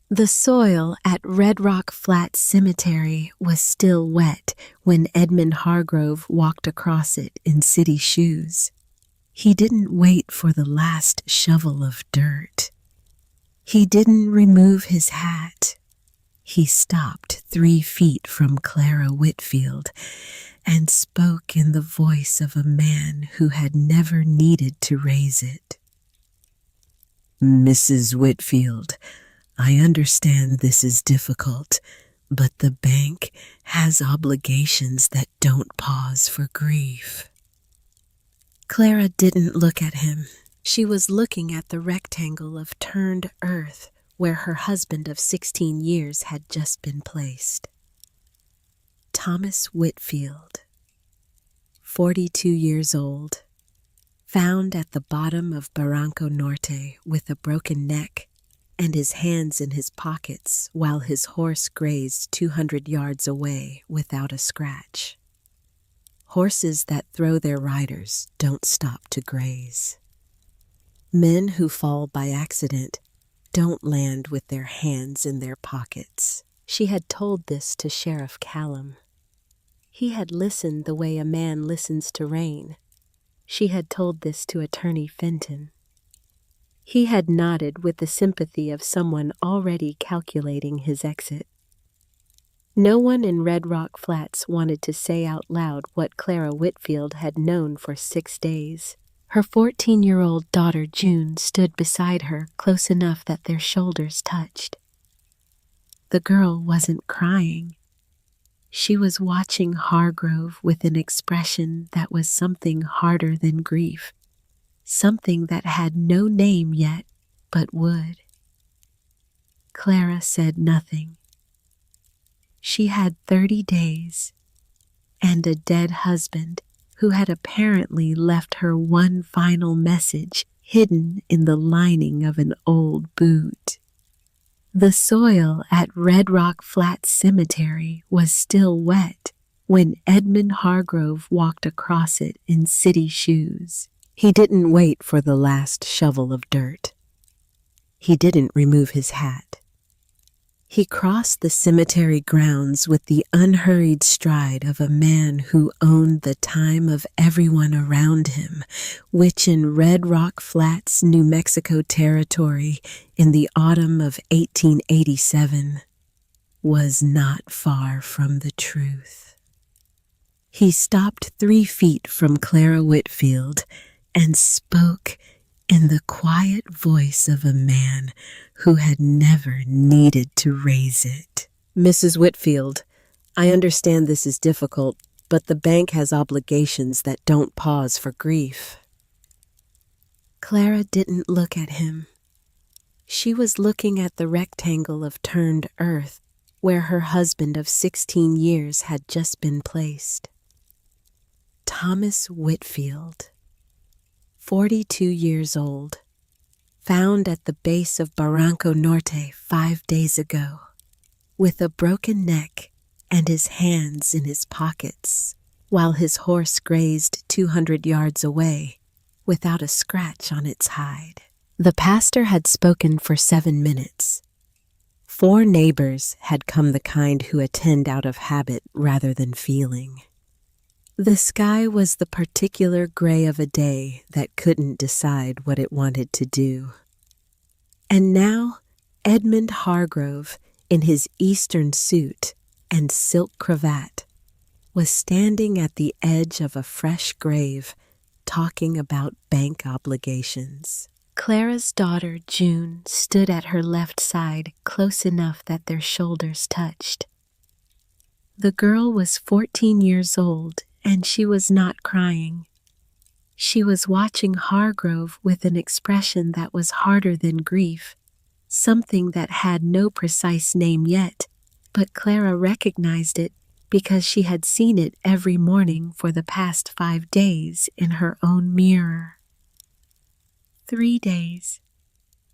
The soil at Red Rock Flat Cemetery was still wet when Edmund Hargrove walked across it in city shoes. He didn't wait for the last shovel of dirt. He didn't remove his hat. He stopped 3 feet from Clara Whitfield and spoke in the voice of a man who had never needed to raise it. "Mrs. Whitfield, I understand this is difficult, but the bank has obligations that don't pause for grief." Clara didn't look at him. She was looking at the rectangle of turned earth where her husband of 16 years had just been placed. Thomas Whitfield, 42 years old, found at the bottom of Barranco Norte with a broken neck and his hands in his pockets while his horse grazed 200 yards away without a scratch. Horses that throw their riders don't stop to graze. Men who fall by accident don't land with their hands in their pockets. She had told this to Sheriff Callum. He had listened the way a man listens to rain. She had told this to Attorney Fenton. He had nodded with the sympathy of someone already calculating his exit. No one in Red Rock Flats wanted to say out loud what Clara Whitfield had known for 6 days. Her 14-year-old daughter June stood beside her close enough that their shoulders touched. The girl wasn't crying. She was watching Hargrove with an expression that was something harder than grief, something that had no name yet, but would. Clara said nothing. She had 30 days and a dead husband who had apparently left her one final message hidden in the lining of an old boot. The soil at Red Rock Flat Cemetery was still wet when Edmund Hargrove walked across it in city shoes. He didn't wait for the last shovel of dirt. He didn't remove his hat. He crossed the cemetery grounds with the unhurried stride of a man who owned the time of everyone around him, which in Red Rock Flats, New Mexico territory in the autumn of 1887 was not far from the truth. He stopped 3 feet from Clara Whitfield and spoke in the quiet voice of a man who had never needed to raise it. "Mrs. Whitfield, I understand this is difficult, but the bank has obligations that don't pause for grief." Clara didn't look at him. She was looking at the rectangle of turned earth where her husband of 16 years had just been placed. Thomas Whitfield, 42 years old, found at the base of Barranco Norte 5 days ago, with a broken neck and his hands in his pockets, while his horse grazed 200 yards away without a scratch on its hide. The pastor had spoken for 7 minutes. 4 neighbors had come, the kind who attend out of habit rather than feeling. The sky was the particular gray of a day that couldn't decide what it wanted to do. And now Edmund Hargrove, in his Eastern suit and silk cravat, was standing at the edge of a fresh grave talking about bank obligations. Clara's daughter June stood at her left side close enough that their shoulders touched. The girl was 14 years old and she was not crying. She was watching Hargrove with an expression that was harder than grief, something that had no precise name yet, but Clara recognized it because she had seen it every morning for the past 5 days in her own mirror. 3 days,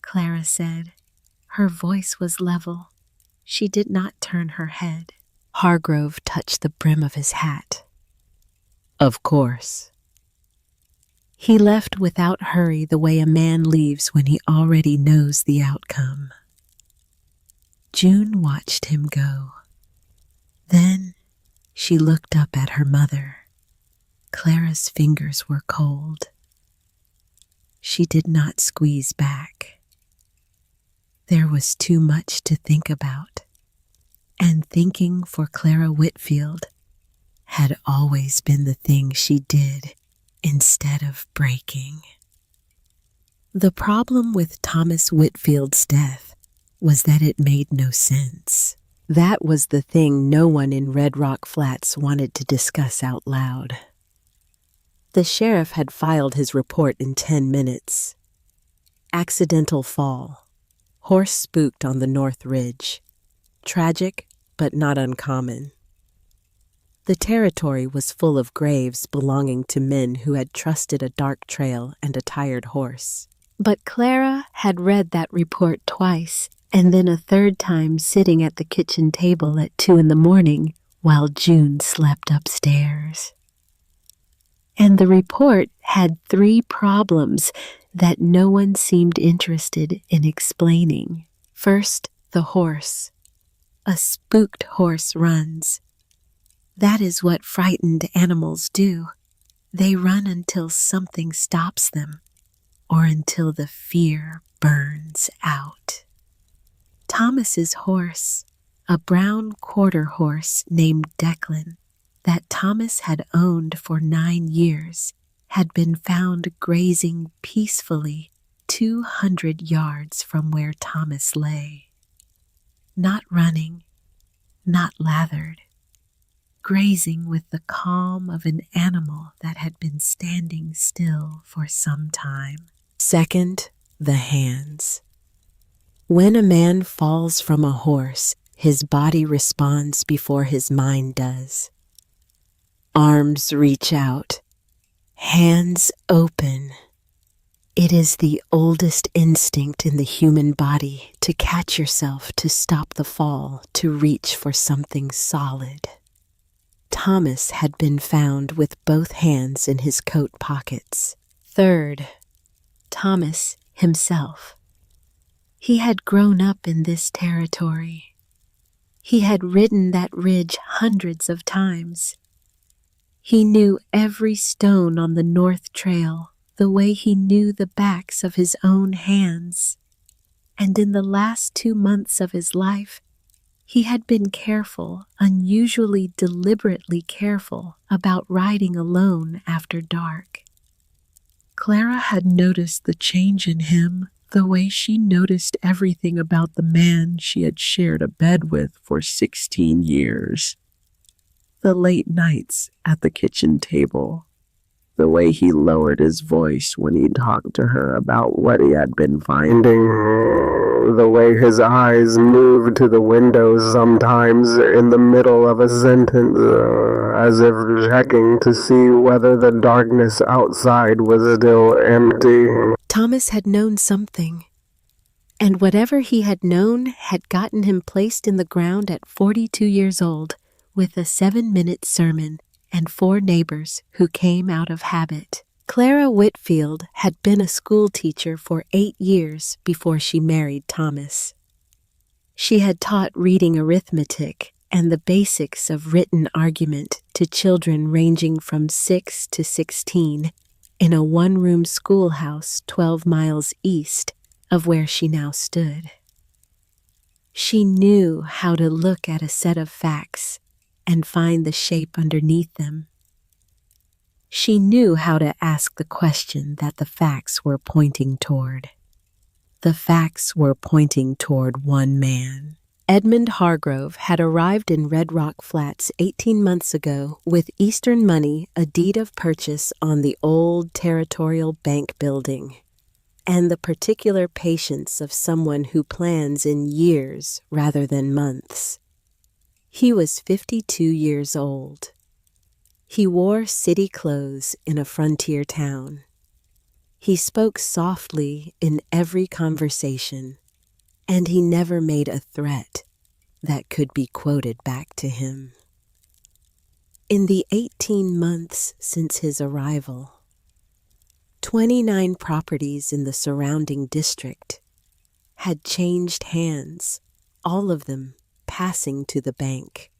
Clara said. Her voice was level. She did not turn her head. Hargrove touched the brim of his hat. "Of course." He left without hurry, the way a man leaves when he already knows the outcome. June watched him go. Then she looked up at her mother. Clara's fingers were cold. She did not squeeze back. There was too much to think about, and thinking for Clara Whitfield had always been the thing she did instead of breaking. The problem with Thomas Whitfield's death was that it made no sense. That was the thing no one in Red Rock Flats wanted to discuss out loud. The sheriff had filed his report in 10 minutes. Accidental fall. Horse spooked on the North Ridge. Tragic, but not uncommon. The territory was full of graves belonging to men who had trusted a dark trail and a tired horse. But Clara had read that report twice, and then a third time sitting at the kitchen table at 2 a.m. while June slept upstairs. And the report had 3 problems that no one seemed interested in explaining. First, the horse. A spooked horse runs. That is what frightened animals do. They run until something stops them, or until the fear burns out. Thomas's horse, a brown quarter horse named Declan, that Thomas had owned for 9 years, had been found grazing peacefully 200 yards from where Thomas lay. Not running, not lathered, grazing with the calm of an animal that had been standing still for some time. Second, the hands. When a man falls from a horse, his body responds before his mind does. Arms reach out, hands open. It is the oldest instinct in the human body to catch yourself, to stop the fall, to reach for something solid. Thomas had been found with both hands in his coat pockets. Third, Thomas himself. He had grown up in this territory. He had ridden that ridge hundreds of times. He knew every stone on the North Trail the way he knew the backs of his own hands. And in the last 2 months of his life, he had been careful, unusually deliberately careful, about riding alone after dark. Clara had noticed the change in him the way she noticed everything about the man she had shared a bed with for 16 years. The late nights at the kitchen table, the way he lowered his voice when he talked to her about what he had been finding, the way his eyes moved to the windows sometimes in the middle of a sentence, as if checking to see whether the darkness outside was still empty. Thomas had known something, and whatever he had known had gotten him placed in the ground at 42 years old with a 7-minute sermon and 4 neighbors who came out of habit. Clara Whitfield had been a school teacher for 8 years before she married Thomas. She had taught reading arithmetic and the basics of written argument to children ranging from 6 to 16 in a 1-room schoolhouse 12 miles east of where she now stood. She knew how to look at a set of facts and find the shape underneath them. She knew how to ask the question that the facts were pointing toward. The facts were pointing toward one man. Edmund Hargrove had arrived in Red Rock Flats 18 months ago with Eastern money, a deed of purchase on the old territorial bank building, and the particular patience of someone who plans in years rather than months. He was 52 years old. He wore city clothes in a frontier town. He spoke softly in every conversation, and he never made a threat that could be quoted back to him. In the 18 months since his arrival, 29 properties in the surrounding district had changed hands all of them passing to the bank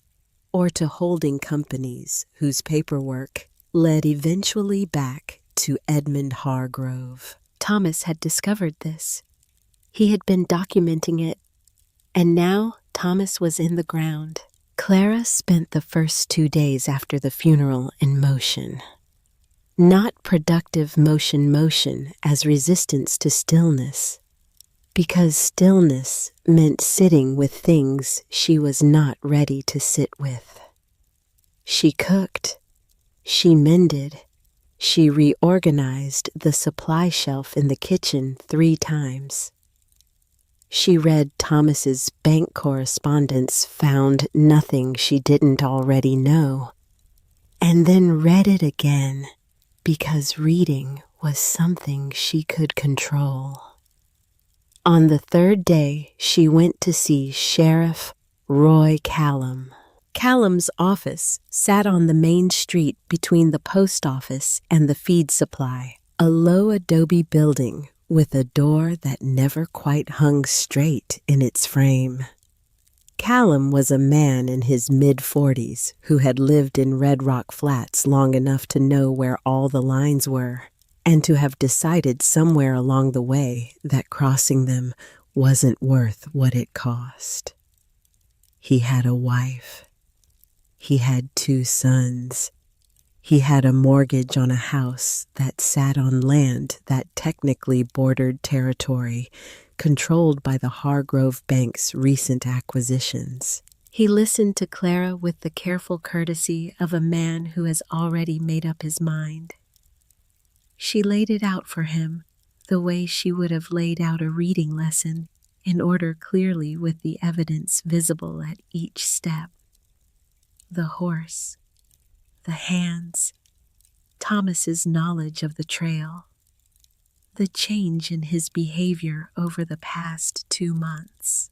or to holding companies whose paperwork led eventually back to Edmund Hargrove. Thomas had discovered this. He had been documenting it, and now Thomas was in the ground. Clara spent the first 2 days after the funeral in motion. Not productive motion as resistance to stillness, because stillness meant sitting with things she was not ready to sit with. She cooked, she mended, she reorganized the supply shelf in the kitchen 3 times. She read Thomas's bank correspondence, found nothing she didn't already know, and then read it again because reading was something she could control. On the 3rd day, she went to see Sheriff Roy Callum. Callum's office sat on the main street between the post office and the feed supply, a low adobe building with a door that never quite hung straight in its frame. Callum was a man in his mid-40s who had lived in Red Rock Flats long enough to know where all the lines were, and to have decided somewhere along the way that crossing them wasn't worth what it cost. He had a wife. He had 2 sons. He had a mortgage on a house that sat on land that technically bordered territory controlled by the Hargrove Bank's recent acquisitions. He listened to Clara with the careful courtesy of a man who has already made up his mind. She laid it out for him the way she would have laid out a reading lesson, in order clearly with the evidence visible at each step. The horse, the hands, Thomas's knowledge of the trail, the change in his behavior over the past 2 months,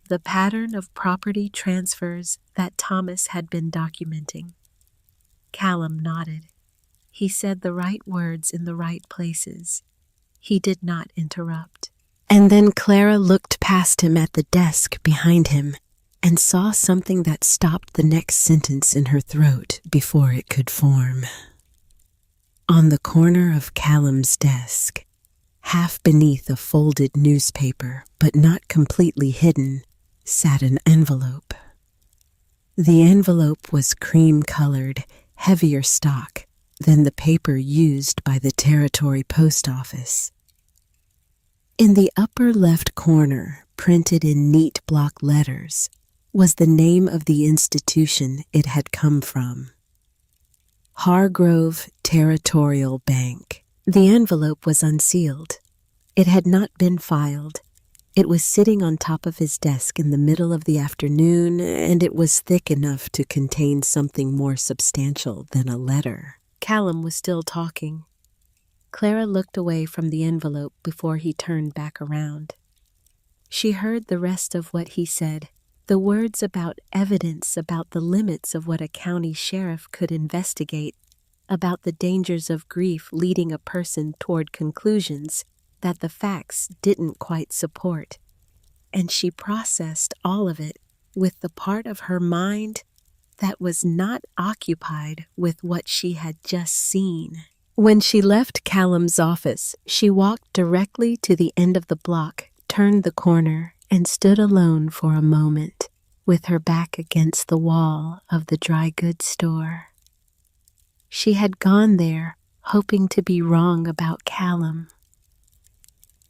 the pattern of property transfers that Thomas had been documenting. Callum nodded. He said the right words in the right places. He did not interrupt. And then Clara looked past him at the desk behind him and saw something that stopped the next sentence in her throat before it could form. On the corner of Callum's desk, half beneath a folded newspaper but not completely hidden, sat an envelope. The envelope was cream-colored, heavier stock than the paper used by the Territory Post Office. In the upper left corner, printed in neat block letters, was the name of the institution it had come from. Hargrove Territorial Bank. The envelope was unsealed. It had not been filed. It was sitting on top of his desk in the middle of the afternoon, and it was thick enough to contain something more substantial than a letter. Callum was still talking. Clara looked away from the envelope before he turned back around. She heard the rest of what he said, the words about evidence, about the limits of what a county sheriff could investigate, about the dangers of grief leading a person toward conclusions that the facts didn't quite support. And she processed all of it with the part of her mind that was not occupied with what she had just seen. When she left Callum's office, she walked directly to the end of the block, turned the corner, and stood alone for a moment, with her back against the wall of the dry goods store. She had gone there, hoping to be wrong about Callum.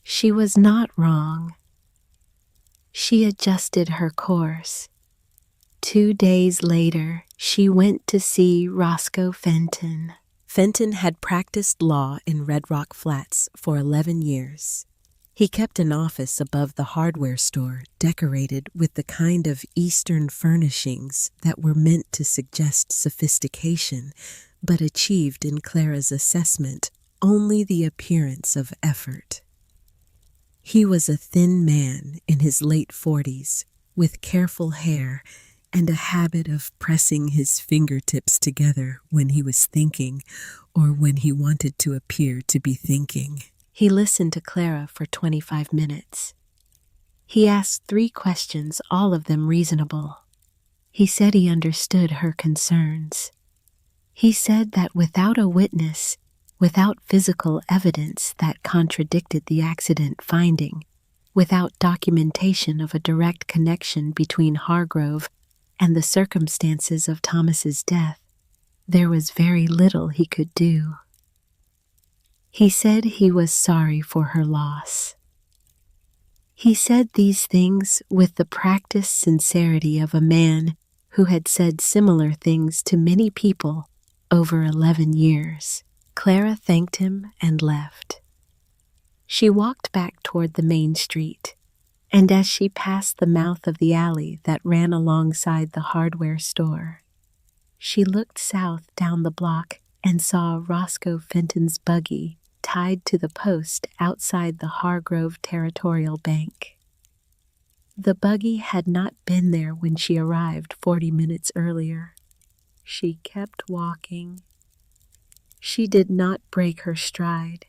She was not wrong. She adjusted her course. 2 days later, she went to see Roscoe Fenton. Fenton had practiced law in Red Rock Flats for 11 years. He kept an office above the hardware store decorated with the kind of Eastern furnishings that were meant to suggest sophistication, but achieved in Clara's assessment only the appearance of effort. He was a thin man in his late 40s, with careful hair and a habit of pressing his fingertips together when he was thinking or when he wanted to appear to be thinking. He listened to Clara for 25 minutes. He asked 3 questions, all of them reasonable. He said he understood her concerns. He said that without a witness, without physical evidence that contradicted the accident finding, without documentation of a direct connection between Hargrove and the circumstances of Thomas's death, there was very little he could do. He said he was sorry for her loss. He said these things with the practiced sincerity of a man who had said similar things to many people over 11 years. Clara thanked him and left. She walked back toward the main street, and as she passed the mouth of the alley that ran alongside the hardware store, she looked south down the block and saw Roscoe Fenton's buggy tied to the post outside the Hargrove Territorial Bank. The buggy had not been there when she arrived 40 minutes earlier. She kept walking. She did not break her stride.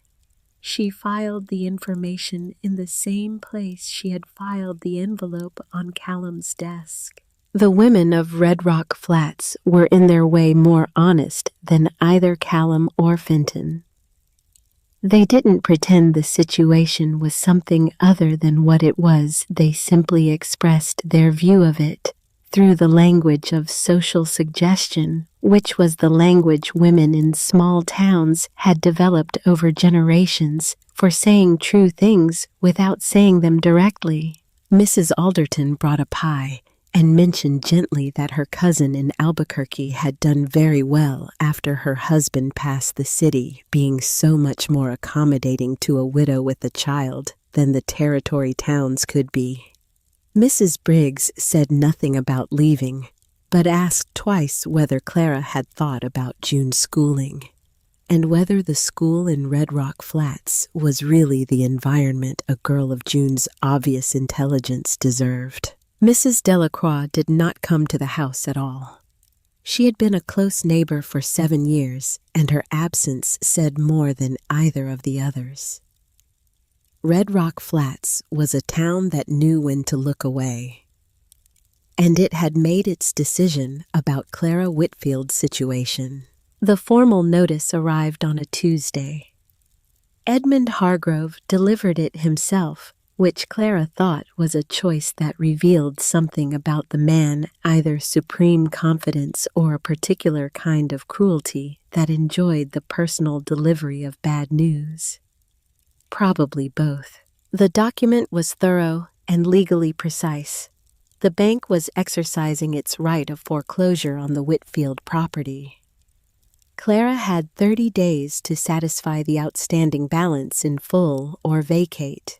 She filed the information in the same place she had filed the envelope on Callum's desk. The women of Red Rock Flats were in their way more honest than either Callum or Fenton. They didn't pretend the situation was something other than what it was. They simply expressed their view of it through the language of social suggestion, which was the language women in small towns had developed over generations for saying true things without saying them directly. Mrs. Alderton brought a pie and mentioned gently that her cousin in Albuquerque had done very well after her husband passed the city, being so much more accommodating to a widow with a child than the territory towns could be. Mrs. Briggs said nothing about leaving, but asked twice whether Clara had thought about June's schooling, and whether the school in Red Rock Flats was really the environment a girl of June's obvious intelligence deserved. Mrs. Delacroix did not come to the house at all. She had been a close neighbor for 7 years, and her absence said more than either of the others. Red Rock Flats was a town that knew when to look away, and it had made its decision about Clara Whitfield's situation. The formal notice arrived on a Tuesday. Edmund Hargrove delivered it himself, which Clara thought was a choice that revealed something about the man, either supreme confidence or a particular kind of cruelty that enjoyed the personal delivery of bad news. Probably both. The document was thorough and legally precise. The bank was exercising its right of foreclosure on the Whitfield property. Clara had 30 days to satisfy the outstanding balance in full or vacate.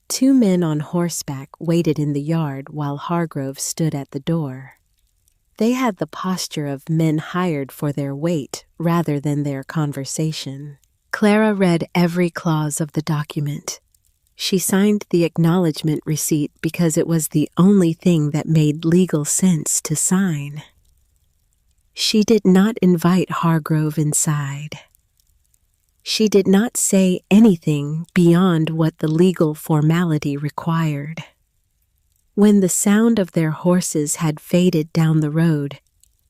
2 men on horseback waited in the yard while Hargrove stood at the door. They had the posture of men hired for their wait rather than their conversation. Clara read every clause of the document. She signed the acknowledgement receipt because it was the only thing that made legal sense to sign. She did not invite Hargrove inside. She did not say anything beyond what the legal formality required. When the sound of their horses had faded down the road,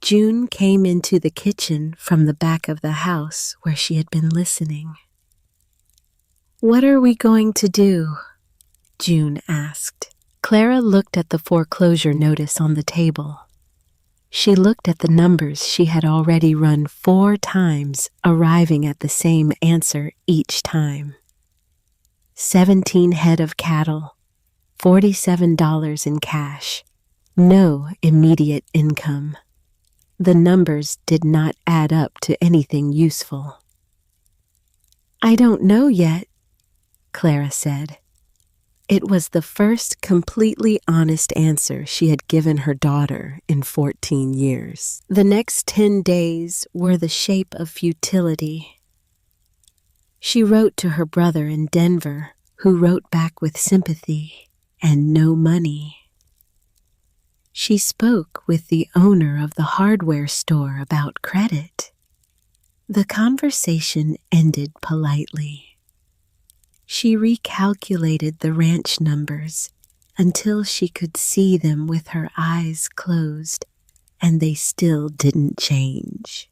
June came into the kitchen from the back of the house where she had been listening. "What are we going to do?" June asked. Clara looked at the foreclosure notice on the table. She looked at the numbers she had already run 4 times, arriving at the same answer each time. 17 head of cattle, $47 in cash, no immediate income. The numbers did not add up to anything useful. "I don't know yet," Clara said. It was the first completely honest answer she had given her daughter in 14 years. The next 10 days were the shape of futility. She wrote to her brother in Denver, who wrote back with sympathy and no money. She spoke with the owner of the hardware store about credit. The conversation ended politely. She recalculated the ranch numbers until she could see them with her eyes closed, and they still didn't change.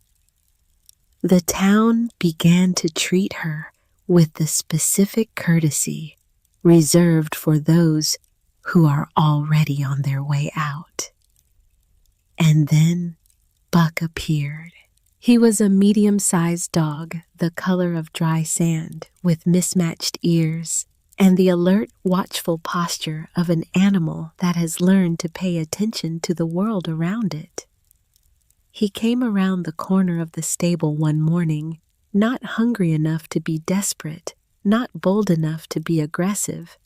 The town began to treat her with the specific courtesy reserved for those who are already on their way out. And then Buck appeared. He was a medium-sized dog, the color of dry sand, with mismatched ears and the alert, watchful posture of an animal that has learned to pay attention to the world around it. He came around the corner of the stable one morning, not hungry enough to be desperate, not bold enough to be aggressive,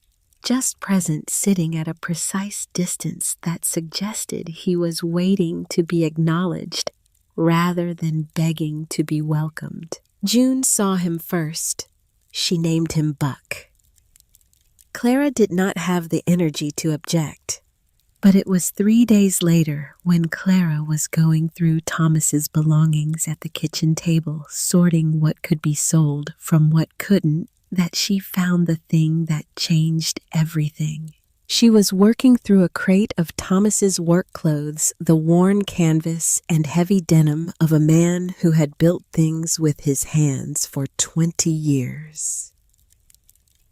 just present, sitting at a precise distance that suggested he was waiting to be acknowledged rather than begging to be welcomed. June saw him first. She named him Buck. Clara did not have the energy to object, but it was 3 days later when Clara was going through Thomas's belongings at the kitchen table, sorting what could be sold from what couldn't, that she found the thing that changed everything. She was working through a crate of Thomas's work clothes, the worn canvas and heavy denim of a man who had built things with his hands for 20 years.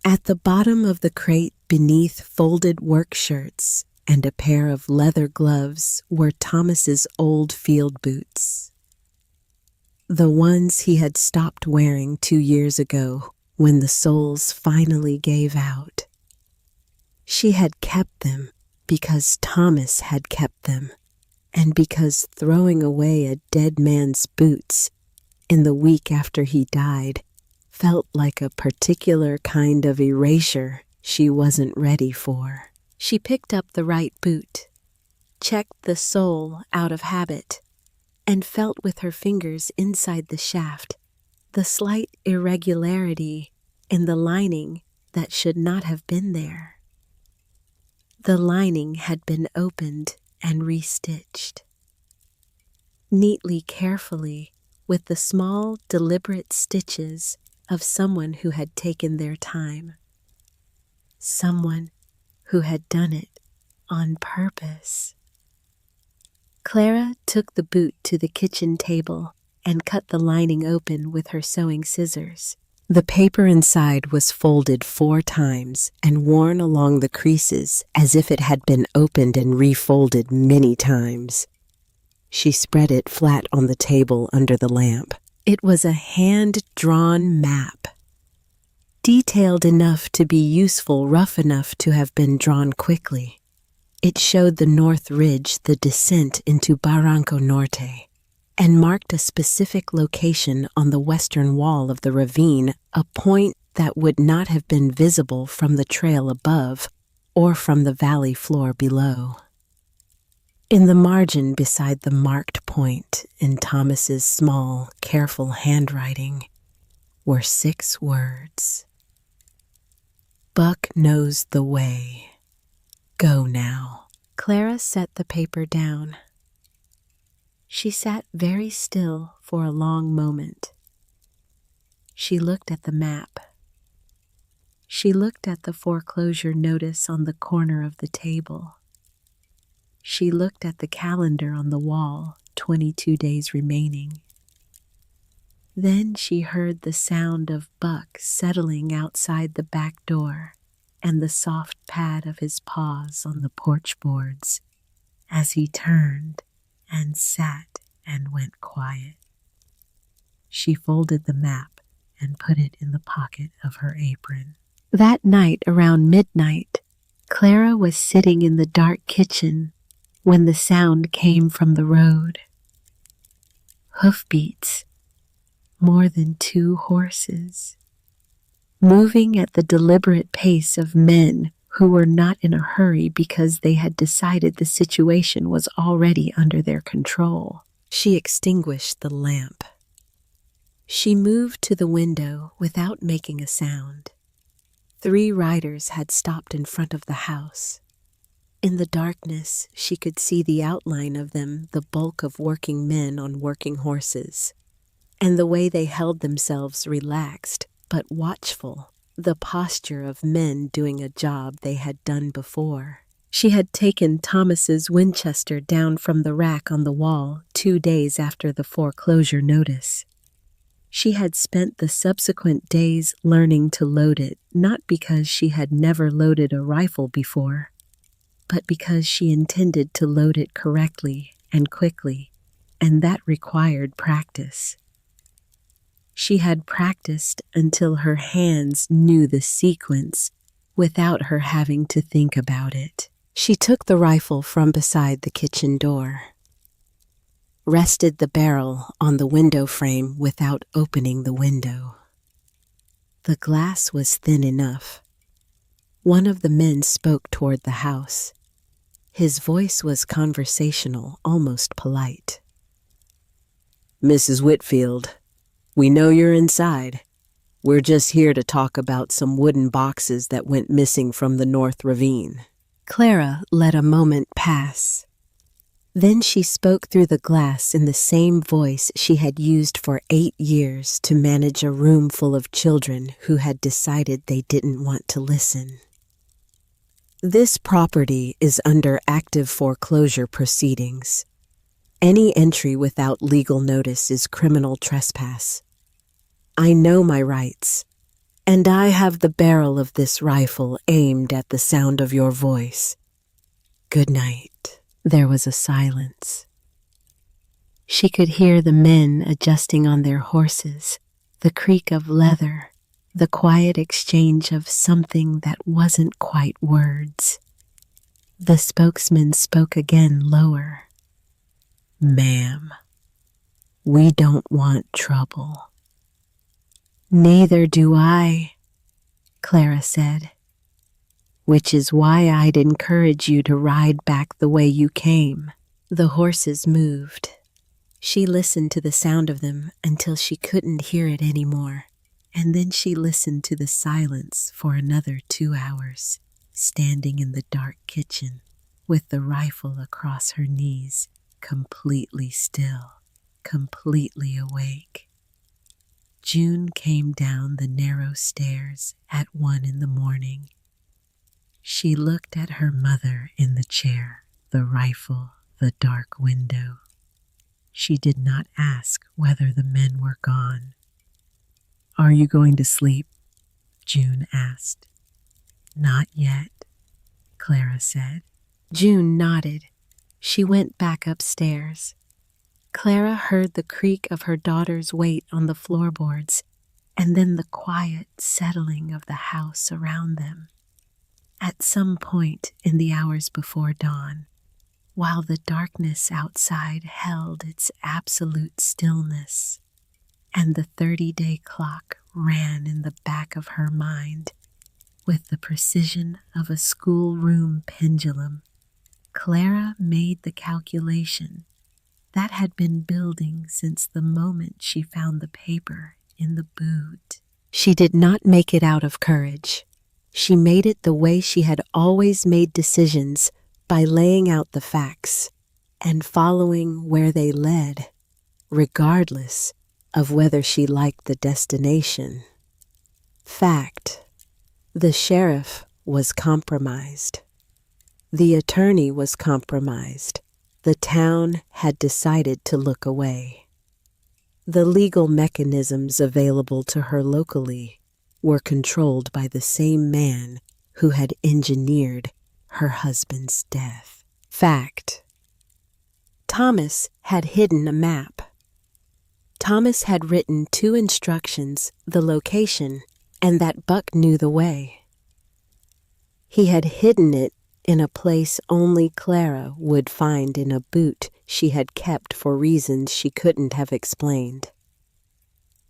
At the bottom of the crate, beneath folded work shirts and a pair of leather gloves, were Thomas's old field boots. The ones he had stopped wearing 2 years ago when the soles finally gave out. She had kept them because Thomas had kept them, and because throwing away a dead man's boots in the week after he died felt like a particular kind of erasure she wasn't ready for. She picked up the right boot, checked the sole out of habit, and felt with her fingers inside the shaft the slight irregularity in the lining that should not have been there. The lining had been opened and restitched. Neatly, carefully, with the small, deliberate stitches of someone who had taken their time. Someone who had done it on purpose. Clara took the boot to the kitchen table and cut the lining open with her sewing scissors. The paper inside was folded 4 times and worn along the creases as if it had been opened and refolded many times. She spread it flat on the table under the lamp. It was a hand-drawn map, detailed enough to be useful, rough enough to have been drawn quickly. It showed the North Ridge, the descent into Barranco Norte, and marked a specific location on the western wall of the ravine, a point that would not have been visible from the trail above or from the valley floor below. In the margin beside the marked point, in Thomas's small, careful handwriting, were 6 words. Buck knows the way. Go now. Clara set the paper down. She sat very still for a long moment. She looked at the map. She looked at the foreclosure notice on the corner of the table. She looked at the calendar on the wall, 22 days remaining. Then she heard the sound of Buck settling outside the back door and the soft pad of his paws on the porch boards as he turned and sat and went quiet. She folded the map and put it in the pocket of her apron. That night, around midnight, Clara was sitting in the dark kitchen when the sound came from the road. Hoofbeats, more than 2 horses, moving at the deliberate pace of men who were not in a hurry because they had decided the situation was already under their control. She extinguished the lamp. She moved to the window without making a sound. 3 riders had stopped in front of the house. In the darkness, she could see the outline of them, the bulk of working men on working horses, and the way they held themselves relaxed but watchful the posture of men doing a job they had done before. She had taken Thomas's Winchester down from the rack on the wall 2 days after the foreclosure notice. She had spent the subsequent days learning to load it, not because she had never loaded a rifle before, but because she intended to load it correctly and quickly, and that required practice. She had practiced until her hands knew the sequence without her having to think about it. She took the rifle from beside the kitchen door, rested the barrel on the window frame without opening the window. The glass was thin enough. One of the men spoke toward the house. His voice was conversational, almost polite. "Mrs. Whitfield, we know you're inside. We're just here to talk about some wooden boxes that went missing from the North Ravine." Clara let a moment pass. Then she spoke through the glass in the same voice she had used for 8 years to manage a room full of children who had decided they didn't want to listen. "This property is under active foreclosure proceedings. Any entry without legal notice is criminal trespass. I know my rights, and I have the barrel of this rifle aimed at the sound of your voice. Good night." There was a silence. She could hear the men adjusting on their horses, the creak of leather, the quiet exchange of something that wasn't quite words. The spokesman spoke again, lower. "Ma'am, we don't want trouble." "Neither do I," Clara said, "which is why I'd encourage you to ride back the way you came." The horses moved. She listened to the sound of them until she couldn't hear it anymore, and then she listened to the silence for another 2 hours, standing in the dark kitchen with the rifle across her knees, completely still, completely awake. June came down the narrow stairs at 1 in the morning. She looked at her mother in the chair, the rifle, the dark window. She did not ask whether the men were gone. "Are you going to sleep?" June asked. "Not yet," Clara said. June nodded. She went back upstairs. Clara heard the creak of her daughter's weight on the floorboards, and then the quiet settling of the house around them. At some point in the hours before dawn, while the darkness outside held its absolute stillness, and the 30-day clock ran in the back of her mind with the precision of a schoolroom pendulum, Clara made the calculation that had been building since the moment she found the paper in the boot. She did not make it out of courage. She made it the way she had always made decisions, by laying out the facts and following where they led, regardless of whether she liked the destination. Fact: the sheriff was compromised. The attorney was compromised. The town had decided to look away. The legal mechanisms available to her locally were controlled by the same man who had engineered her husband's death. Fact: Thomas had hidden a map. Thomas had written 2 instructions, the location, and that Buck knew the way. He had hidden it in a place only Clara would find in a boot she had kept for reasons she couldn't have explained.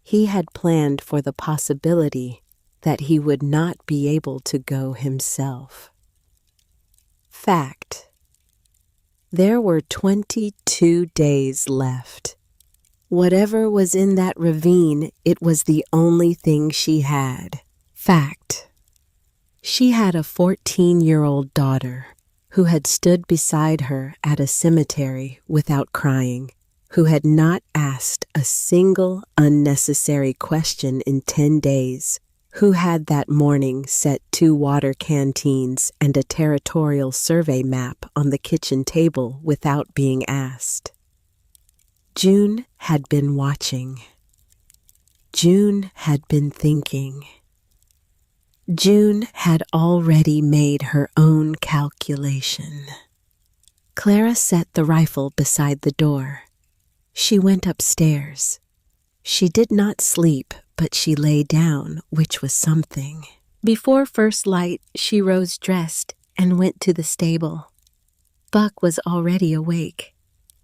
He had planned for the possibility that he would not be able to go himself. Fact: there were 22 days left. Whatever was in that ravine, it was the only thing she had. Fact: she had a 14-year-old daughter who had stood beside her at a cemetery without crying, who had not asked a single unnecessary question in 10 days, who had that morning set 2 water canteens and a territorial survey map on the kitchen table without being asked. June had been watching. June had been thinking. June had already made her own calculation. Clara set the rifle beside the door. She went upstairs. She did not sleep, but she lay down, which was something. Before first light, she rose dressed and went to the stable. Buck was already awake.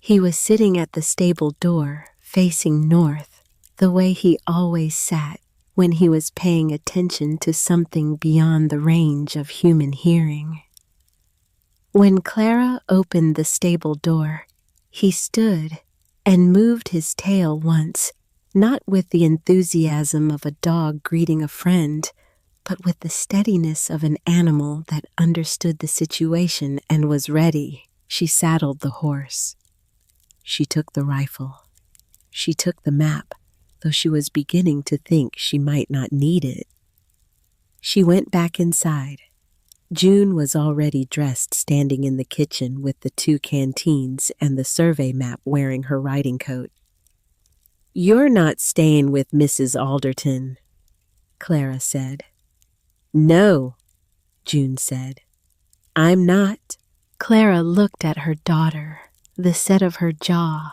He was sitting at the stable door, facing north, the way he always sat when he was paying attention to something beyond the range of human hearing. When Clara opened the stable door, he stood and moved his tail once, not with the enthusiasm of a dog greeting a friend, but with the steadiness of an animal that understood the situation and was ready. She saddled the horse. She took the rifle. She took the map, though she was beginning to think she might not need it. She went back inside. June was already dressed, standing in the kitchen with the 2 canteens and the survey map, wearing her riding coat. "You're not staying with Mrs. Alderton," Clara said. "No," June said. "I'm not." Clara looked at her daughter, the set of her jaw,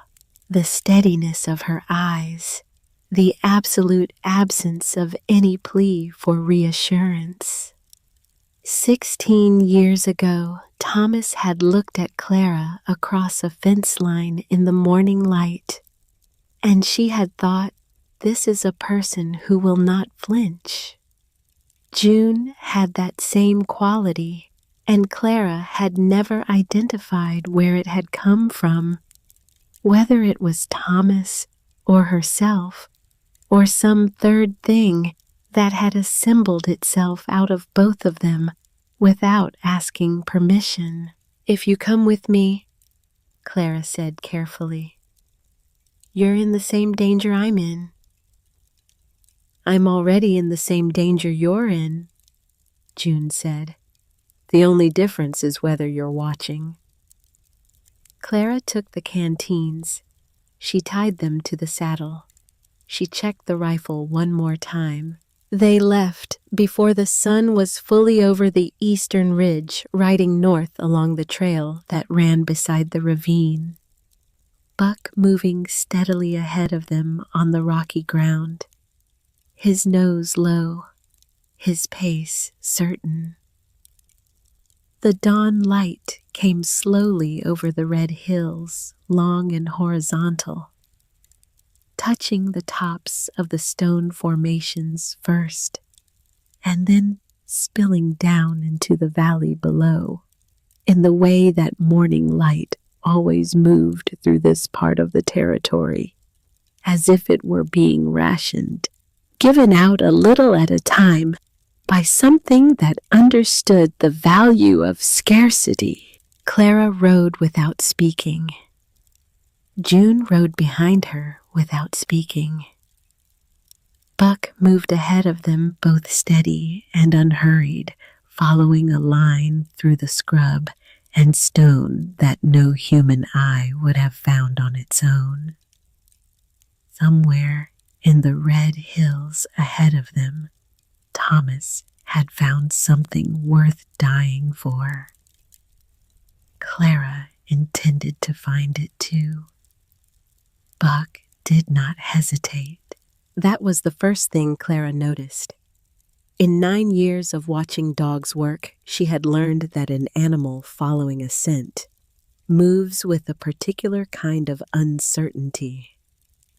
the steadiness of her eyes, the absolute absence of any plea for reassurance. 16 years ago, Thomas had looked at Clara across a fence line in the morning light, and she had thought, this is a person who will not flinch. June had that same quality, and Clara had never identified where it had come from, whether it was Thomas or herself, or some third thing that had assembled itself out of both of them without asking permission. "If you come with me," Clara said carefully, "you're in the same danger I'm in." "I'm already in the same danger you're in," June said. "The only difference is whether you're watching." Clara took the canteens. She tied them to the saddle. She checked the rifle one more time. They left before the sun was fully over the eastern ridge, riding north along the trail that ran beside the ravine. Buck moving steadily ahead of them on the rocky ground, his nose low, his pace certain. The dawn light came slowly over the red hills, long and horizontal, touching the tops of the stone formations first, and then spilling down into the valley below, in the way that morning light always moved through this part of the territory, as if it were being rationed, given out a little at a time by something that understood the value of scarcity. Clara rode without speaking. June rode behind her without speaking. Buck moved ahead of them, both steady and unhurried, following a line through the scrub and stone that no human eye would have found on its own. Somewhere in the red hills ahead of them, Thomas had found something worth dying for. Clara intended to find it too. Buck did not hesitate. That was the first thing Clara noticed. In 9 years of watching dogs work, she had learned that an animal following a scent moves with a particular kind of uncertainty,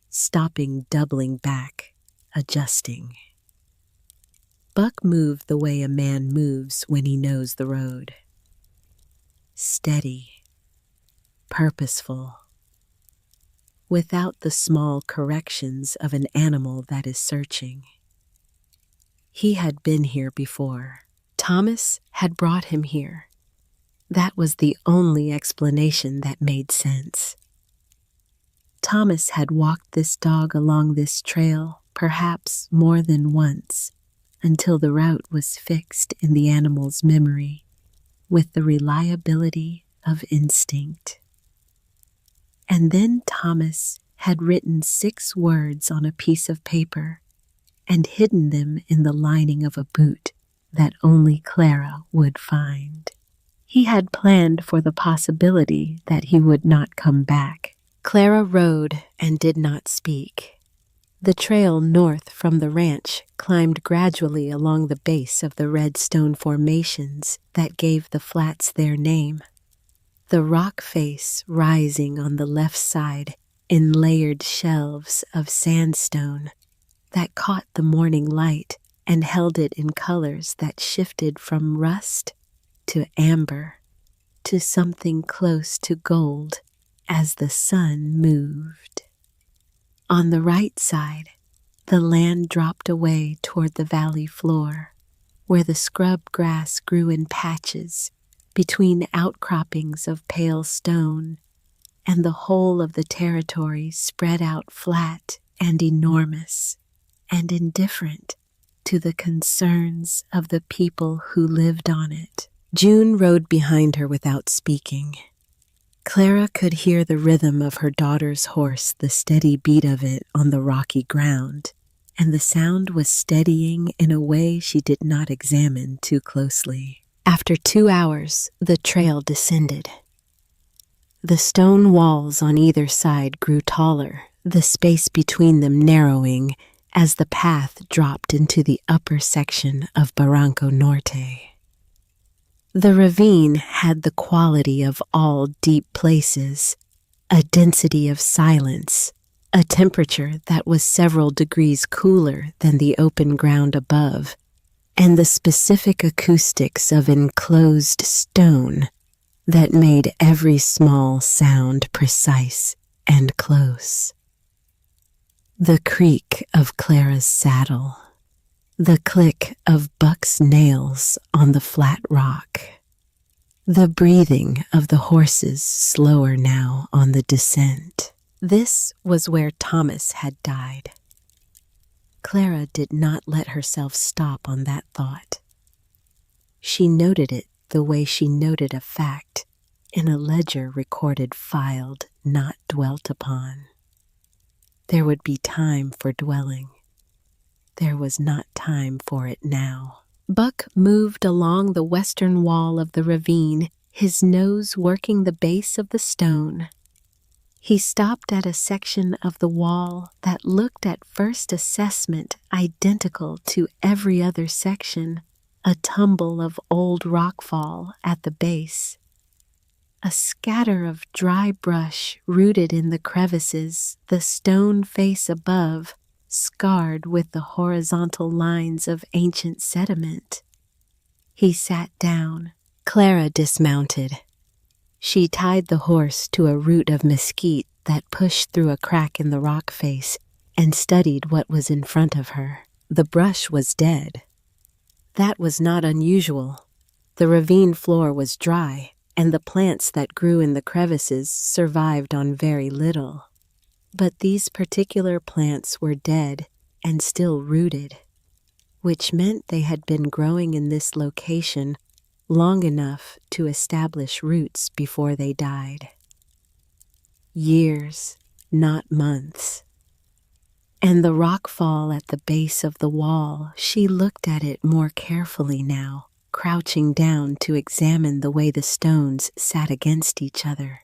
stopping, doubling back, adjusting. Buck moved the way a man moves when he knows the road. Steady, purposeful, without the small corrections of an animal that is searching. He had been here before. Thomas had brought him here. That was the only explanation that made sense. Thomas had walked this dog along this trail, perhaps more than once, until the route was fixed in the animal's memory with the reliability of instinct. And then Thomas had written 6 words on a piece of paper and hidden them in the lining of a boot that only Clara would find. He had planned for the possibility that he would not come back. Clara rode and did not speak. The trail north from the ranch climbed gradually along the base of the red stone formations that gave the flats their name. The rock face rising on the left side in layered shelves of sandstone that caught the morning light and held it in colors that shifted from rust to amber to something close to gold as the sun moved. On the right side, the land dropped away toward the valley floor, where the scrub grass grew in patches between outcroppings of pale stone, and the whole of the territory spread out flat and enormous and indifferent to the concerns of the people who lived on it. June rode behind her without speaking. Clara could hear the rhythm of her daughter's horse, the steady beat of it on the rocky ground, and the sound was steadying in a way she did not examine too closely. After 2 hours, the trail descended. The stone walls on either side grew taller, the space between them narrowing as the path dropped into the upper section of Barranco Norte. The ravine had the quality of all deep places, a density of silence, a temperature that was several degrees cooler than the open ground above, and the specific acoustics of enclosed stone that made every small sound precise and close. The creak of Clara's saddle, the click of Buck's nails on the flat rock, the breathing of the horses slower now on the descent. This was where Thomas had died. Clara did not let herself stop on that thought. She noted it the way she noted a fact in a ledger recorded, filed, not dwelt upon. There would be time for dwelling. There was not time for it now. Buck moved along the western wall of the ravine, his nose working the base of the stone. He stopped at a section of the wall that looked at first assessment identical to every other section, a tumble of old rockfall at the base. A scatter of dry brush rooted in the crevices, the stone face above, scarred with the horizontal lines of ancient sediment. He sat down. Clara dismounted. She tied the horse to a root of mesquite that pushed through a crack in the rock face and studied what was in front of her. The brush was dead. That was not unusual. The ravine floor was dry, and the plants that grew in the crevices survived on very little. But these particular plants were dead and still rooted, which meant they had been growing in this location long enough to establish roots before they died. Years, not months. And the rockfall at the base of the wall, she looked at it more carefully now, crouching down to examine the way the stones sat against each other,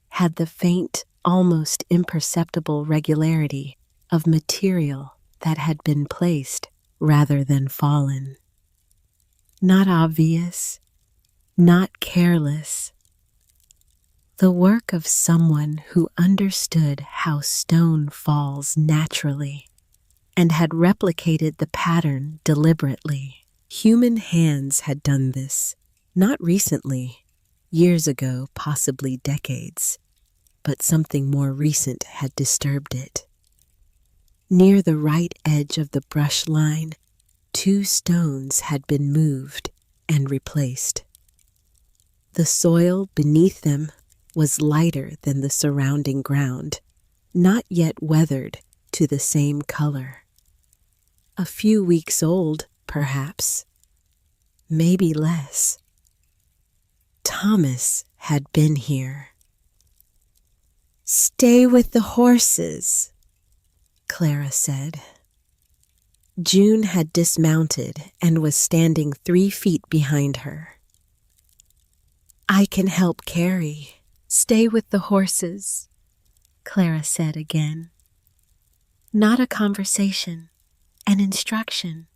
had the faint, almost imperceptible regularity of material that had been placed rather than fallen. Not obvious, not careless. The work of someone who understood how stone falls naturally and had replicated the pattern deliberately. Human hands had done this, not recently, years ago, possibly decades, but something more recent had disturbed it. Near the right edge of the brush line, 2 stones had been moved and replaced. The soil beneath them was lighter than the surrounding ground, not yet weathered to the same color. A few weeks old, perhaps. Maybe less. Thomas had been here. "Stay with the horses," Clara said. June had dismounted and was standing 3 feet behind her. "I can help carry." "Stay with the horses," Clara said again. Not a conversation, an instruction.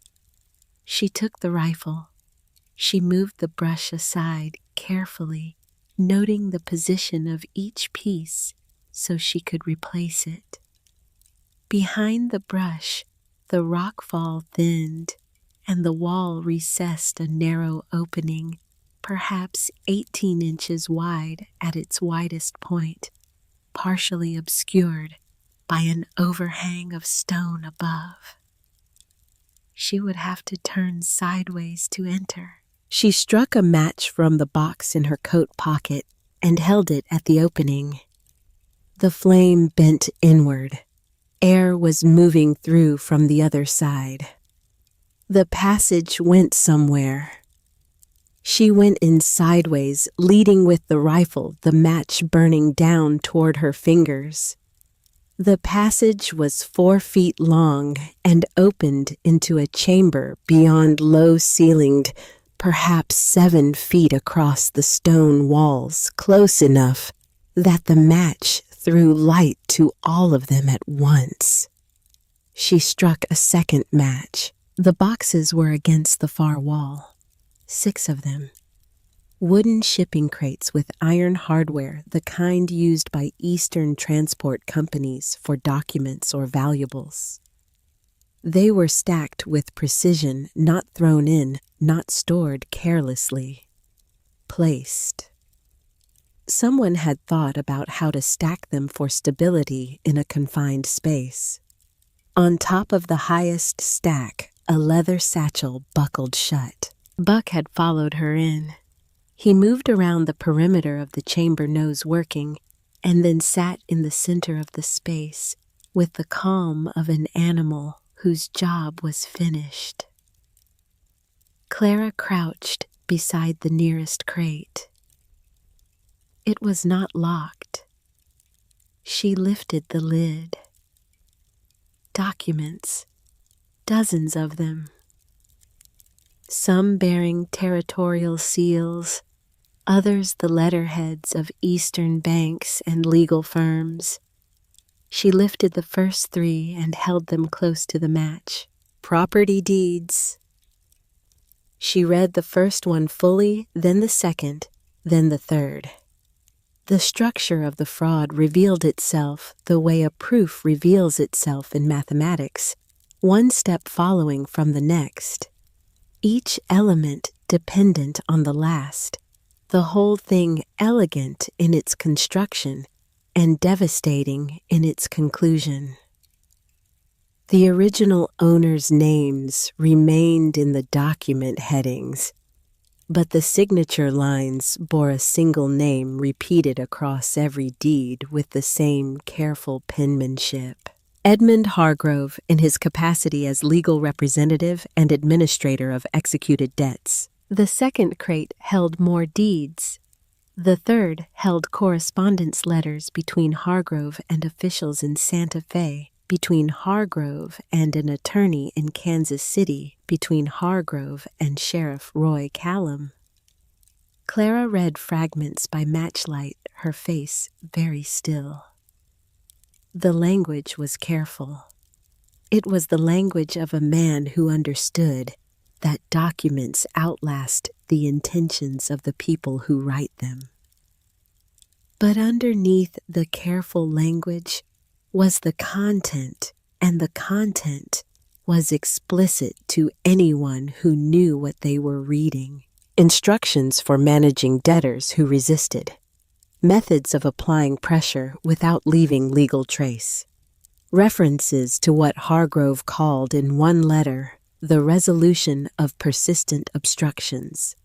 She took the rifle. She moved the brush aside carefully, noting the position of each piece so she could replace it. Behind the brush, the rockfall thinned, and the wall recessed a narrow opening, perhaps 18 inches wide at its widest point, partially obscured by an overhang of stone above. She would have to turn sideways to enter. She struck a match from the box in her coat pocket and held it at the opening. The flame bent inward. Air was moving through from the other side. The passage went somewhere. She went in sideways, leading with the rifle, the match burning down toward her fingers. The passage was 4 feet long and opened into a chamber beyond low-ceilinged, perhaps 7 feet across the stone walls, close enough that the match threw light to all of them at once. She struck a second match. The boxes were against the far wall, 6 of them. Wooden shipping crates with iron hardware, the kind used by Eastern transport companies for documents or valuables. They were stacked with precision, not thrown in, not stored carelessly. Placed. Someone had thought about how to stack them for stability in a confined space. On top of the highest stack, a leather satchel buckled shut. Buck had followed her in. He moved around the perimeter of the chamber, nose working, and then sat in the center of the space with the calm of an animal whose job was finished. Clara crouched beside the nearest crate. It was not locked. She lifted the lid. Documents, dozens of them. Some bearing territorial seals, others the letterheads of Eastern banks and legal firms. She lifted the first 3 and held them close to the match. Property deeds. She read the first one fully, then the second, then the third. The structure of the fraud revealed itself the way a proof reveals itself in mathematics, one step following from the next. Each element dependent on the last, the whole thing elegant in its construction and devastating in its conclusion. The original owners' names remained in the document headings, but the signature lines bore a single name repeated across every deed with the same careful penmanship. Edmund Hargrove, in his capacity as legal representative and administrator of executed debts. The second crate held more deeds. The third held correspondence letters between Hargrove and officials in Santa Fe, between Hargrove and an attorney in Kansas City, between Hargrove and Sheriff Roy Callum. Clara read fragments by matchlight, her face very still. The language was careful. It was the language of a man who understood that documents outlast the intentions of the people who write them. But underneath the careful language was the content, and the content was explicit to anyone who knew what they were reading. Instructions for managing debtors who resisted. Methods of applying pressure without leaving legal trace. References to what Hargrove called in one letter the resolution of persistent obstructions.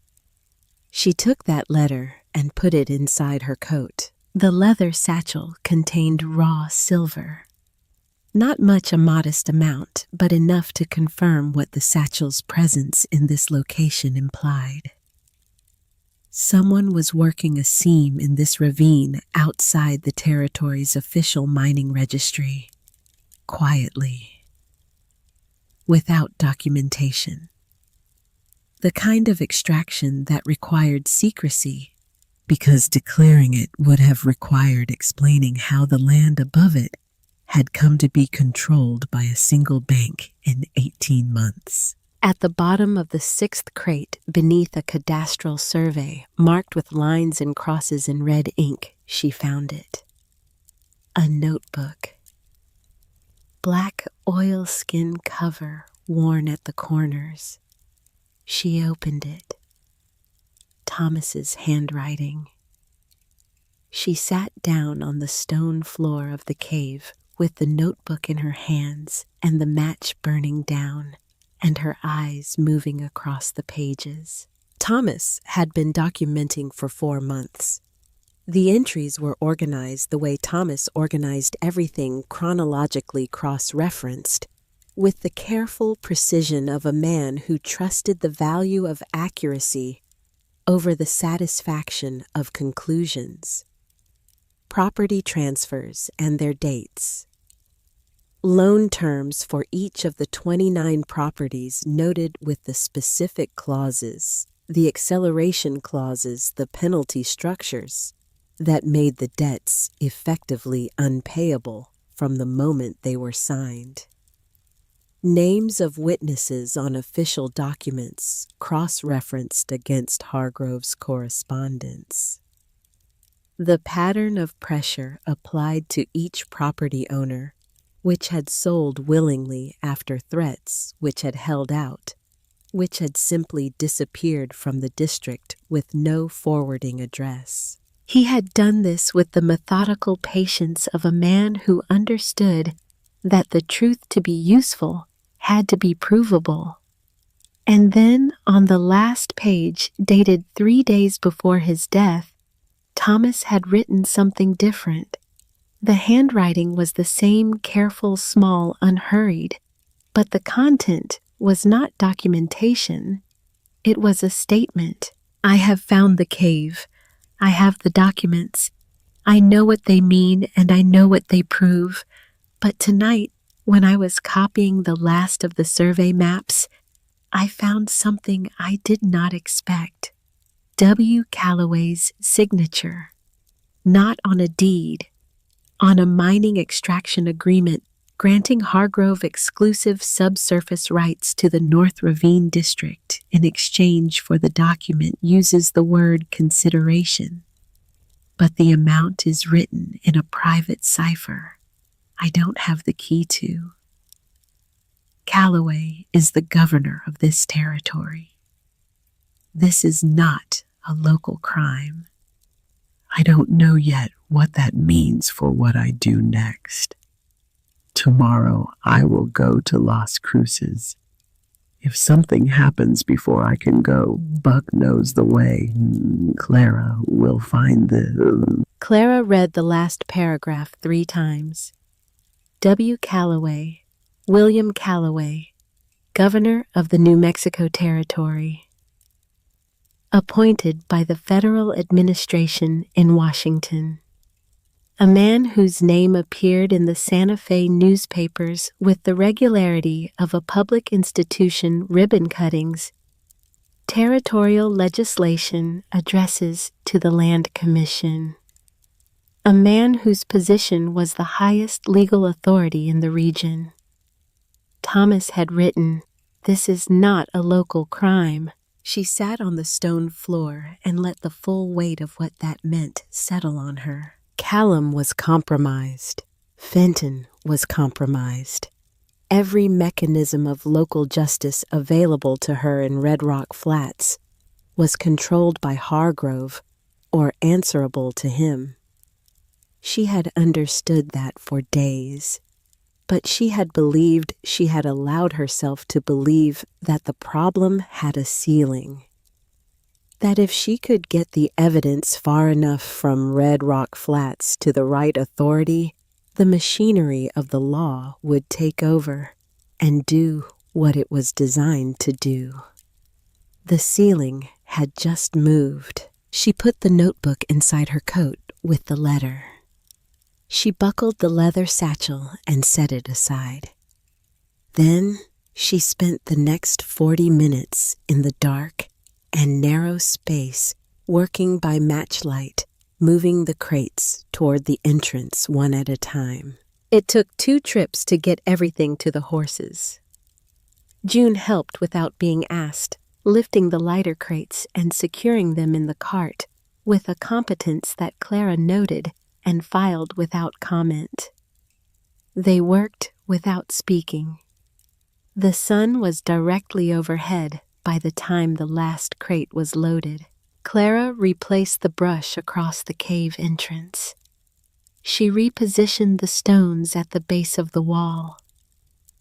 She took that letter and put it inside her coat. The leather satchel contained raw silver. Not much a modest amount, but enough to confirm what the satchel's presence in this location implied. Someone was working a seam in this ravine outside the territory's official mining registry, quietly, without documentation. The kind of extraction that required secrecy, because declaring it would have required explaining how the land above it had come to be controlled by a single bank in 18 months. At the bottom of the 6th crate, beneath a cadastral survey marked with lines and crosses in red ink, she found it. A notebook. Black oilskin cover worn at the corners. She opened it. Thomas's handwriting. She sat down on the stone floor of the cave with the notebook in her hands and the match burning down, and her eyes moving across the pages. Thomas had been documenting for 4 months. The entries were organized the way Thomas organized everything, chronologically cross-referenced, with the careful precision of a man who trusted the value of accuracy over the satisfaction of conclusions. Property transfers and their dates. Loan terms for each of the 29 properties noted with the specific clauses, the acceleration clauses, the penalty structures that made the debts effectively unpayable from the moment they were signed. Names of witnesses on official documents cross-referenced against Hargrove's correspondence. The pattern of pressure applied to each property owner, which had sold willingly after threats, which had held out, which had simply disappeared from the district with no forwarding address. He had done this with the methodical patience of a man who understood that the truth to be useful had to be provable. And then, on the last page, dated 3 days before his death, Thomas had written something different. The handwriting was the same careful, small, unhurried, but the content was not documentation. It was a statement. I have found the cave. I have the documents. I know what they mean and I know what they prove. But tonight, when I was copying the last of the survey maps, I found something I did not expect. W. Calloway's signature. Not on a deed, on a mining extraction agreement granting Hargrove exclusive subsurface rights to the North Ravine District in exchange for the document uses the word consideration. But the amount is written in a private cipher I don't have the key to. Calloway is the governor of this territory. This is not a local crime. I don't know yet what that means for what I do next. Tomorrow I will go to Las Cruces. If something happens before I can go, Buck knows the way. Clara will find the... Clara read the last paragraph 3 times. W. Calloway, William Calloway, Governor of the New Mexico Territory. Appointed by the federal administration in Washington. A man whose name appeared in the Santa Fe newspapers with the regularity of a public institution ribbon cuttings. Territorial legislation addresses to the Land Commission. A man whose position was the highest legal authority in the region. Thomas had written, "This is not a local crime." She sat on the stone floor and let the full weight of what that meant settle on her. Callum was compromised. Fenton was compromised. Every mechanism of local justice available to her in Red Rock Flats was controlled by Hargrove or answerable to him. She had understood that for days, but she had believed she had allowed herself to believe that the problem had a ceiling. That if she could get the evidence far enough from Red Rock Flats to the right authority, The machinery of the law would take over and do what it was designed to do. The ceiling had just moved. She put the notebook inside her coat with the letter. She buckled the leather satchel and set it aside. Then she spent the next 40 minutes in the dark and narrow space working by matchlight, moving the crates toward the entrance one at a time. It took 2 trips to get everything to the horses. June helped without being asked, lifting the lighter crates and securing them in the cart with a competence that Clara noted and filed without comment. They worked without speaking. The sun was directly overhead by the time the last crate was loaded. Clara replaced the brush across the cave entrance. She repositioned the stones at the base of the wall.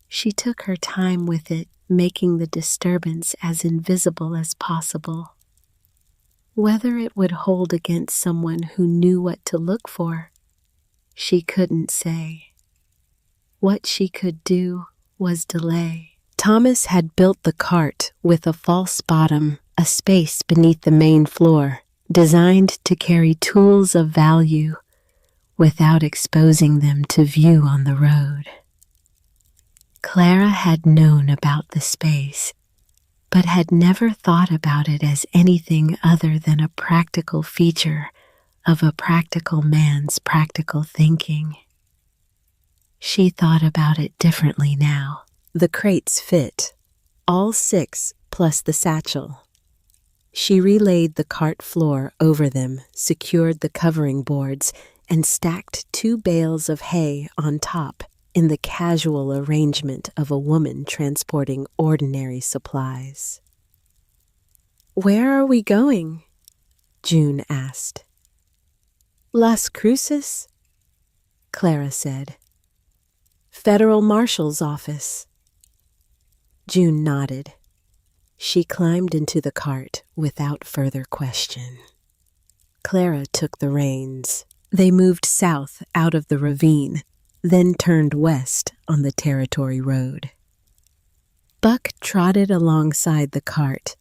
She took her time with it, making the disturbance as invisible as possible. Whether it would hold against someone who knew what to look for, she couldn't say. What she could do was delay. Thomas had built the cart with a false bottom, a space beneath the main floor, designed to carry tools of value without exposing them to view on the road. Clara had known about the space, but had never thought about it as anything other than a practical feature of a practical man's practical thinking. She thought about it differently now. The crates fit, all 6 plus the satchel. She relaid the cart floor over them, secured the covering boards, and stacked 2 bales of hay on top in the casual arrangement of a woman transporting ordinary supplies. "Where are we going?" June asked. "Las Cruces," Clara said. "Federal Marshal's office." June nodded. She climbed into the cart without further question. Clara took the reins. They moved south out of the ravine, then turned west on the Territory Road. Buck trotted alongside the cart,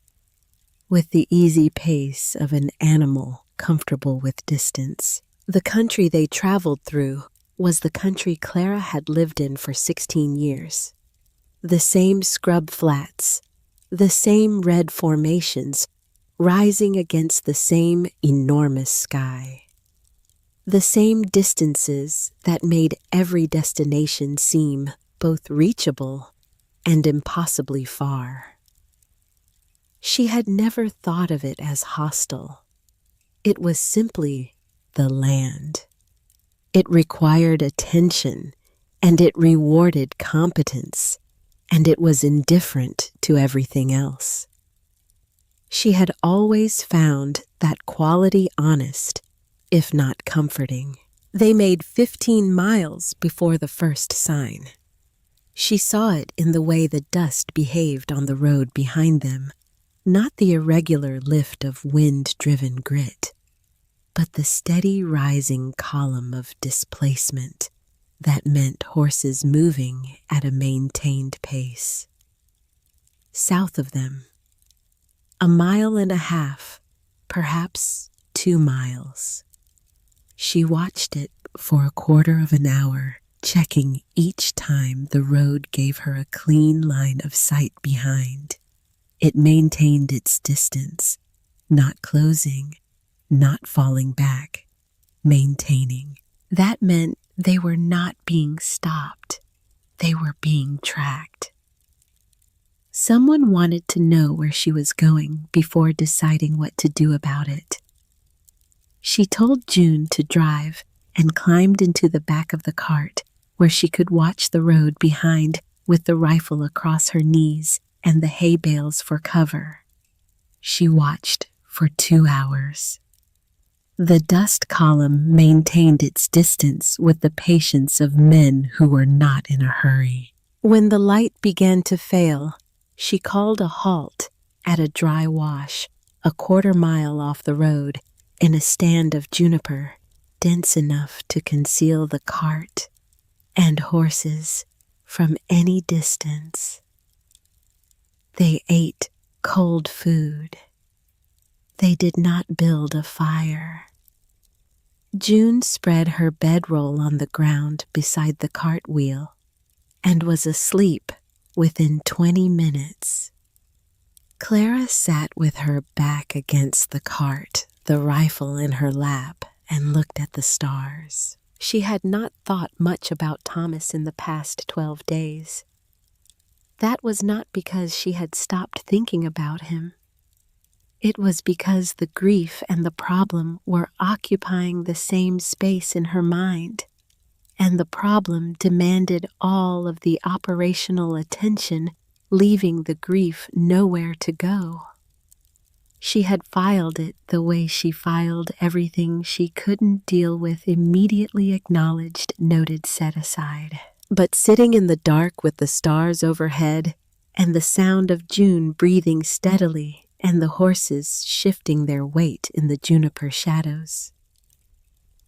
with the easy pace of an animal comfortable with distance. The country they traveled through was the country Clara had lived in for 16 years. The same scrub flats, the same red formations, rising against the same enormous sky. The same distances that made every destination seem both reachable and impossibly far. She had never thought of it as hostile. It was simply the land. It required attention, and it rewarded competence, and it was indifferent to everything else. She had always found that quality honest, if not comforting. They made 15 miles before the first sign. She saw it in the way the dust behaved on the road behind them, not the irregular lift of wind-driven grit, but the steady rising column of displacement that meant horses moving at a maintained pace. South of them, 1.5 miles, perhaps 2 miles. She watched it for a quarter of an hour, checking each time the road gave her a clean line of sight behind. It maintained its distance, not closing, not falling back, maintaining. That meant they were not being stopped. They were being tracked. Someone wanted to know where she was going before deciding what to do about it. She told June to drive and climbed into the back of the cart, where she could watch the road behind with the rifle across her knees and the hay bales for cover. She watched for 2 hours. The dust column maintained its distance with the patience of men who were not in a hurry. When the light began to fail, she called a halt at a dry wash, a 1/4 mile off the road, in a stand of juniper, dense enough to conceal the cart and horses from any distance. They ate cold food. They did not build a fire. June spread her bedroll on the ground beside the cartwheel and was asleep within 20 minutes. Clara sat with her back against the cart, the rifle in her lap, and looked at the stars. She had not thought much about Thomas in the past 12 days. That was not because she had stopped thinking about him. It was because the grief and the problem were occupying the same space in her mind, and the problem demanded all of the operational attention, leaving the grief nowhere to go. She had filed it the way she filed everything she couldn't deal with, immediately acknowledged, noted, set aside. But sitting in the dark with the stars overhead and the sound of June breathing steadily and the horses shifting their weight in the juniper shadows,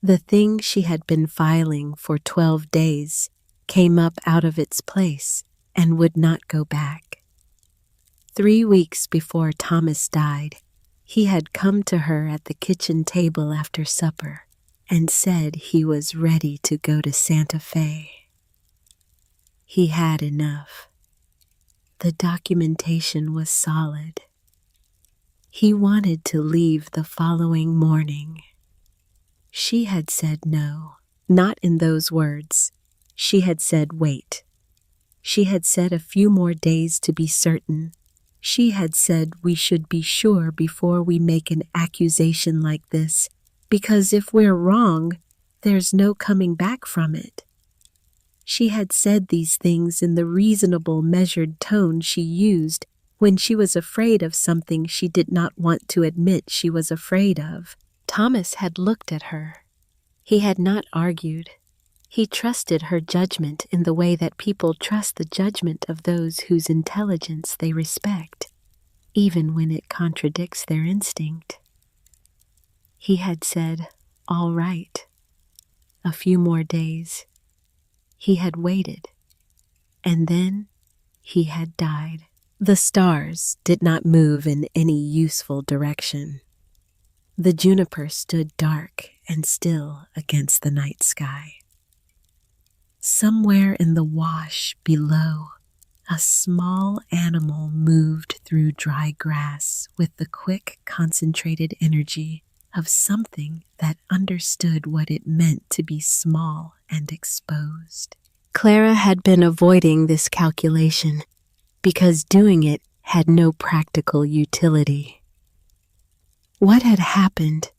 the thing she had been filing for 12 days came up out of its place and would not go back. 3 weeks before Thomas died, he had come to her at the kitchen table after supper and said he was ready to go to Santa Fe. He had enough. The documentation was solid. He wanted to leave the following morning. She had said no, not in those words. She had said wait. She had said a few more days to be certain. She had said we should be sure before we make an accusation like this, because if we're wrong, there's no coming back from it. She had said these things in the reasonable, measured tone she used when she was afraid of something she did not want to admit she was afraid of. Thomas had looked at her. He had not argued. He trusted her judgment in the way that people trust the judgment of those whose intelligence they respect, even when it contradicts their instinct. He had said, all right. A few more days. He had waited, and then he had died. The stars did not move in any useful direction. The juniper stood dark and still against the night sky. Somewhere in the wash below, a small animal moved through dry grass with the quick, concentrated energy of something that understood what it meant to be small and exposed. Clara had been avoiding this calculation because doing it had no practical utility. What had happened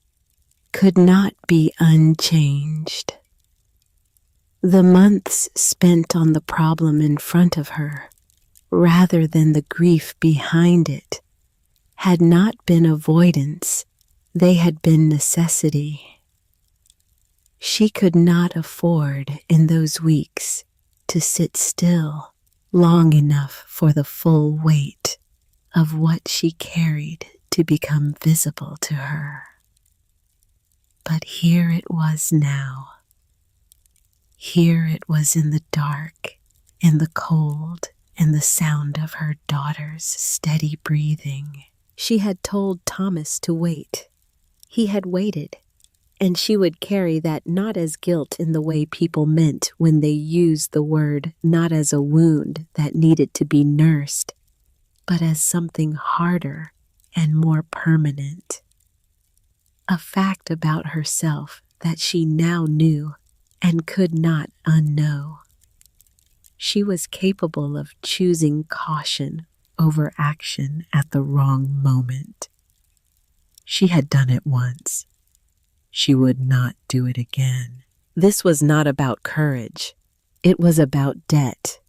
could not be unchanged. The months spent on the problem in front of her, rather than the grief behind it, had not been avoidance, they had been necessity. She could not afford in those weeks to sit still long enough for the full weight of what she carried to become visible to her. But here it was now. Here it was in the dark, in the cold, in the sound of her daughter's steady breathing. She had told Thomas to wait. He had waited, and she would carry that not as guilt in the way people meant when they used the word, not as a wound that needed to be nursed, but as something harder and more permanent. A fact about herself that she now knew and could not unknow. She was capable of choosing caution over action at the wrong moment. She had done it once. She would not do it again. This was not about courage. It was about debt.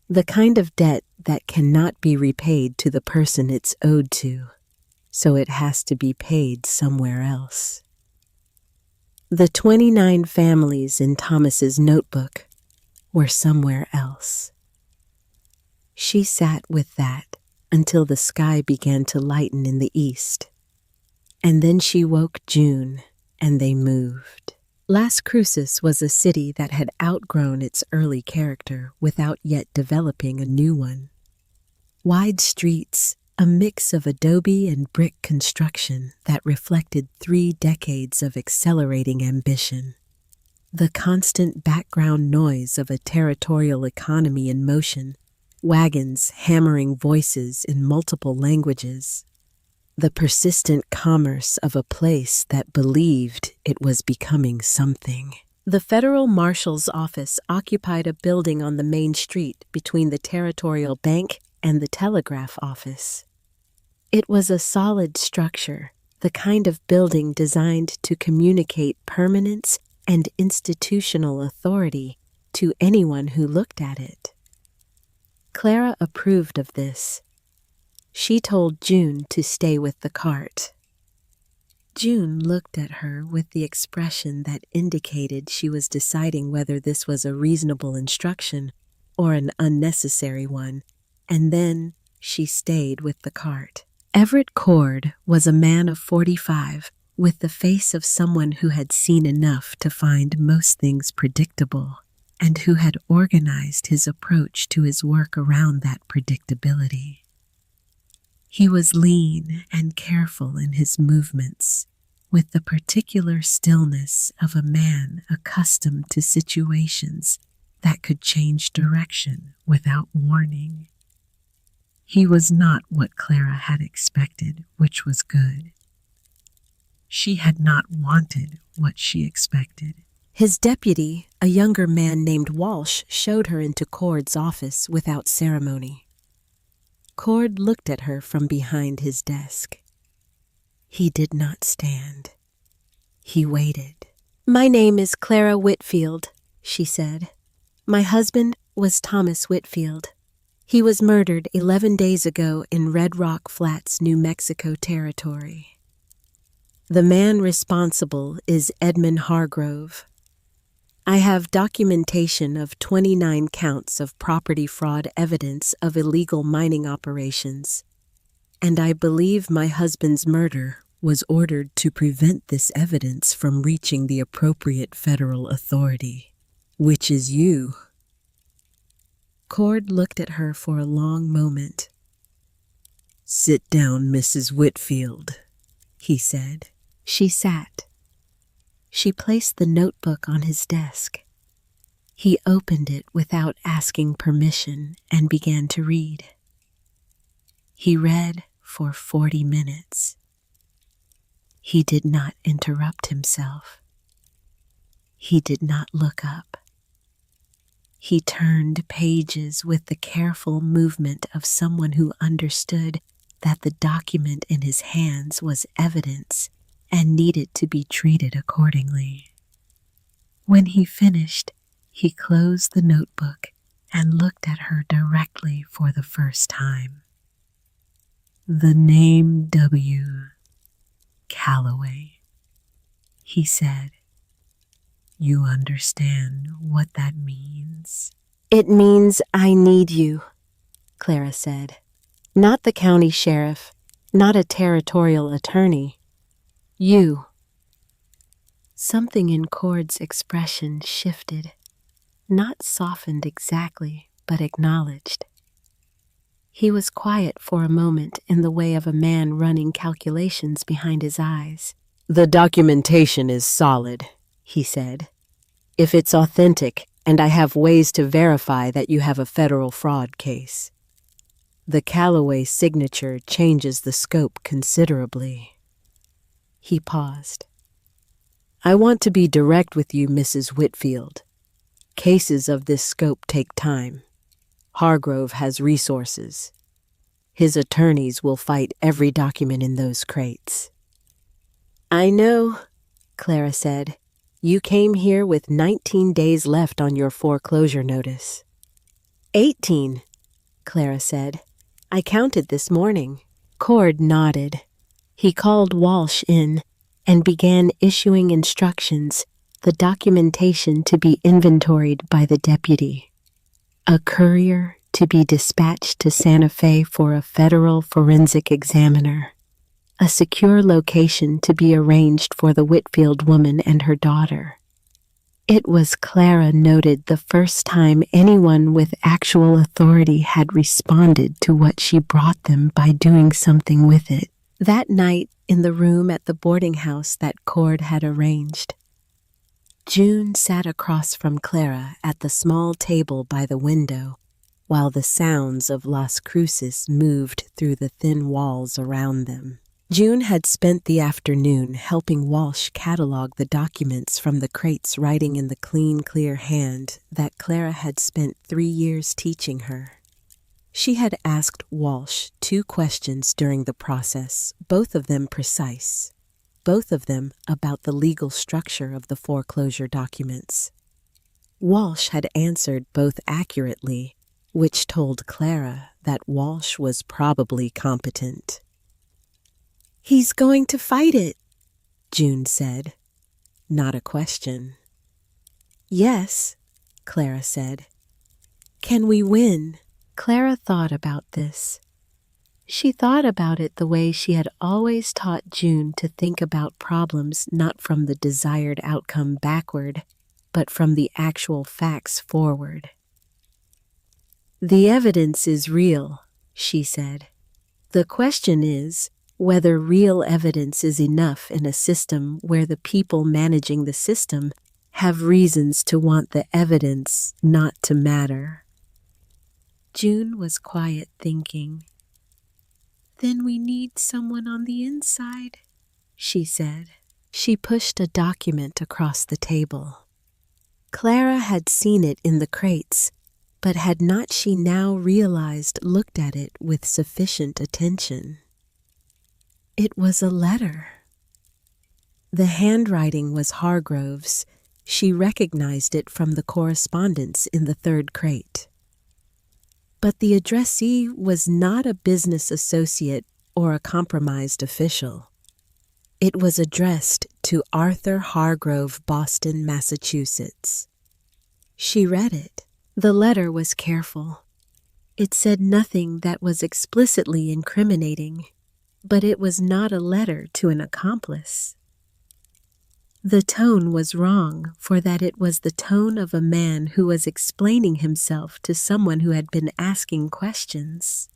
The kind of debt that cannot be repaid to the person it's owed to, so it has to be paid somewhere else. The 29 families in Thomas's notebook were somewhere else. She sat with that until the sky began to lighten in the east, and then she woke June and they moved. Las Cruces was a city that had outgrown its early character without yet developing a new one. Wide streets, a mix of adobe and brick construction that reflected 3 decades of accelerating ambition. The constant background noise of a territorial economy in motion, wagons hammering voices in multiple languages. The persistent commerce of a place that believed it was becoming something. The Federal Marshal's office occupied a building on the main street between the Territorial Bank and the Telegraph office. It was a solid structure, the kind of building designed to communicate permanence and institutional authority to anyone who looked at it. Clara approved of this. She told June to stay with the cart. June looked at her with the expression that indicated she was deciding whether this was a reasonable instruction or an unnecessary one, and then she stayed with the cart. Everett Cord was a man of 45, with the face of someone who had seen enough to find most things predictable, and who had organized his approach to his work around that predictability. He was lean and careful in his movements, with the particular stillness of a man accustomed to situations that could change direction without warning. He was not what Clara had expected, which was good. She had not wanted what she expected. His deputy, a younger man named Walsh, showed her into Cord's office without ceremony. Cord looked at her from behind his desk. He did not stand. He waited. "My name is Clara Whitfield," she said. "My husband was Thomas Whitfield. He was murdered 11 days ago in Red Rock Flats, New Mexico Territory. The man responsible is Edmund Hargrove. I have documentation of 29 counts of property fraud evidence of illegal mining operations, and I believe my husband's murder was ordered to prevent this evidence from reaching the appropriate federal authority, which is you." Cord looked at her for a long moment. "Sit down, Mrs. Whitfield," he said. She sat. She placed the notebook on his desk. He opened it without asking permission and began to read. He read for 40 minutes. He did not interrupt himself. He did not look up. He turned pages with the careful movement of someone who understood that the document in his hands was evidence and needed to be treated accordingly. When he finished, he closed the notebook and looked at her directly for the first time. "The name W. Calloway," he said. "You understand what that means?" "It means I need you," Clara said. "Not the county sheriff, not a territorial attorney. You." Something in Cord's expression shifted, not softened exactly, but acknowledged. He was quiet for a moment in the way of a man running calculations behind his eyes. "The documentation is solid," he said. "If it's authentic, and I have ways to verify that you have a federal fraud case. The Calloway signature changes the scope considerably." He paused. "I want to be direct with you, Mrs. Whitfield. Cases of this scope take time. Hargrove has resources. His attorneys will fight every document in those crates." "I know," Clara said. "You came here with 19 days left on your foreclosure notice." 18, Clara said. "I counted this morning." Cord nodded. He called Walsh in and began issuing instructions, the documentation to be inventoried by the deputy, a courier to be dispatched to Santa Fe for a federal forensic examiner, a secure location to be arranged for the Whitfield woman and her daughter, It was, Clara noted, the first time anyone with actual authority had responded to what she brought them by doing something with it. That night, in the room at the boarding house that Cord had arranged, June sat across from Clara at the small table by the window, while the sounds of Las Cruces moved through the thin walls around them. June had spent the afternoon helping Walsh catalog the documents from the crates, writing in the clean, clear hand that Clara had spent 3 years teaching her. She had asked Walsh 2 questions during the process, both of them precise, both of them about the legal structure of the foreclosure documents. Walsh had answered both accurately, which told Clara that Walsh was probably competent. "He's going to fight it," June said. Not a question. "Yes," Clara said. "Can we win?" Clara thought about this. She thought about it the way she had always taught June to think about problems not from the desired outcome backward, but from the actual facts forward. "The evidence is real," she said. "The question is whether real evidence is enough in a system where the people managing the system have reasons to want the evidence not to matter." June was quiet, thinking. "Then we need someone on the inside," she said. She pushed a document across the table. Clara had seen it in the crates, but had not she now realized looked at it with sufficient attention? It was a letter. The handwriting was Hargrove's. She recognized it from the correspondence in the 3rd crate. But the addressee was not a business associate or a compromised official. It was addressed to Arthur Hargrove, Boston, Massachusetts. She read it. The letter was careful. It said nothing that was explicitly incriminating, but it was not a letter to an accomplice. The tone was wrong, for that it was the tone of a man who was explaining himself to someone who had been asking questions.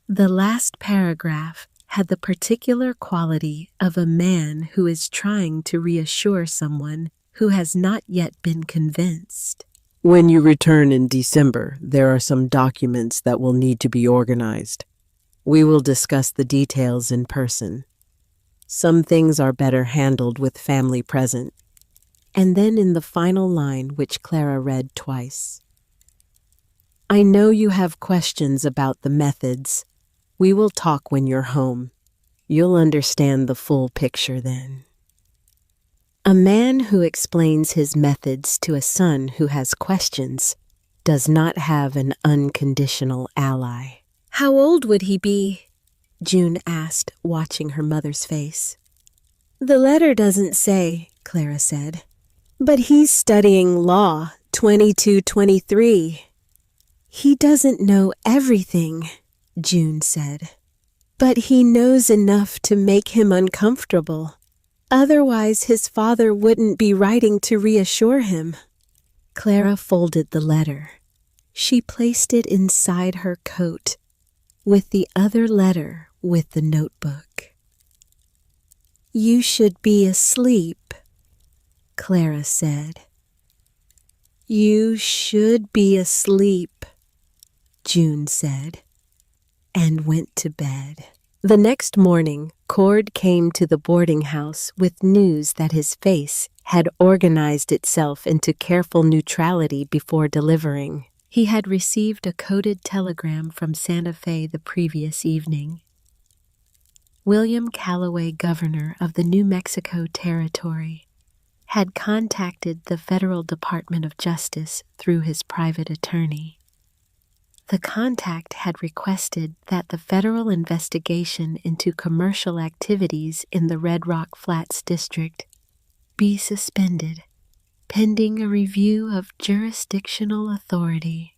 The last paragraph had the particular quality of a man who is trying to reassure someone who has not yet been convinced. "When you return in December, there are some documents that will need to be organized. We will discuss the details in person. Some things are better handled with family present." And then in the final line, which Clara read twice, "I know you have questions about the methods. We will talk when you're home. You'll understand the full picture then." A man who explains his methods to a son who has questions does not have an unconditional ally. "How old would he be?" June asked, watching her mother's face. "The letter doesn't say," Clara said. "But he's studying law, 22, 23. "He doesn't know everything," June said. "But he knows enough to make him uncomfortable. Otherwise, his father wouldn't be writing to reassure him." Clara folded the letter. She placed it inside her coat, with the other letter with the notebook. "You should be asleep," Clara said. "You should be asleep," June said, and went to bed. The next morning, Cord came to the boarding house with news that his face had organized itself into careful neutrality before delivering. He had received a coded telegram from Santa Fe the previous evening. William Calloway, governor of the New Mexico Territory, had contacted the Federal Department of Justice through his private attorney. The contact had requested that the federal investigation into commercial activities in the Red Rock Flats district be suspended, pending a review of jurisdictional authority.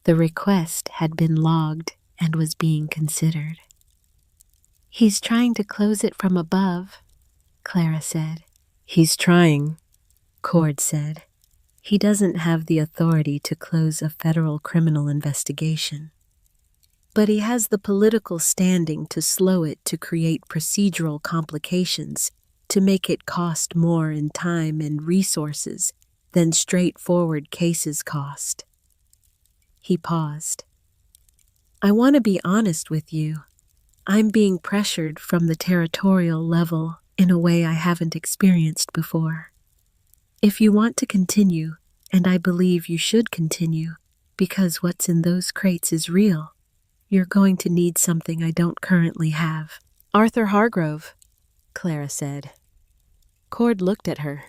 The request had been logged and was being considered. "He's trying to close it from above," Clara said. "He's trying," Cord said. He doesn't have the authority to close a federal criminal investigation. But he has the political standing to slow it, to create procedural complications, to make it cost more in time and resources than straightforward cases cost. He paused. I want to be honest with you. I'm being pressured from the territorial level in a way I haven't experienced before. If you want to continue, and I believe you should continue, because what's in those crates is real, you're going to need something I don't currently have. Arthur Hargrove, Clara said. Cord looked at her.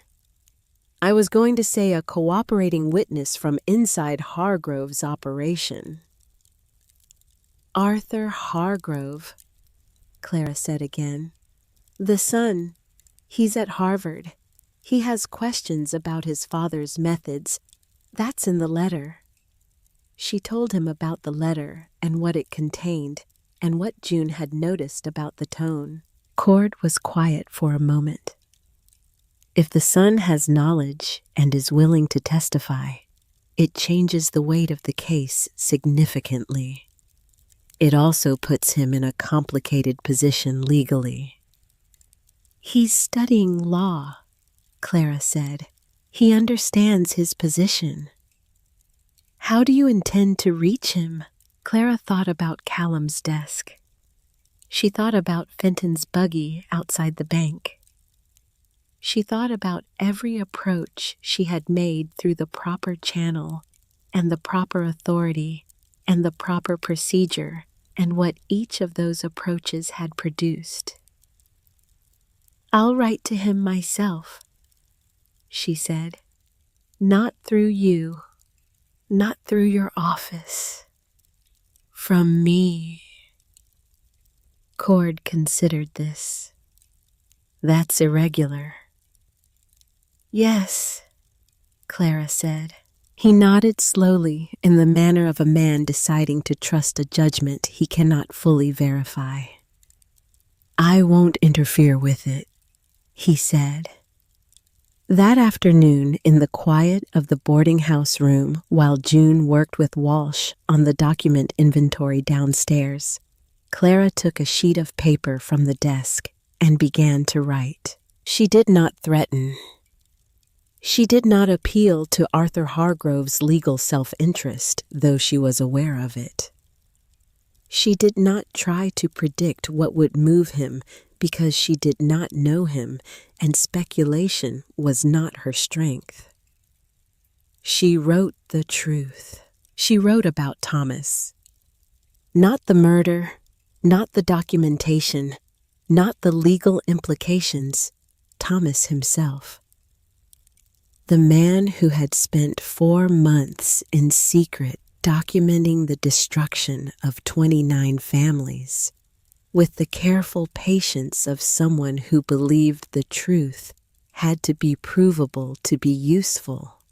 I was going to say a cooperating witness from inside Hargrove's operation. Arthur Hargrove, Clara said again. The son. He's at Harvard. He has questions about his father's methods. That's in the letter. She told him about the letter and what it contained and what June had noticed about the tone. Cord was quiet for a moment. If the son has knowledge and is willing to testify, it changes the weight of the case significantly. It also puts him in a complicated position legally. He's studying law, Clara said. He understands his position. How do you intend to reach him? Clara thought about Callum's desk. She thought about Fenton's buggy outside the bank. She thought about every approach she had made through the proper channel and the proper authority and the proper procedure and what each of those approaches had produced. I'll write to him myself, she said. Not through you, not through your office. From me. Cord considered this. That's irregular. Yes, Clara said. He nodded slowly in the manner of a man deciding to trust a judgment he cannot fully verify. I won't interfere with it, he said. That afternoon, in the quiet of the boarding house room, while June worked with Walsh on the document inventory downstairs, Clara took a sheet of paper from the desk and began to write. She did not threaten. She did not appeal to Arthur Hargrove's legal self-interest, though she was aware of it. She did not try to predict what would move him because she did not know him, and speculation was not her strength. She wrote the truth. She wrote about Thomas. Not the murder, not the documentation, not the legal implications, Thomas himself. The man who had spent 4 months in secret documenting the destruction of 29 families, with the careful patience of someone who believed the truth had to be provable to be useful.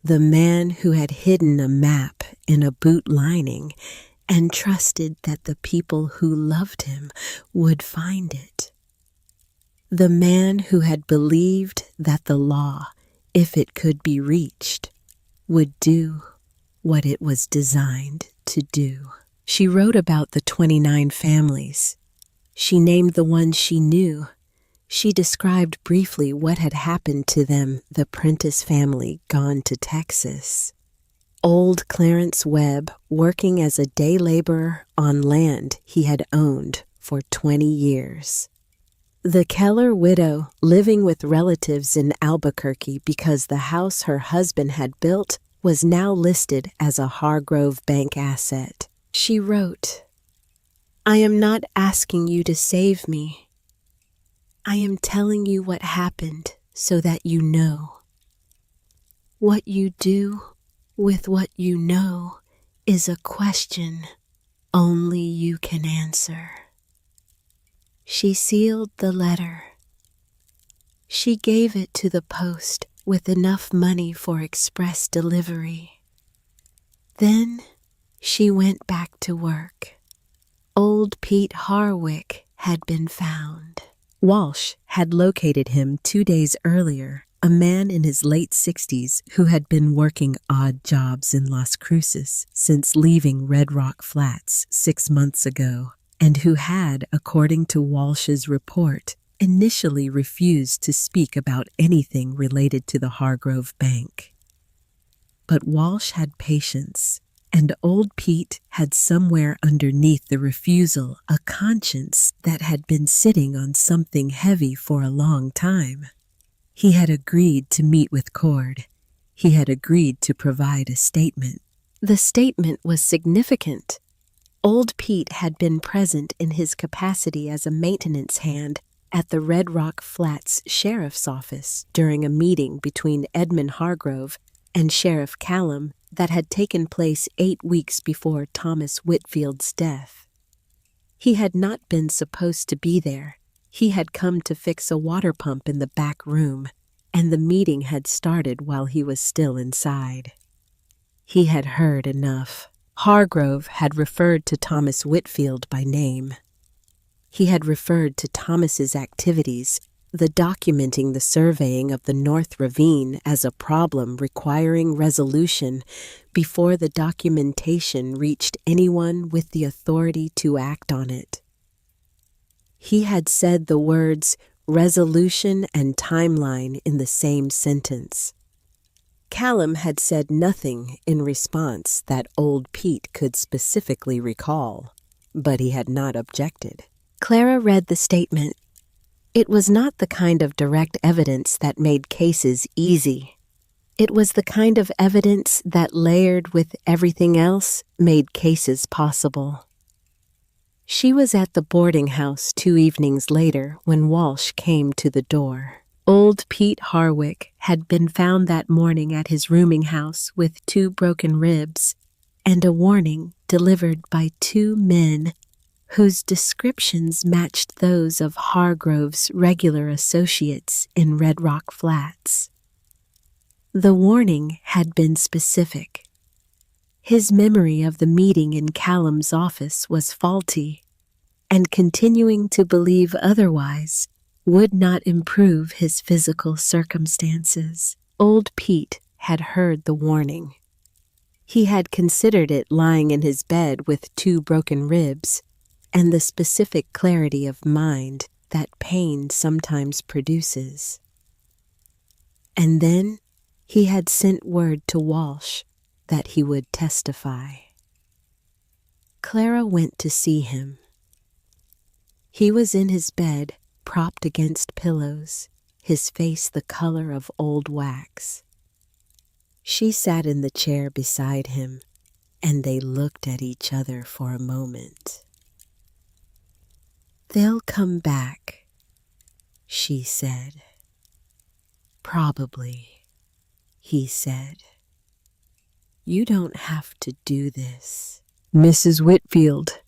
The man who had hidden a map in a boot lining and trusted that the people who loved him would find it. The man who had believed that the law, if it could be reached, would do what it was designed to do. She wrote about the 29 families. She named the ones she knew. She described briefly what had happened to them, the Prentice family gone to Texas. Old Clarence Webb working as a day laborer on land he had owned for 20 years. The Keller widow living with relatives in Albuquerque because the house her husband had built was now listed as a Hargrove Bank asset. She wrote, I am not asking you to save me. I am telling you what happened so that you know. What you do with what you know is a question only you can answer. She sealed the letter. She gave it to the post with enough money for express delivery. Then she went back to work. Old Pete Harwick had been found. Walsh had located him 2 days earlier a man in his late 60s who had been working odd jobs in Las Cruces since leaving Red Rock Flats 6 months ago, and who had, according to Walsh's report, initially refused to speak about anything related to the Hargrove Bank. But Walsh had patience, and old Pete had somewhere underneath the refusal a conscience that had been sitting on something heavy for a long time. He had agreed to meet with Cord. He had agreed to provide a statement. The statement was significant. Old Pete had been present in his capacity as a maintenance hand at the Red Rock Flats Sheriff's Office during a meeting between Edmund Hargrove and Sheriff Callum that had taken place 8 weeks before Thomas Whitfield's death. He had not been supposed to be there. He had come to fix a water pump in the back room, and the meeting had started while he was still inside. He had heard enough. Hargrove had referred to Thomas Whitfield by name. He had referred to Thomas's activities, the documenting the surveying of the North Ravine, as a problem requiring resolution before the documentation reached anyone with the authority to act on it. He had said the words resolution and timeline in the same sentence. Callum had said nothing in response that old Pete could specifically recall, but he had not objected. Clara read the statement. It was not the kind of direct evidence that made cases easy. It was the kind of evidence that, layered with everything else, made cases possible. She was at the boarding house 2 evenings later when Walsh came to the door. Old Pete Harwick had been found that morning at his rooming house with 2 broken ribs and a warning delivered by 2 men whose descriptions matched those of Hargrove's regular associates in Red Rock Flats. The warning had been specific. His memory of the meeting in Callum's office was faulty, and continuing to believe otherwise would not improve his physical circumstances. Old Pete had heard the warning. He had considered it lying in his bed with 2 broken ribs and the specific clarity of mind that pain sometimes produces. And then he had sent word to Walsh that he would testify. Clara went to see him. He was in his bed, propped against pillows, his face the color of old wax. She sat in the chair beside him, and they looked at each other for a moment. "They'll come back," she said. "Probably," he said. "You don't have to do this." "Mrs. Whitfield,"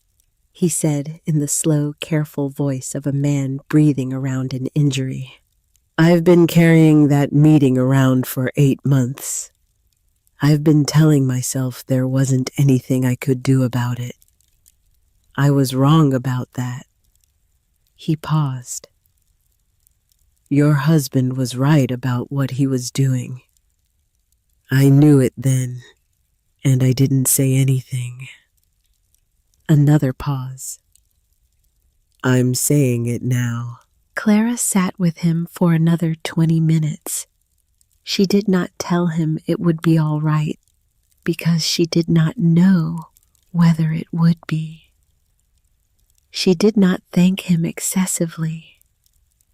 he said in the slow, careful voice of a man breathing around an injury. "I've been carrying that meeting around for 8 months. I've been telling myself there wasn't anything I could do about it. I was wrong about that." He paused. "Your husband was right about what he was doing. I knew it then, and I didn't say anything." Another pause. "I'm saying it now." Clara sat with him for another 20 minutes. She did not tell him it would be all right, because she did not know whether it would be. She did not thank him excessively,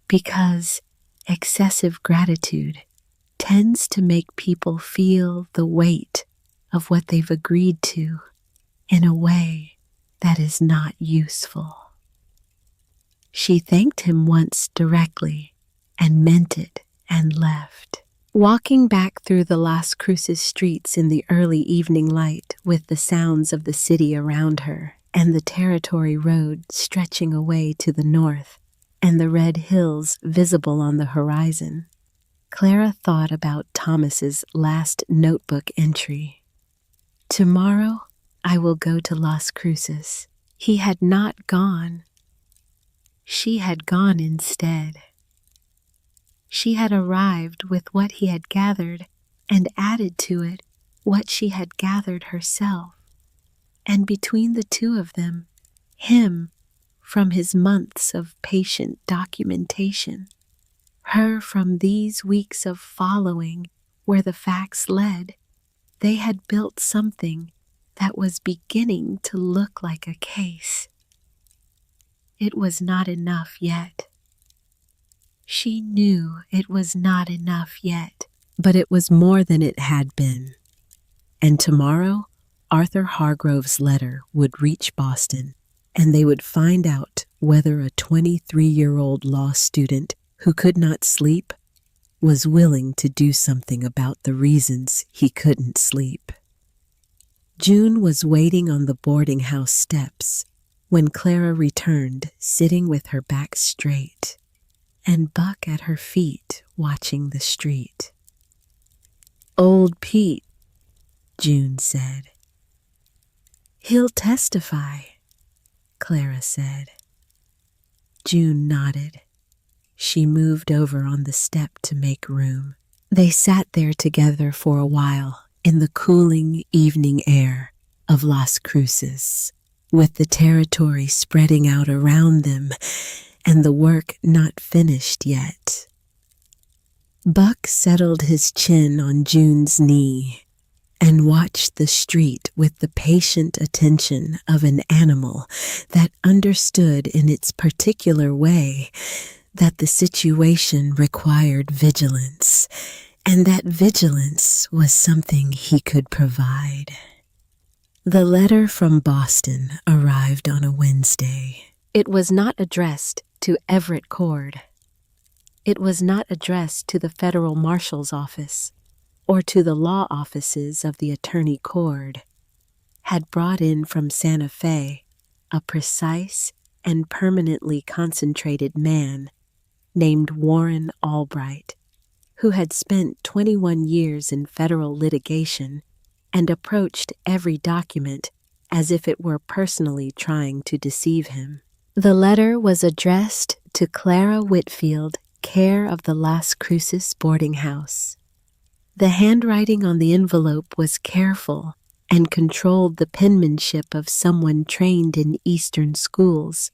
because excessive gratitude tends to make people feel the weight of what they've agreed to in a way that is not useful. She thanked him once directly and meant it and left. Walking back through the Las Cruces streets in the early evening light with the sounds of the city around her and the Territory Road stretching away to the north and the red hills visible on the horizon, Clara thought about Thomas's last notebook entry. "Tomorrow I will go to Las Cruces." He had not gone. She had gone instead. She had arrived with what he had gathered and added to it what she had gathered herself. And between the two of them, him from his months of patient documentation, her from these weeks of following where the facts led, they had built something that was beginning to look like a case. It was not enough yet. She knew it was not enough yet, but it was more than it had been. And tomorrow, Arthur Hargrove's letter would reach Boston, and they would find out whether a 23-year-old law student who could not sleep was willing to do something about the reasons he couldn't sleep. June was waiting on the boarding house steps when Clara returned, sitting with her back straight, and Buck at her feet watching the street. "Old Pete," June said. "He'll testify," Clara said. June nodded. She moved over on the step to make room. They sat there together for a while in the cooling evening air of Las Cruces, with the territory spreading out around them and the work not finished yet. Buck settled his chin on June's knee and watched the street with the patient attention of an animal that understood in its particular way that the situation required vigilance, and that vigilance was something he could provide. The letter from Boston arrived on a Wednesday. It was not addressed to Everett Cord. It was not addressed to the federal marshal's office or to the law offices of the attorney Cord. Had brought in from Santa Fe a precise and permanently concentrated man named Warren Albright, who had spent 21 years in federal litigation and approached every document as if it were personally trying to deceive him. The letter was addressed to Clara Whitfield, care of the Las Cruces boarding house. The handwriting on the envelope was careful and controlled the penmanship of someone trained in Eastern schools,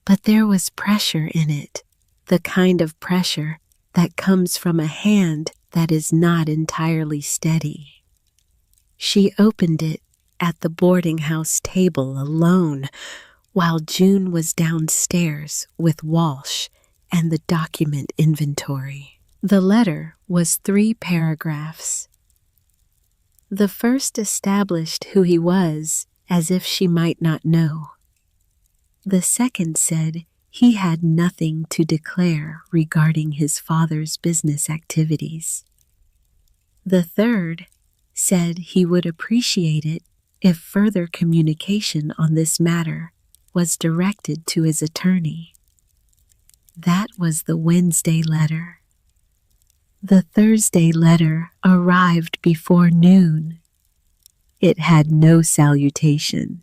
but there was pressure in it, the kind of pressure that comes from a hand that is not entirely steady. She opened it at the boarding house table alone, while June was downstairs with Walsh and the document inventory. The letter was 3 paragraphs. The first established who he was, as if she might not know. The second said he had nothing to declare regarding his father's business activities. The third said he would appreciate it if further communication on this matter was directed to his attorney. That was the Wednesday letter. The Thursday letter arrived before noon. It had no salutation.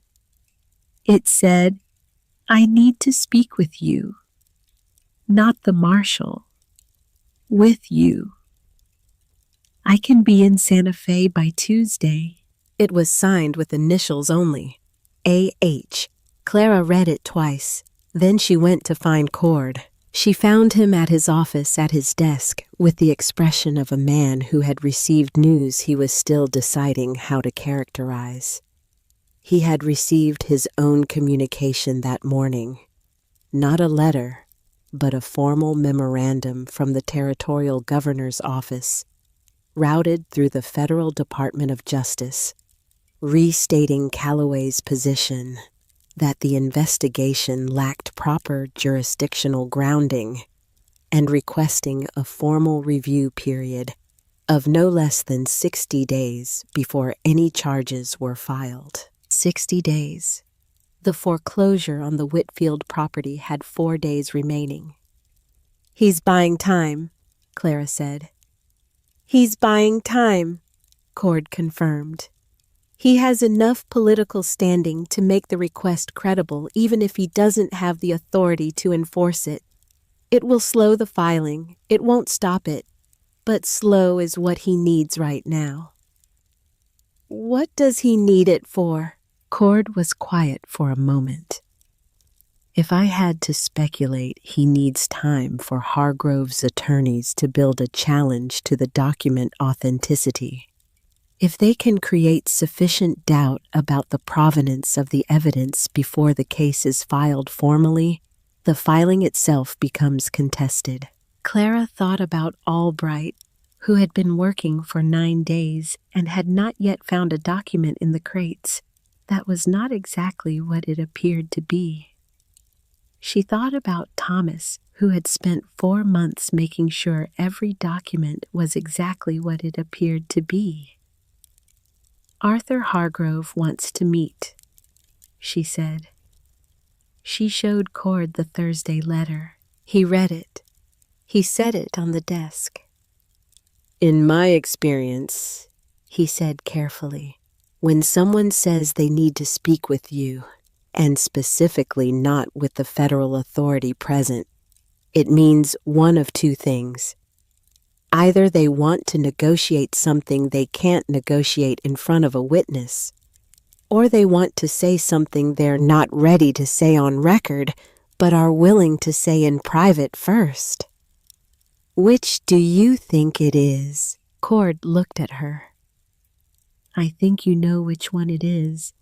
It said, "I need to speak with you. Not the marshal. With you. I can be in Santa Fe by Tuesday." It was signed with initials only, A.H. Clara read it twice. Then she went to find Cord. She found him at his office at his desk with the expression of a man who had received news he was still deciding how to characterize. He had received his own communication that morning. Not a letter, but a formal memorandum from the territorial governor's office, routed through the Federal Department of Justice, restating Calloway's position that the investigation lacked proper jurisdictional grounding and requesting a formal review period of no less than 60 days before any charges were filed. 60 days. The foreclosure on the Whitfield property had 4 days remaining. "He's buying time," Clara said. "He's buying time," Cord confirmed. "He has enough political standing to make the request credible even if he doesn't have the authority to enforce it." It will slow the filing. It won't stop it. But slow is what he needs right now. What does he need it for? Cord was quiet for a moment. If I had to speculate, he needs time for Hargrove's attorneys to build a challenge to the document authenticity. If they can create sufficient doubt about the provenance of the evidence before the case is filed formally, the filing itself becomes contested. Clara thought about Albright, who had been working for 9 days and had not yet found a document in the crates. That was not exactly what it appeared to be. She thought about Thomas, who had spent 4 months making sure every document was exactly what it appeared to be. Arthur Hargrove wants to meet, she said. She showed Cord the Thursday letter. He read it. He set it on the desk. In my experience, he said carefully, when someone says they need to speak with you, and specifically not with the federal authority present, it means one of two things. Either they want to negotiate something they can't negotiate in front of a witness, or they want to say something they're not ready to say on record, but are willing to say in private first. Which do you think it is? Cord looked at her. I think you know which one it is.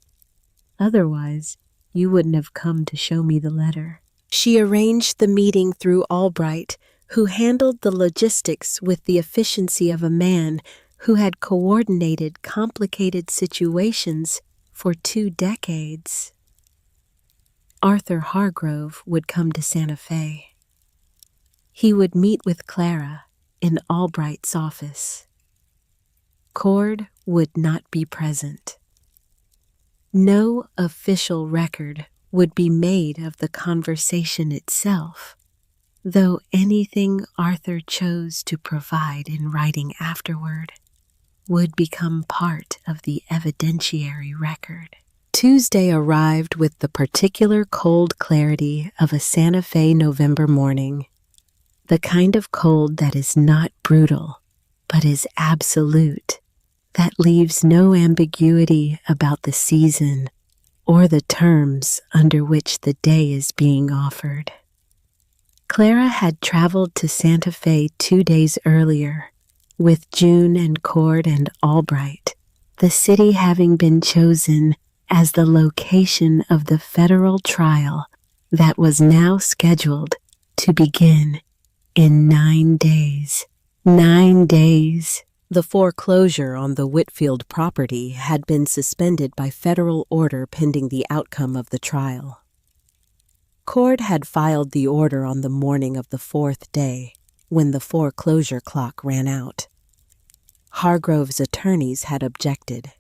Otherwise, you wouldn't have come to show me the letter. She arranged the meeting through Albright, who handled the logistics with the efficiency of a man who had coordinated complicated situations for 2 decades. Arthur Hargrove would come to Santa Fe. He would meet with Clara in Albright's office. Cord would not be present. No official record would be made of the conversation itself, though anything Arthur chose to provide in writing afterward would become part of the evidentiary record. Tuesday arrived with the particular cold clarity of a Santa Fe November morning, the kind of cold that is not brutal, but is absolute, that leaves no ambiguity about the season or the terms under which the day is being offered. Clara had traveled to Santa Fe 2 days earlier with June and Cord and Albright, the city having been chosen as the location of the federal trial that was now scheduled to begin in 9 days. 9 days. The foreclosure on the Whitfield property had been suspended by federal order pending the outcome of the trial. Cord had filed the order on the morning of the 4th day, when the foreclosure clock ran out. Hargrove's attorneys had objected.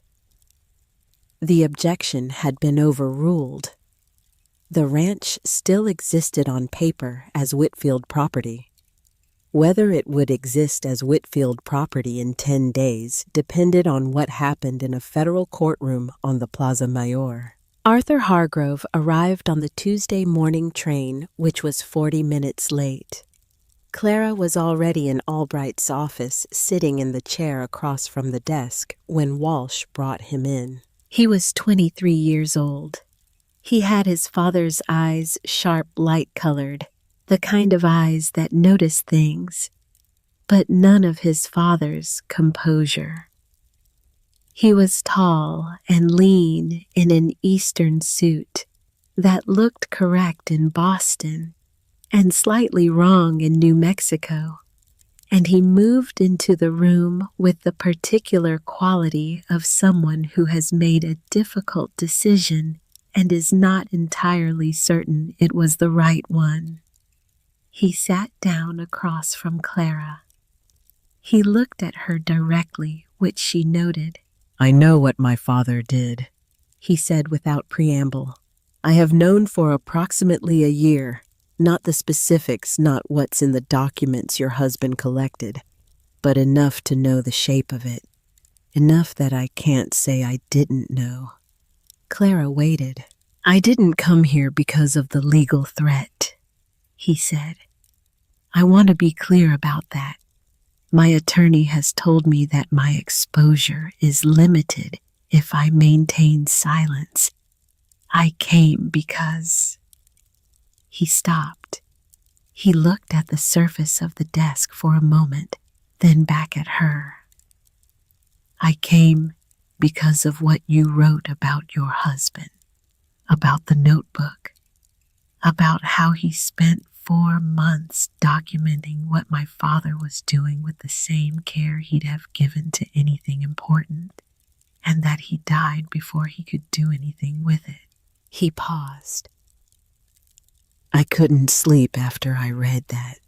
The objection had been overruled. The ranch still existed on paper as Whitfield property. Whether it would exist as Whitfield property in 10 days depended on what happened in a federal courtroom on the Plaza Mayor. Arthur Hargrove arrived on the Tuesday morning train, which was 40 minutes late. Clara was already in Albright's office, sitting in the chair across from the desk, when Walsh brought him in. He was 23 years old. He had his father's eyes, sharp, light-colored, the kind of eyes that notice things, but none of his father's composure. He was tall and lean in an Eastern suit that looked correct in Boston and slightly wrong in New Mexico, and he moved into the room with the particular quality of someone who has made a difficult decision and is not entirely certain it was the right one. He sat down across from Clara. He looked at her directly, which she noted. I know what my father did, he said without preamble. I have known for approximately a year, not the specifics, not what's in the documents your husband collected, but enough to know the shape of it. Enough that I can't say I didn't know. Clara waited. I didn't come here because of the legal threat, he said. I want to be clear about that. My attorney has told me that my exposure is limited if I maintain silence. I came because... He stopped. He looked at the surface of the desk for a moment, then back at her. I came because of what you wrote about your husband, about the notebook, about how he spent 4 months documenting what my father was doing with the same care he'd have given to anything important, and that he died before he could do anything with it. He paused. I couldn't sleep after I read that,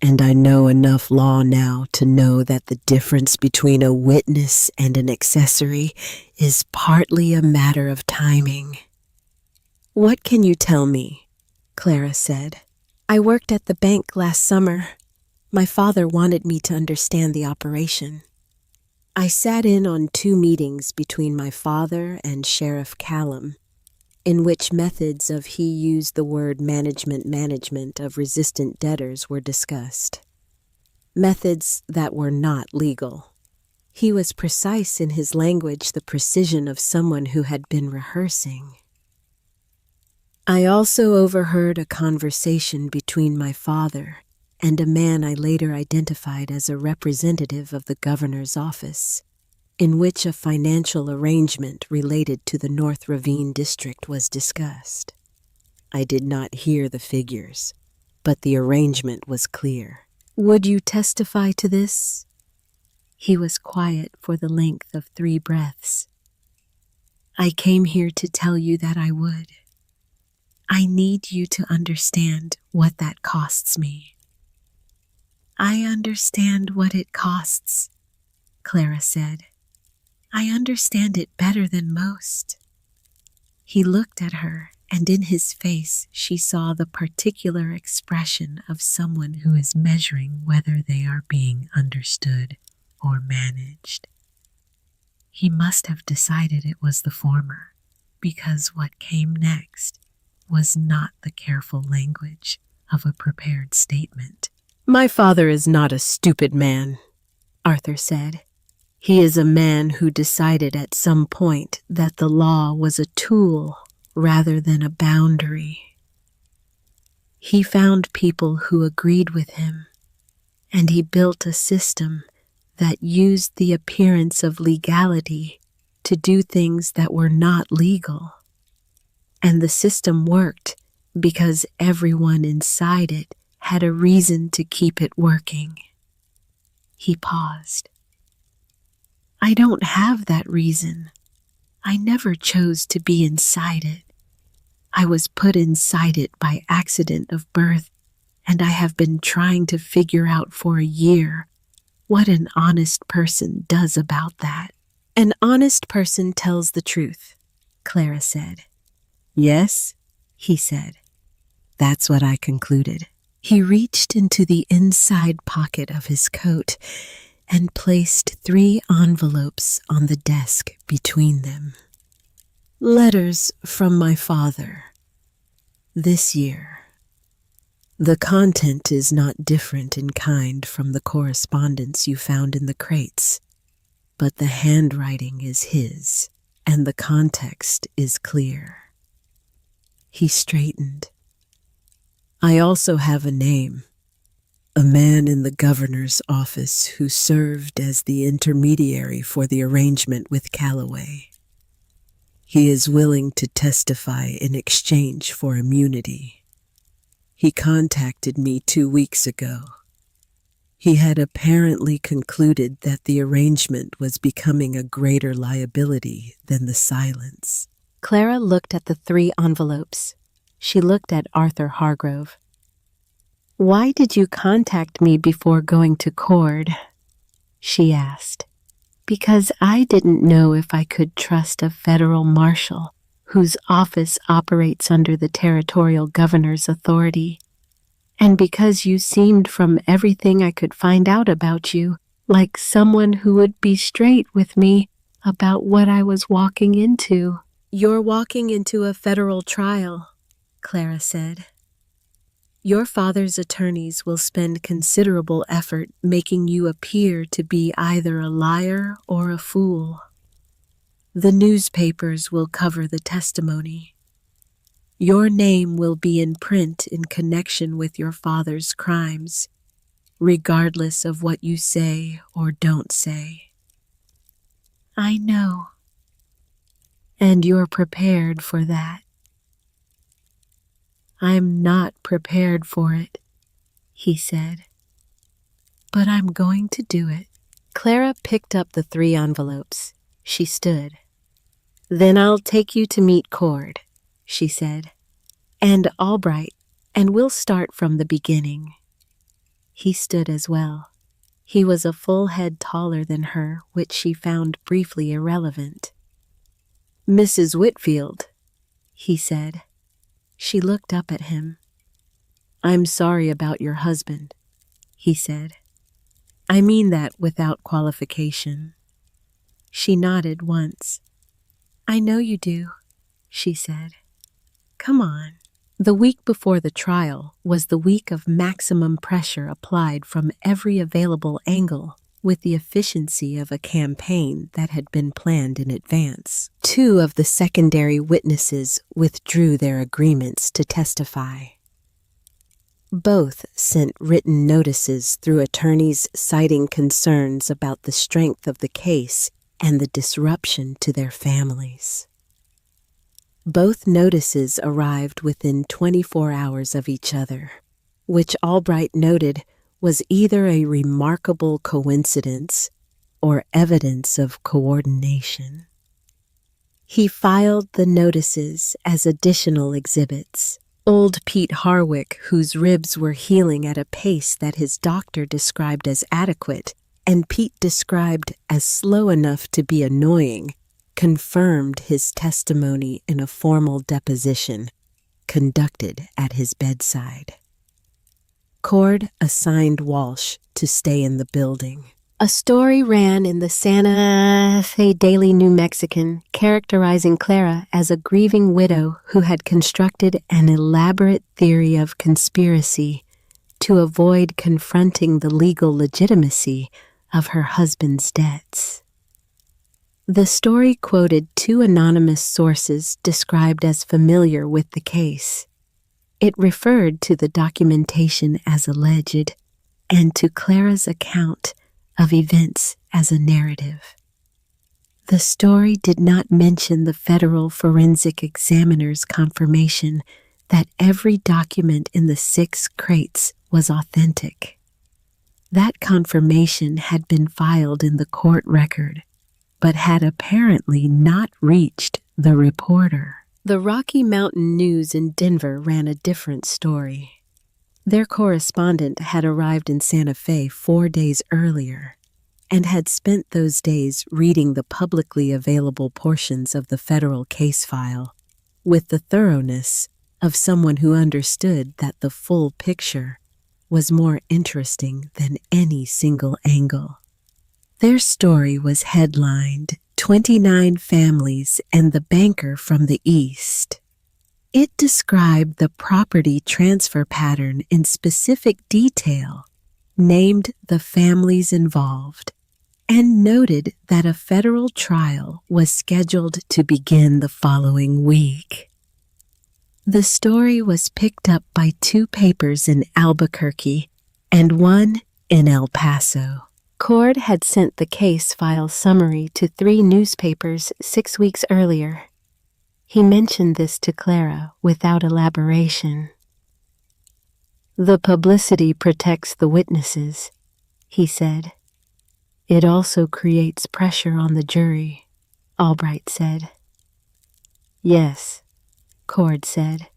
and I know enough law now to know that the difference between a witness and an accessory is partly a matter of timing. What can you tell me? Clara said. I worked at the bank last summer. My father wanted me to understand the operation. I sat in on 2 meetings between my father and Sheriff Callum, in which methods of he used the word management of resistant debtors were discussed. Methods that were not legal. He was precise in his language, the precision of someone who had been rehearsing. I also overheard a conversation between my father and a man I later identified as a representative of the governor's office, in which a financial arrangement related to the North Ravine district was discussed. I did not hear the figures, but the arrangement was clear. Would you testify to this? He was quiet for the length of 3 breaths. I came here to tell you that I would. I need you to understand what that costs me. I understand what it costs, Clara said. I understand it better than most. He looked at her, and in his face she saw the particular expression of someone who is measuring whether they are being understood or managed. He must have decided it was the former, because what came next was not the careful language of a prepared statement. My father is not a stupid man, Arthur said. He is a man who decided at some point that the law was a tool rather than a boundary. He found people who agreed with him, and he built a system that used the appearance of legality to do things that were not legal. And the system worked because everyone inside it had a reason to keep it working. He paused. I don't have that reason. I never chose to be inside it. I was put inside it by accident of birth, and I have been trying to figure out for a year what an honest person does about that. An honest person tells the truth, Clara said. Yes, he said. That's what I concluded. He reached into the inside pocket of his coat and placed 3 envelopes on the desk between them. Letters from my father. This year. The content is not different in kind from the correspondence you found in the crates, but the handwriting is his, and the context is clear. He straightened. I also have a name. A man in the governor's office who served as the intermediary for the arrangement with Calloway. He is willing to testify in exchange for immunity. He contacted me 2 weeks ago. He had apparently concluded that the arrangement was becoming a greater liability than the silence. Clara looked at the 3 envelopes. She looked at Arthur Hargrove. Why did you contact me before going to Cord? She asked. Because I didn't know if I could trust a federal marshal whose office operates under the territorial governor's authority, and because you seemed, from everything I could find out about you, like someone who would be straight with me about what I was walking into. You're walking into a federal trial, Clara said. Your father's attorneys will spend considerable effort making you appear to be either a liar or a fool. The newspapers will cover the testimony. Your name will be in print in connection with your father's crimes, regardless of what you say or don't say. I know. And you're prepared for that. I'm not prepared for it, he said. But I'm going to do it. Clara picked up the 3 envelopes. She stood. Then I'll take you to meet Cord, she said, and Albright, and we'll start from the beginning. He stood as well. He was a full head taller than her, which she found briefly irrelevant. Mrs. Whitfield, he said. She looked up at him. I'm sorry about your husband, he said. I mean that without qualification. She nodded once. I know you do, she said. Come on. The week before the trial was the week of maximum pressure applied from every available angle with the efficiency of a campaign that had been planned in advance. 2 of the secondary witnesses withdrew their agreements to testify. Both sent written notices through attorneys citing concerns about the strength of the case and the disruption to their families. Both notices arrived within 24 hours of each other, which Albright noted was either a remarkable coincidence or evidence of coordination. He filed the notices as additional exhibits. Old Pete Harwick, whose ribs were healing at a pace that his doctor described as adequate, and Pete described as slow enough to be annoying, confirmed his testimony in a formal deposition conducted at his bedside. Cord assigned Walsh to stay in the building. A story ran in the Santa Fe Daily New Mexican characterizing Clara as a grieving widow who had constructed an elaborate theory of conspiracy to avoid confronting the legal legitimacy of her husband's debts. The story quoted 2 anonymous sources described as familiar with the case. It referred to the documentation as alleged and to Clara's account of events as a narrative. The story did not mention the federal forensic examiner's confirmation that every document in the 6 crates was authentic. That confirmation had been filed in the court record, but had apparently not reached the reporter. The Rocky Mountain News in Denver ran a different story. Their correspondent had arrived in Santa Fe 4 days earlier and had spent those days reading the publicly available portions of the federal case file with the thoroughness of someone who understood that the full picture was more interesting than any single angle. Their story was headlined 29 Families and the Banker from the East. It described the property transfer pattern in specific detail, named the families involved, and noted that a federal trial was scheduled to begin the following week. The story was picked up by 2 papers in Albuquerque and 1 in El Paso. Cord had sent the case file summary to 3 newspapers 6 weeks earlier. He mentioned this to Clara without elaboration. The publicity protects the witnesses, he said. It also creates pressure on the jury, Albright said. Yes, Cord said.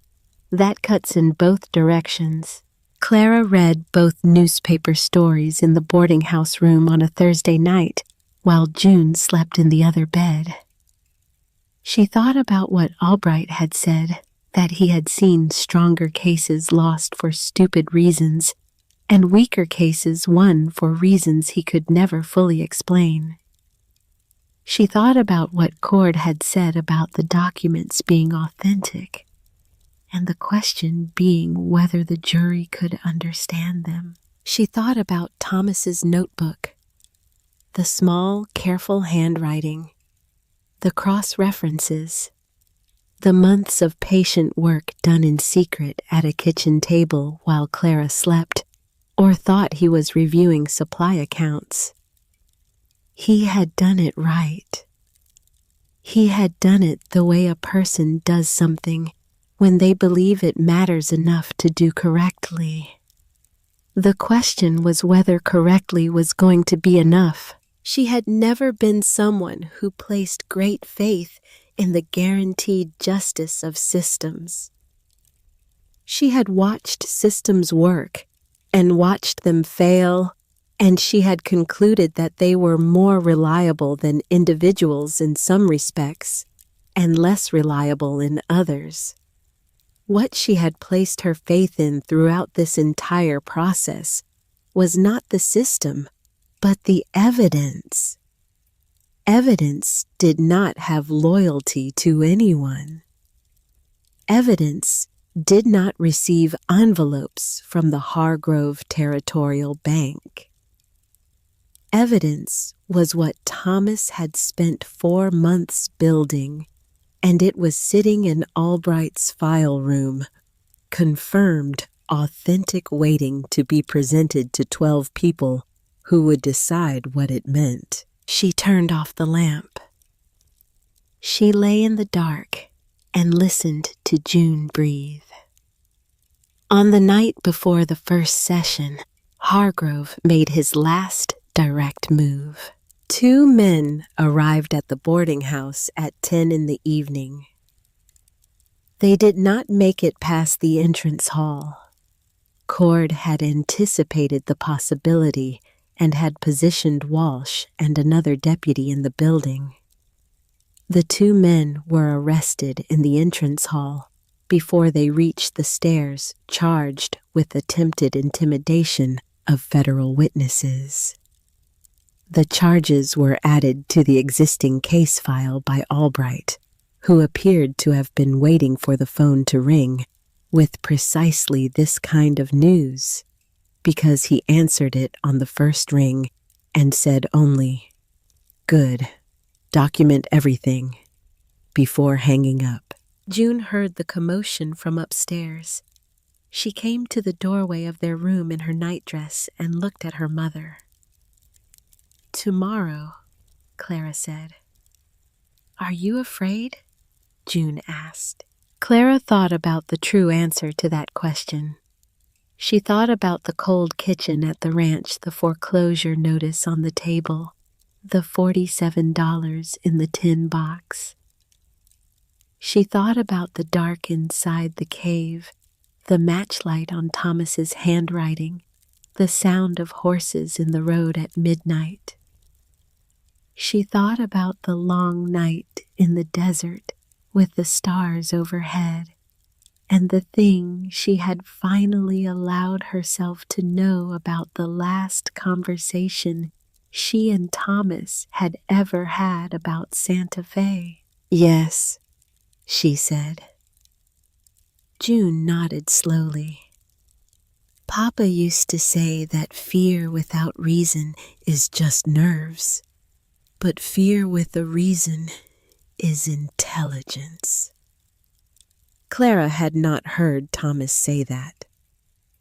That cuts in both directions. Clara read both newspaper stories in the boarding house room on a Thursday night, while June slept in the other bed. She thought about what Albright had said, that he had seen stronger cases lost for stupid reasons, and weaker cases won for reasons he could never fully explain. She thought about what Cord had said about the documents being authentic, and the question being whether the jury could understand them. She thought about Thomas's notebook, the small, careful handwriting, the cross-references, the months of patient work done in secret at a kitchen table while Clara slept or thought he was reviewing supply accounts. He had done it right. He had done it the way a person does something when they believe it matters enough to do correctly. The question was whether correctly was going to be enough. She had never been someone who placed great faith in the guaranteed justice of systems. She had watched systems work and watched them fail, and she had concluded that they were more reliable than individuals in some respects and less reliable in others. What she had placed her faith in throughout this entire process was not the system, but the evidence. Evidence did not have loyalty to anyone. Evidence did not receive envelopes from the Hargrove Territorial Bank. Evidence was what Thomas had spent 4 months building, and it was sitting in Albright's file room, confirmed, authentic, waiting to be presented to 12 people who would decide what it meant. She turned off the lamp. She lay in the dark and listened to June breathe. On the night before the first session, Hargrove made his last direct move. 2 men arrived at the boarding house at 10 in the evening. They did not make it past the entrance hall. Cord had anticipated the possibility and had positioned Walsh and another deputy in the building. The 2 men were arrested in the entrance hall before they reached the stairs, charged with attempted intimidation of federal witnesses. The charges were added to the existing case file by Albright, who appeared to have been waiting for the phone to ring with precisely this kind of news, because he answered it on the first ring and said only, "Good, document everything," before hanging up. June heard the commotion from upstairs. She came to the doorway of their room in her nightdress and looked at her mother. "Tomorrow," Clara said. "Are you afraid?" June asked. Clara thought about the true answer to that question. She thought about the cold kitchen at the ranch, the foreclosure notice on the table, the $47 in the tin box. She thought about the dark inside the cave, the matchlight on Thomas's handwriting, the sound of horses in the road at midnight. She thought about the long night in the desert with the stars overhead, and the thing she had finally allowed herself to know about the last conversation she and Thomas had ever had about Santa Fe. "Yes," she said. June nodded slowly. "Papa used to say that fear without reason is just nerves, but fear with a reason is intelligence." Clara had not heard Thomas say that.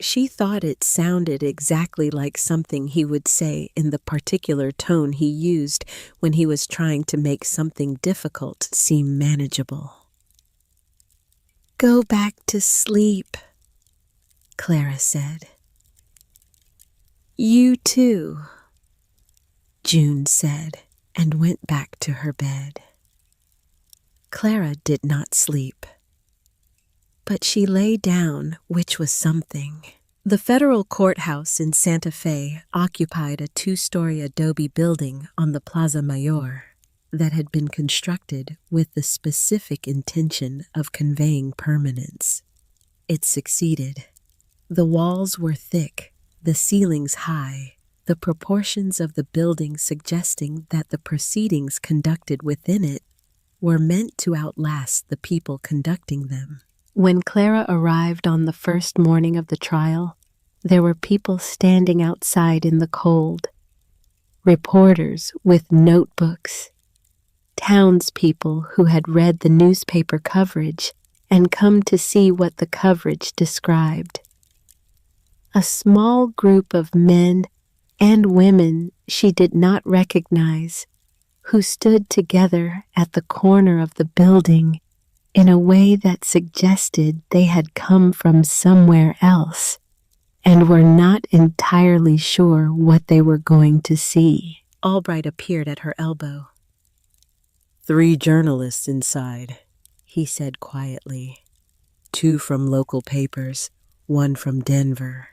She thought it sounded exactly like something he would say in the particular tone he used when he was trying to make something difficult seem manageable. "Go back to sleep," Clara said. "You too," June said, and went back to her bed. Clara did not sleep, but she lay down, which was something. The federal courthouse in Santa Fe occupied a 2-story adobe building on the Plaza Mayor that had been constructed with the specific intention of conveying permanence. It succeeded. The walls were thick, the ceilings high, the proportions of the building suggesting that the proceedings conducted within it were meant to outlast the people conducting them. When Clara arrived on the first morning of the trial, there were people standing outside in the cold, reporters with notebooks, townspeople who had read the newspaper coverage and come to see what the coverage described. A small group of men and women she did not recognize, who stood together at the corner of the building in a way that suggested they had come from somewhere else and were not entirely sure what they were going to see. Albright appeared at her elbow. 3 journalists inside, he said quietly. 2 from local papers, 1 from Denver.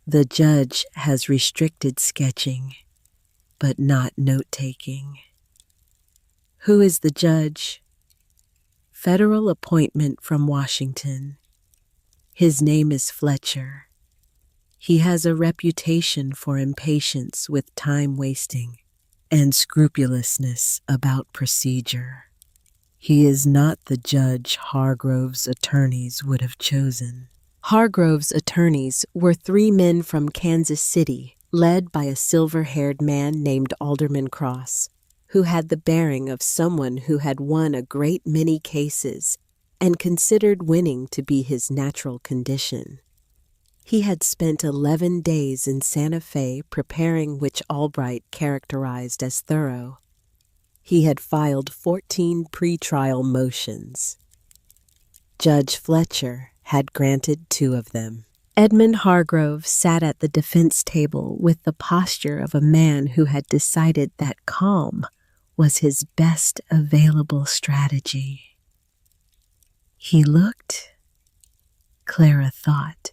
The judge has restricted sketching, but not note-taking. Who is the judge? Federal appointment from Washington. His name is Fletcher. He has a reputation for impatience with time-wasting and scrupulousness about procedure. He is not the judge Hargrove's attorneys would have chosen. Hargrove's attorneys were 3 men from Kansas City, led by a silver-haired man named Alderman Cross, who had the bearing of someone who had won a great many cases and considered winning to be his natural condition. He had spent 11 days in Santa Fe preparing which Albright characterized as thorough. He had filed 14 pretrial motions. Judge Fletcher had granted 2 of them. Edmund Hargrove sat at the defense table with the posture of a man who had decided that calm was his best available strategy. He looked, Clara thought,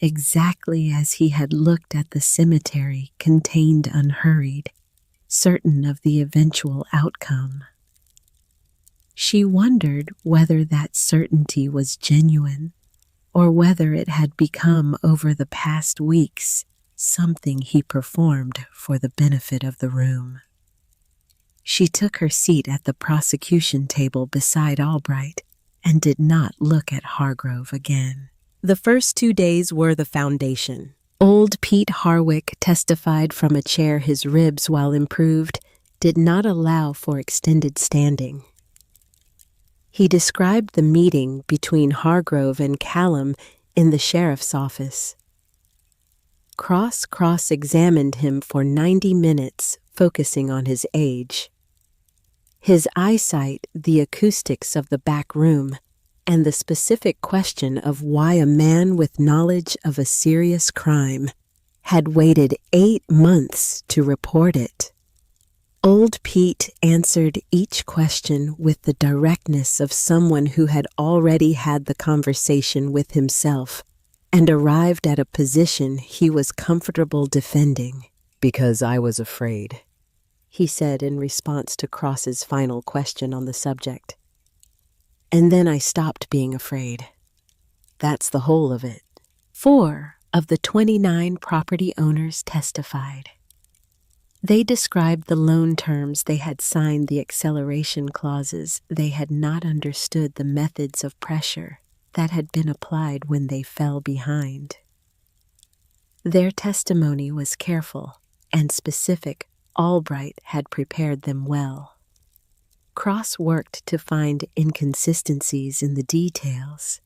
exactly as he had looked at the cemetery contained unhurried, certain of the eventual outcome. She wondered whether that certainty was genuine, or whether it had become over the past weeks something he performed for the benefit of the room. She took her seat at the prosecution table beside Albright and did not look at Hargrove again. The first 2 days were the foundation. Old Pete Harwick testified from a chair his ribs, while improved, did not allow for extended standing. He described the meeting between Hargrove and Callum in the sheriff's office. Cross cross-examined him for 90 minutes, focusing on his age, his eyesight, the acoustics of the back room, and the specific question of why a man with knowledge of a serious crime had waited 8 months to report it. Old Pete answered each question with the directness of someone who had already had the conversation with himself and arrived at a position he was comfortable defending. "Because I was afraid," he said in response to Cross's final question on the subject. "And then I stopped being afraid. That's the whole of it." 4 of the 29 property owners testified. They described the loan terms they had signed, the acceleration clauses. They had not understood the methods of pressure that had been applied when they fell behind. Their testimony was careful and specific. Albright had prepared them well. Cross worked to find inconsistencies in the details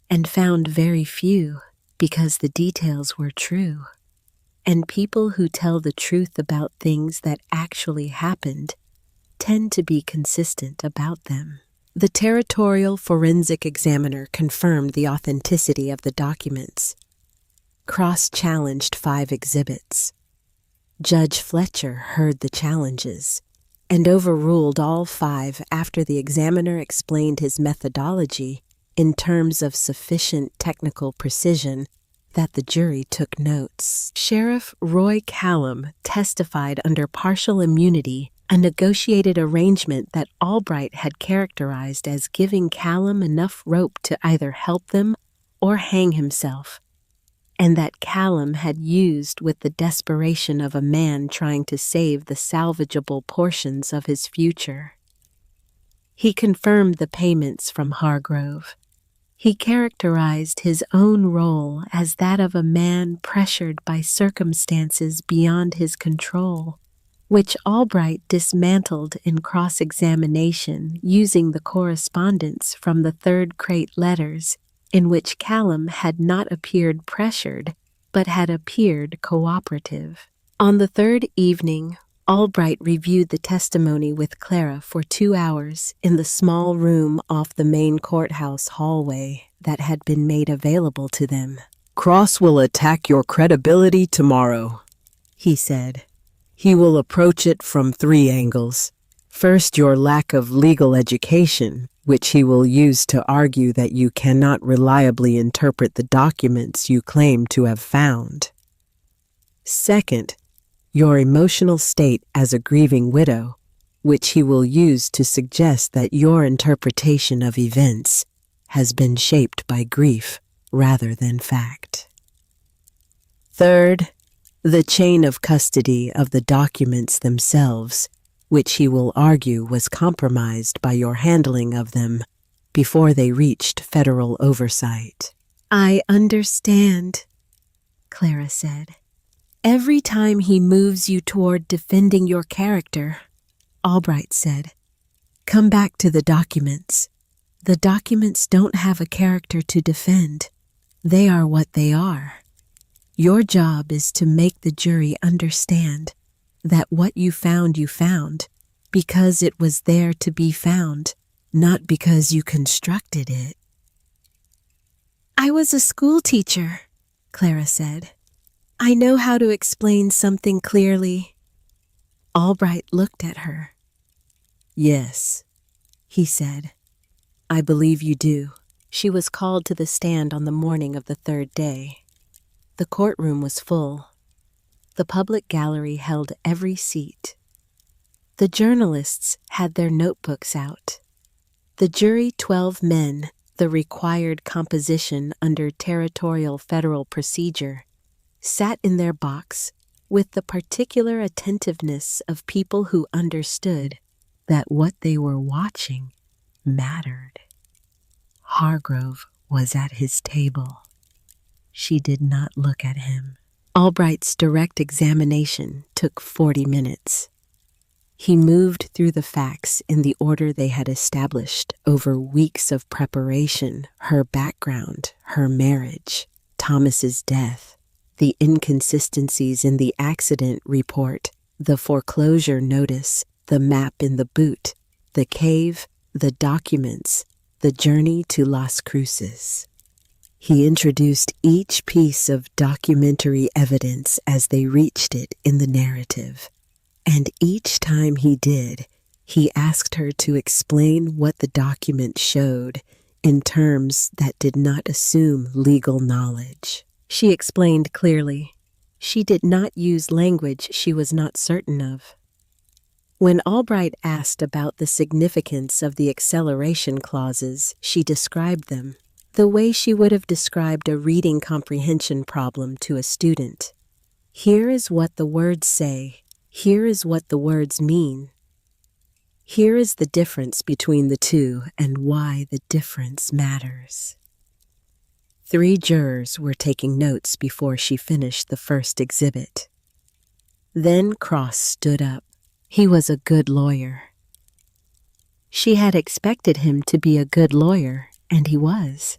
and found very few because the details were true. And people who tell the truth about things that actually happened tend to be consistent about them. The territorial forensic examiner confirmed the authenticity of the documents. Cross challenged 5 exhibits. Judge Fletcher heard the challenges and overruled all 5 after the examiner explained his methodology in terms of sufficient technical precision that the jury took notes. Sheriff Roy Callum testified under partial immunity, a negotiated arrangement that Albright had characterized as giving Callum enough rope to either help them or hang himself, and that Callum had used with the desperation of a man trying to save the salvageable portions of his future. He confirmed the payments from Hargrove. He characterized his own role as that of a man pressured by circumstances beyond his control, which Albright dismantled in cross-examination using the correspondence from the third crate letters, in which Callum had not appeared pressured, but had appeared cooperative. On the third evening, Albright reviewed the testimony with Clara for 2 hours in the small room off the main courthouse hallway that had been made available to them. Cross will attack your credibility tomorrow, he said. He will approach it from 3 angles. First, your lack of legal education, which he will use to argue that you cannot reliably interpret the documents you claim to have found. Second, your emotional state as a grieving widow, which he will use to suggest that your interpretation of events has been shaped by grief rather than fact. Third, the chain of custody of the documents themselves, which he will argue was compromised by your handling of them before they reached federal oversight. I understand, Clara said. Every time he moves you toward defending your character, Albright said, come back to the documents. The documents don't have a character to defend. They are what they are. Your job is to make the jury understand that what you found because it was there to be found, not because you constructed it. I was a school teacher, Clara said. I know how to explain something clearly. Albright looked at her. Yes, he said. I believe you do. She was called to the stand on the morning of the third day. The courtroom was full. The public gallery held every seat. The journalists had their notebooks out. The jury, 12 men, the required composition under territorial federal procedure, sat in their box with the particular attentiveness of people who understood that what they were watching mattered. Hargrove was at his table. She did not look at him. Albright's direct examination took 40 minutes. He moved through the facts in the order they had established over weeks of preparation: her background, her marriage, Thomas's death, the inconsistencies in the accident report, the foreclosure notice, the map in the boot, the cave, the documents, the journey to Las Cruces. He introduced each piece of documentary evidence as they reached it in the narrative, and each time he did, he asked her to explain what the document showed in terms that did not assume legal knowledge. She explained clearly. She did not use language she was not certain of. When Albright asked about the significance of the acceleration clauses, she described them the way she would have described a reading comprehension problem to a student. Here is what the words say. Here is what the words mean. Here is the difference between the two and why the difference matters. 3 jurors were taking notes before she finished the first exhibit. Then Cross stood up. He was a good lawyer. She had expected him to be a good lawyer, and he was.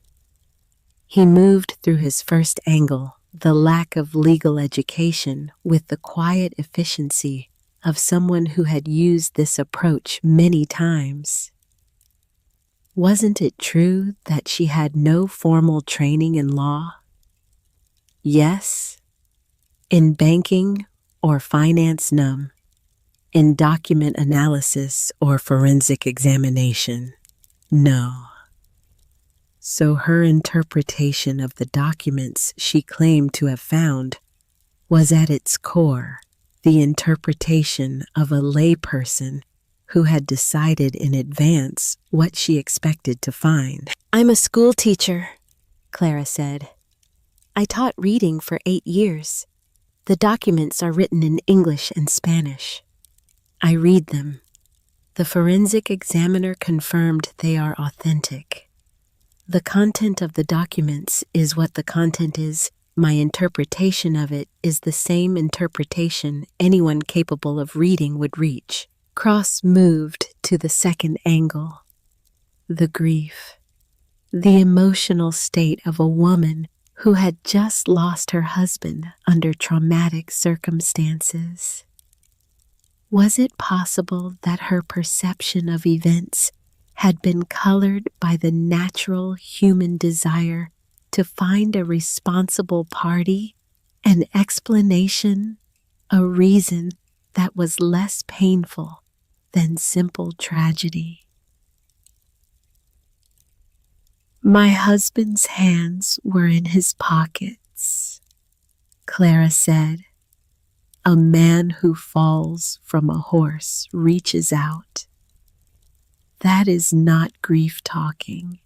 He moved through his first angle, the lack of legal education, with the quiet efficiency of someone who had used this approach many times. Wasn't it true that she had no formal training in law? Yes. In banking or finance, none. In document analysis or forensic examination, no. So her interpretation of the documents she claimed to have found was at its core the interpretation of a layperson who had decided in advance what she expected to find. I'm a school teacher, Clara said. I taught reading for 8 years. The documents are written in English and Spanish. I read them. The forensic examiner confirmed they are authentic. The content of the documents is what the content is. My interpretation of it is the same interpretation anyone capable of reading would reach. Cross moved to the second angle. The grief. The emotional state of a woman who had just lost her husband under traumatic circumstances. Was it possible that her perception of events had been colored by the natural human desire to find a responsible party, an explanation, a reason that was less painful than simple tragedy? My husband's hands were in his pockets, Clara said. A man who falls from a horse reaches out. That is not grief talking.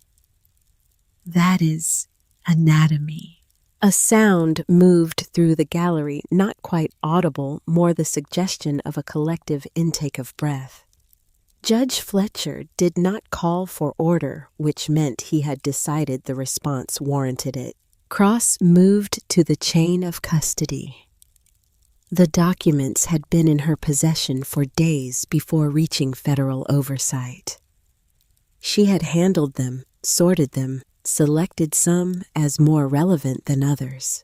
That is anatomy. A sound moved through the gallery, not quite audible, more the suggestion of a collective intake of breath. Judge Fletcher did not call for order, which meant he had decided the response warranted it. Cross moved to the chain of custody. The documents had been in her possession for days before reaching federal oversight. She had handled them, sorted them, selected some as more relevant than others.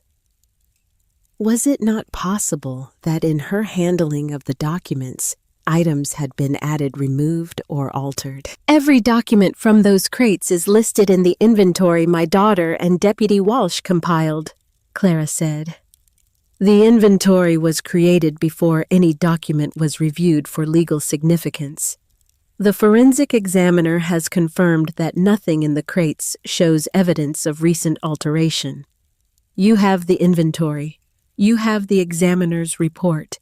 Was it not possible that in her handling of the documents, items had been added, removed, or altered? Every document from those crates is listed in the inventory my daughter and Deputy Walsh compiled, Clara said. The inventory was created before any document was reviewed for legal significance. The forensic examiner has confirmed that nothing in the crates shows evidence of recent alteration. You have the inventory. You have the examiner's report.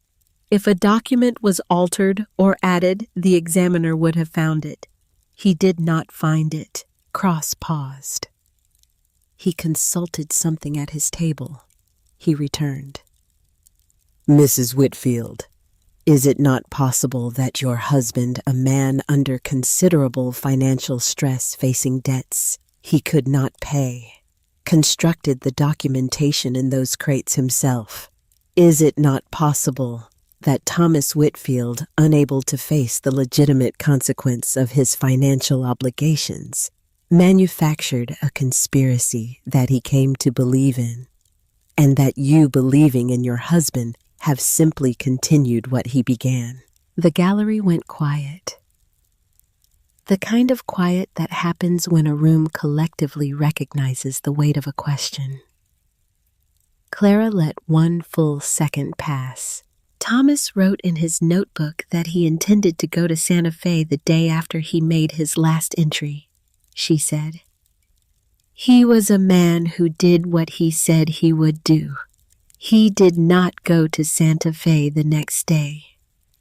If a document was altered or added, the examiner would have found it. He did not find it. Cross paused. He consulted something at his table. He returned. Mrs. Whitfield, is it not possible that your husband, a man under considerable financial stress facing debts he could not pay, constructed the documentation in those crates himself? Is it not possible that Thomas Whitfield, unable to face the legitimate consequence of his financial obligations, manufactured a conspiracy that he came to believe in, and that you, believing in your husband, have simply continued what he began? The gallery went quiet. The kind of quiet that happens when a room collectively recognizes the weight of a question. Clara let 1 full second pass. Thomas wrote in his notebook that he intended to go to Santa Fe the day after he made his last entry, she said. He was a man who did what he said he would do. He did not go to Santa Fe the next day.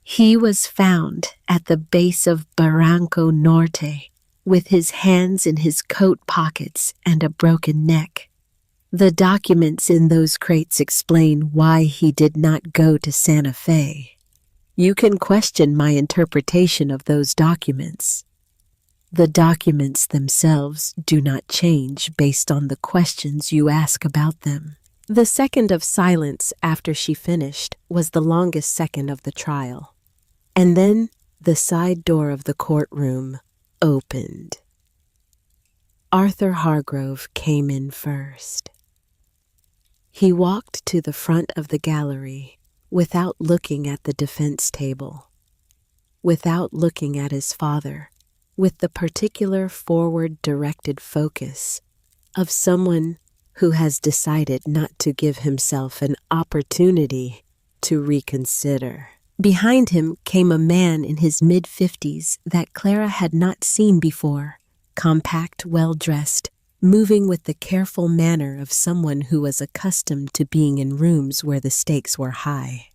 He was found at the base of Barranco Norte with his hands in his coat pockets and a broken neck. The documents in those crates explain why he did not go to Santa Fe. You can question my interpretation of those documents. The documents themselves do not change based on the questions you ask about them. The second of silence after she finished was the longest second of the trial. And then the side door of the courtroom opened. Arthur Hargrove came in first. He walked to the front of the gallery without looking at the defense table, without looking at his father, with the particular forward-directed focus of someone who has decided not to give himself an opportunity to reconsider. Behind him came a man in his mid-50s that Clara had not seen before, compact, well-dressed, moving with the careful manner of someone who was accustomed to being in rooms where the stakes were high.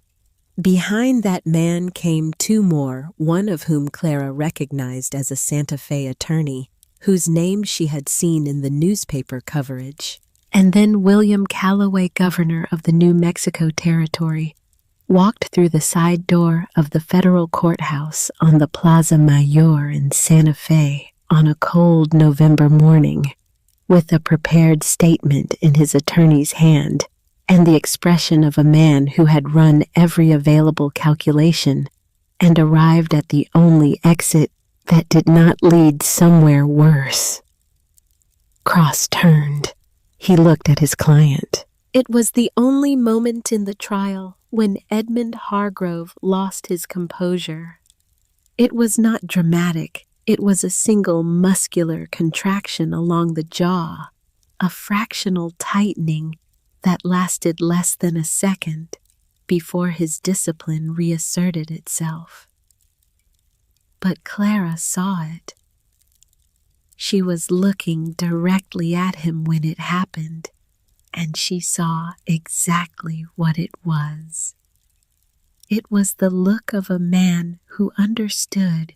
Behind that man came 2 more, one of whom Clara recognized as a Santa Fe attorney, whose name she had seen in the newspaper coverage. And then William Calloway, governor of the New Mexico Territory, walked through the side door of the federal courthouse on the Plaza Mayor in Santa Fe on a cold November morning. with a prepared statement in his attorney's hand and the expression of a man who had run every available calculation and arrived at the only exit that did not lead somewhere worse. Cross turned. He looked at his client. It was the only moment in the trial when Edmund Hargrove lost his composure. It was not dramatic. It was a single muscular contraction along the jaw, a fractional tightening that lasted less than a second before his discipline reasserted itself. But Clara saw it. She was looking directly at him when it happened, and she saw exactly what it was. It was the look of a man who understood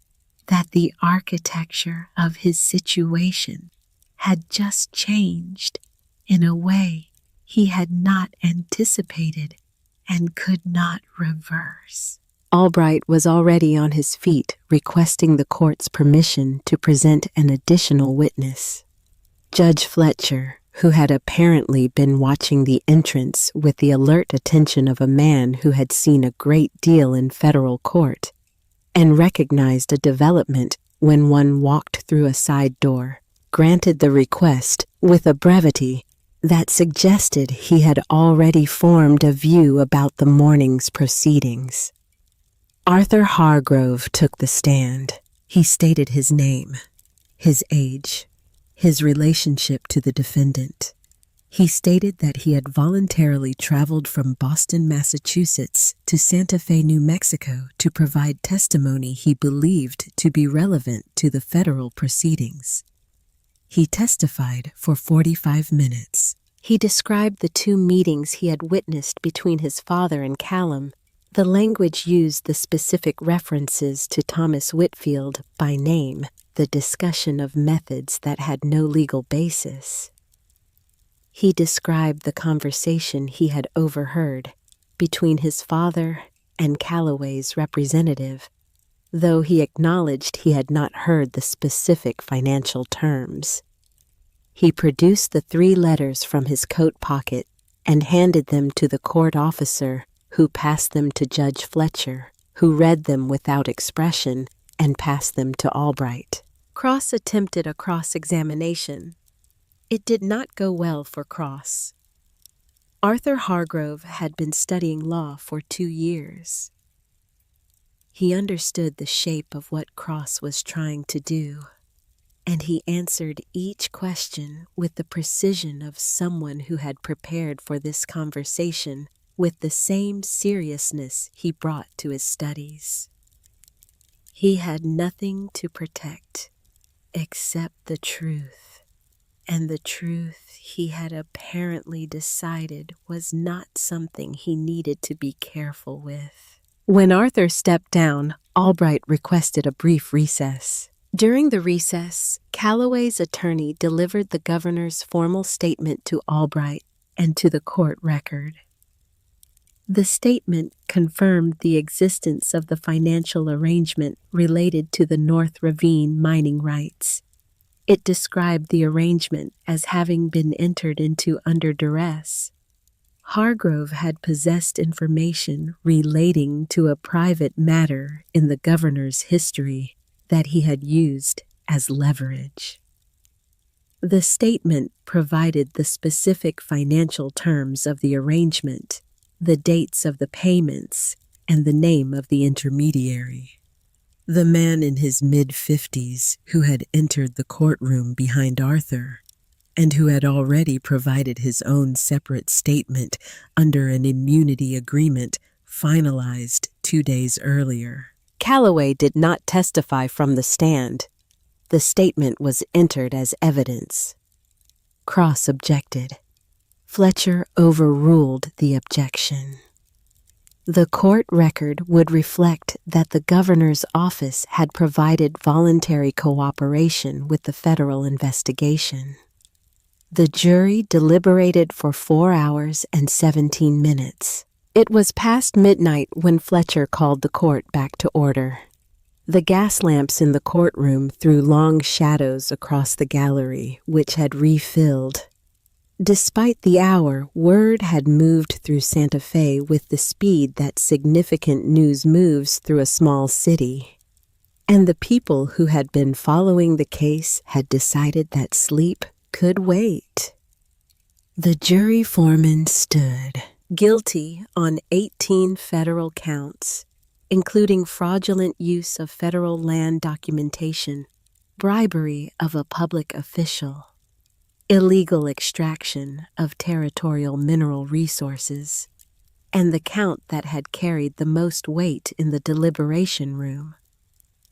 that the architecture of his situation had just changed in a way he had not anticipated and could not reverse. Albright was already on his feet, requesting the court's permission to present an additional witness. Judge Fletcher, who had apparently been watching the entrance with the alert attention of a man who had seen a great deal in federal court, and recognized a development when one walked through a side door, granted the request with a brevity that suggested he had already formed a view about the morning's proceedings. Arthur Hargrove took the stand. He stated his name, his age, his relationship to the defendant. He stated that he had voluntarily traveled from Boston, Massachusetts to Santa Fe, New Mexico to provide testimony he believed to be relevant to the federal proceedings. He testified for 45 minutes. He described the 2 meetings he had witnessed between his father and Callum. The language used the specific references to Thomas Whitfield by name, the discussion of methods that had no legal basis. He described the conversation he had overheard between his father and Calloway's representative, though he acknowledged he had not heard the specific financial terms. He produced the 3 letters from his coat pocket and handed them to the court officer, who passed them to Judge Fletcher, who read them without expression and passed them to Albright. Cross attempted a cross-examination. It did not go well for Cross. Arthur Hargrove had been studying law for 2 years. He understood the shape of what Cross was trying to do, and he answered each question with the precision of someone who had prepared for this conversation with the same seriousness he brought to his studies. He had nothing to protect except the truth, and the truth he had apparently decided was not something he needed to be careful with. When Arthur stepped down, Albright requested a brief recess. During the recess, Calloway's attorney delivered the governor's formal statement to Albright and to the court record. The statement confirmed the existence of the financial arrangement related to the North Ravine mining rights. It described the arrangement as having been entered into under duress. Hargrove had possessed information relating to a private matter in the governor's history that he had used as leverage. The statement provided the specific financial terms of the arrangement, the dates of the payments, and the name of the intermediary. The man in his mid-50s who had entered the courtroom behind Arthur and who had already provided his own separate statement under an immunity agreement finalized 2 days earlier. Calloway did not testify from the stand. The statement was entered as evidence. Cross objected. Fletcher overruled the objection. The court record would reflect that the governor's office had provided voluntary cooperation with the federal investigation. The jury deliberated for 4 hours and 17 minutes. It was past midnight when Fletcher called the court back to order. The gas lamps in the courtroom threw long shadows across the gallery, which had refilled. Despite the hour, word had moved through Santa Fe with the speed that significant news moves through a small city. And the people who had been following the case had decided that sleep could wait. The jury foreman stood, guilty on 18 federal counts, including fraudulent use of federal land documentation, bribery of a public official, illegal extraction of territorial mineral resources, and the count that had carried the most weight in the deliberation room.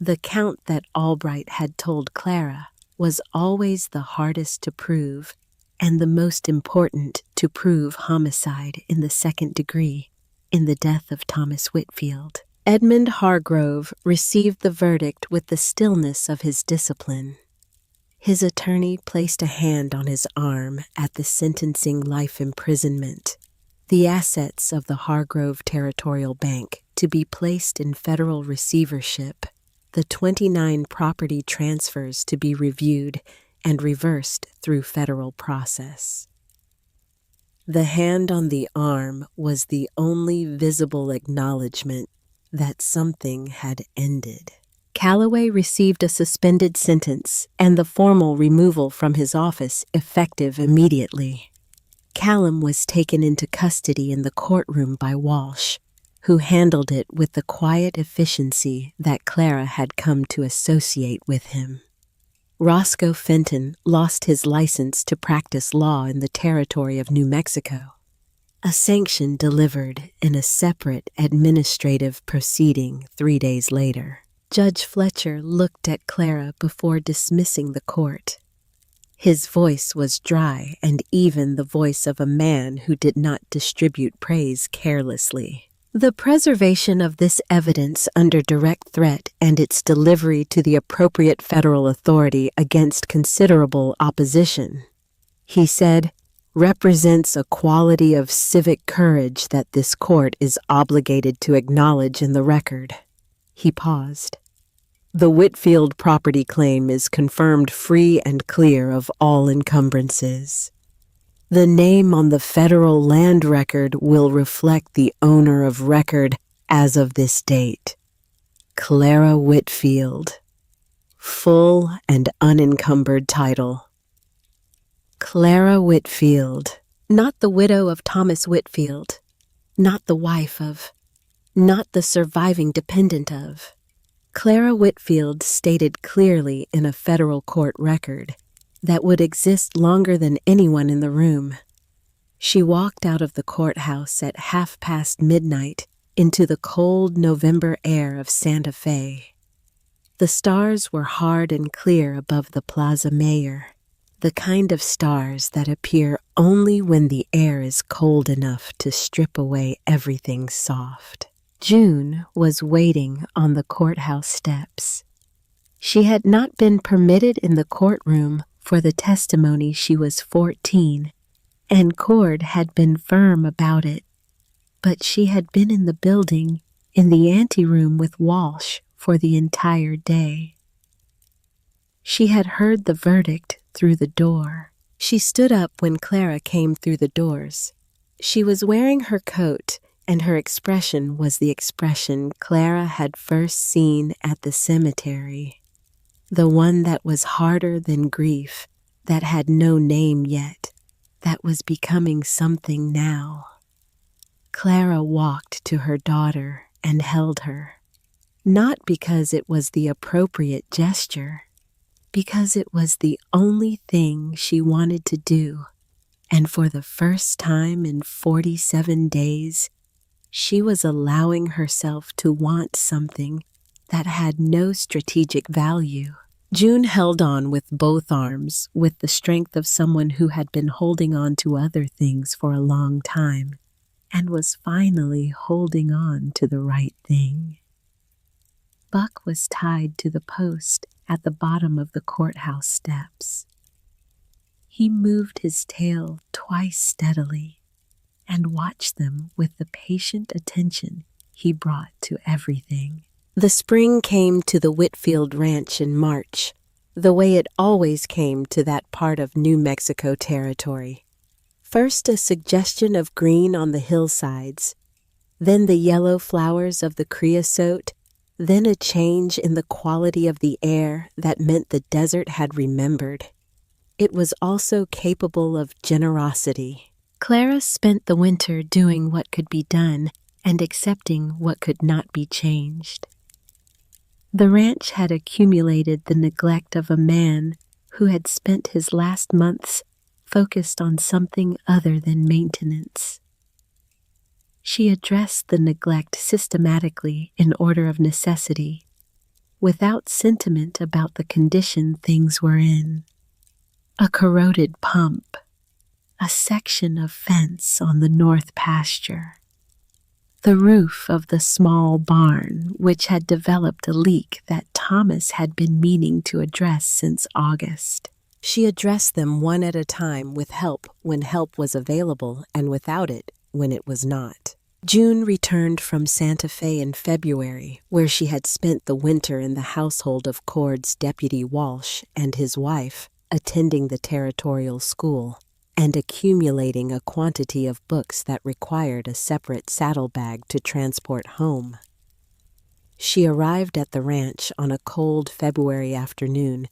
The count that Albright had told Clara was always the hardest to prove and the most important to prove homicide in the second degree in the death of Thomas Whitfield. Edmund Hargrove received the verdict with the stillness of his discipline. His attorney placed a hand on his arm at the sentencing life imprisonment, the assets of the Hargrove Territorial Bank to be placed in federal receivership, the 29 property transfers to be reviewed and reversed through federal process. The hand on the arm was the only visible acknowledgement that something had ended. Calloway received a suspended sentence and the formal removal from his office effective immediately. Callum was taken into custody in the courtroom by Walsh, who handled it with the quiet efficiency that Clara had come to associate with him. Roscoe Fenton lost his license to practice law in the territory of New Mexico, a sanction delivered in a separate administrative proceeding 3 days later. Judge Fletcher looked at Clara before dismissing the court. His voice was dry and even the voice of a man who did not distribute praise carelessly. The preservation of this evidence under direct threat and its delivery to the appropriate federal authority against considerable opposition, he said, represents a quality of civic courage that this court is obligated to acknowledge in the record. He paused. The Whitfield property claim is confirmed free and clear of all encumbrances. The name on the federal land record will reflect the owner of record as of this date, Clara Whitfield. Full and unencumbered title. Clara Whitfield, not the widow of Thomas Whitfield, not the wife of, not the surviving dependent of. Clara Whitfield stated clearly in a federal court record that would exist longer than anyone in the room. She walked out of the courthouse at midnight into the cold November air of Santa Fe. The stars were hard and clear above the Plaza Mayor, the kind of stars that appear only when the air is cold enough to strip away everything soft. June was waiting on the courthouse steps. She had not been permitted in the courtroom for the testimony she was 14, and Cord had been firm about it, but she had been in the building in the anteroom with Walsh for the entire day. She had heard the verdict through the door. She stood up when Clara came through the doors. She was wearing her coat, and her expression was the expression Clara had first seen at the cemetery, the one that was harder than grief, that had no name yet, that was becoming something now. Clara walked to her daughter and held her, not because it was the appropriate gesture, because it was the only thing she wanted to do, and for the first time in 47 days, she was allowing herself to want something that had no strategic value. June held on with both arms, with the strength of someone who had been holding on to other things for a long time, and was finally holding on to the right thing. Buck was tied to the post at the bottom of the courthouse steps. He moved his tail twice steadily and watched them with the patient attention he brought to everything. The spring came to the Whitfield Ranch in March, the way it always came to that part of New Mexico territory. First a suggestion of green on the hillsides, then the yellow flowers of the creosote, then a change in the quality of the air that meant the desert had remembered. It was also capable of generosity. Clara spent the winter doing what could be done and accepting what could not be changed. The ranch had accumulated the neglect of a man who had spent his last months focused on something other than maintenance. She addressed the neglect systematically in order of necessity, without sentiment about the condition things were in. A corroded pump, a section of fence on the north pasture, the roof of the small barn which had developed a leak that Thomas had been meaning to address since August. She addressed them one at a time with help when help was available and without it when it was not. June returned from Santa Fe in February, where she had spent the winter in the household of Cord's Deputy Walsh and his wife, attending the territorial school, and accumulating a quantity of books that required a separate saddlebag to transport home. She arrived at the ranch on a cold February afternoon,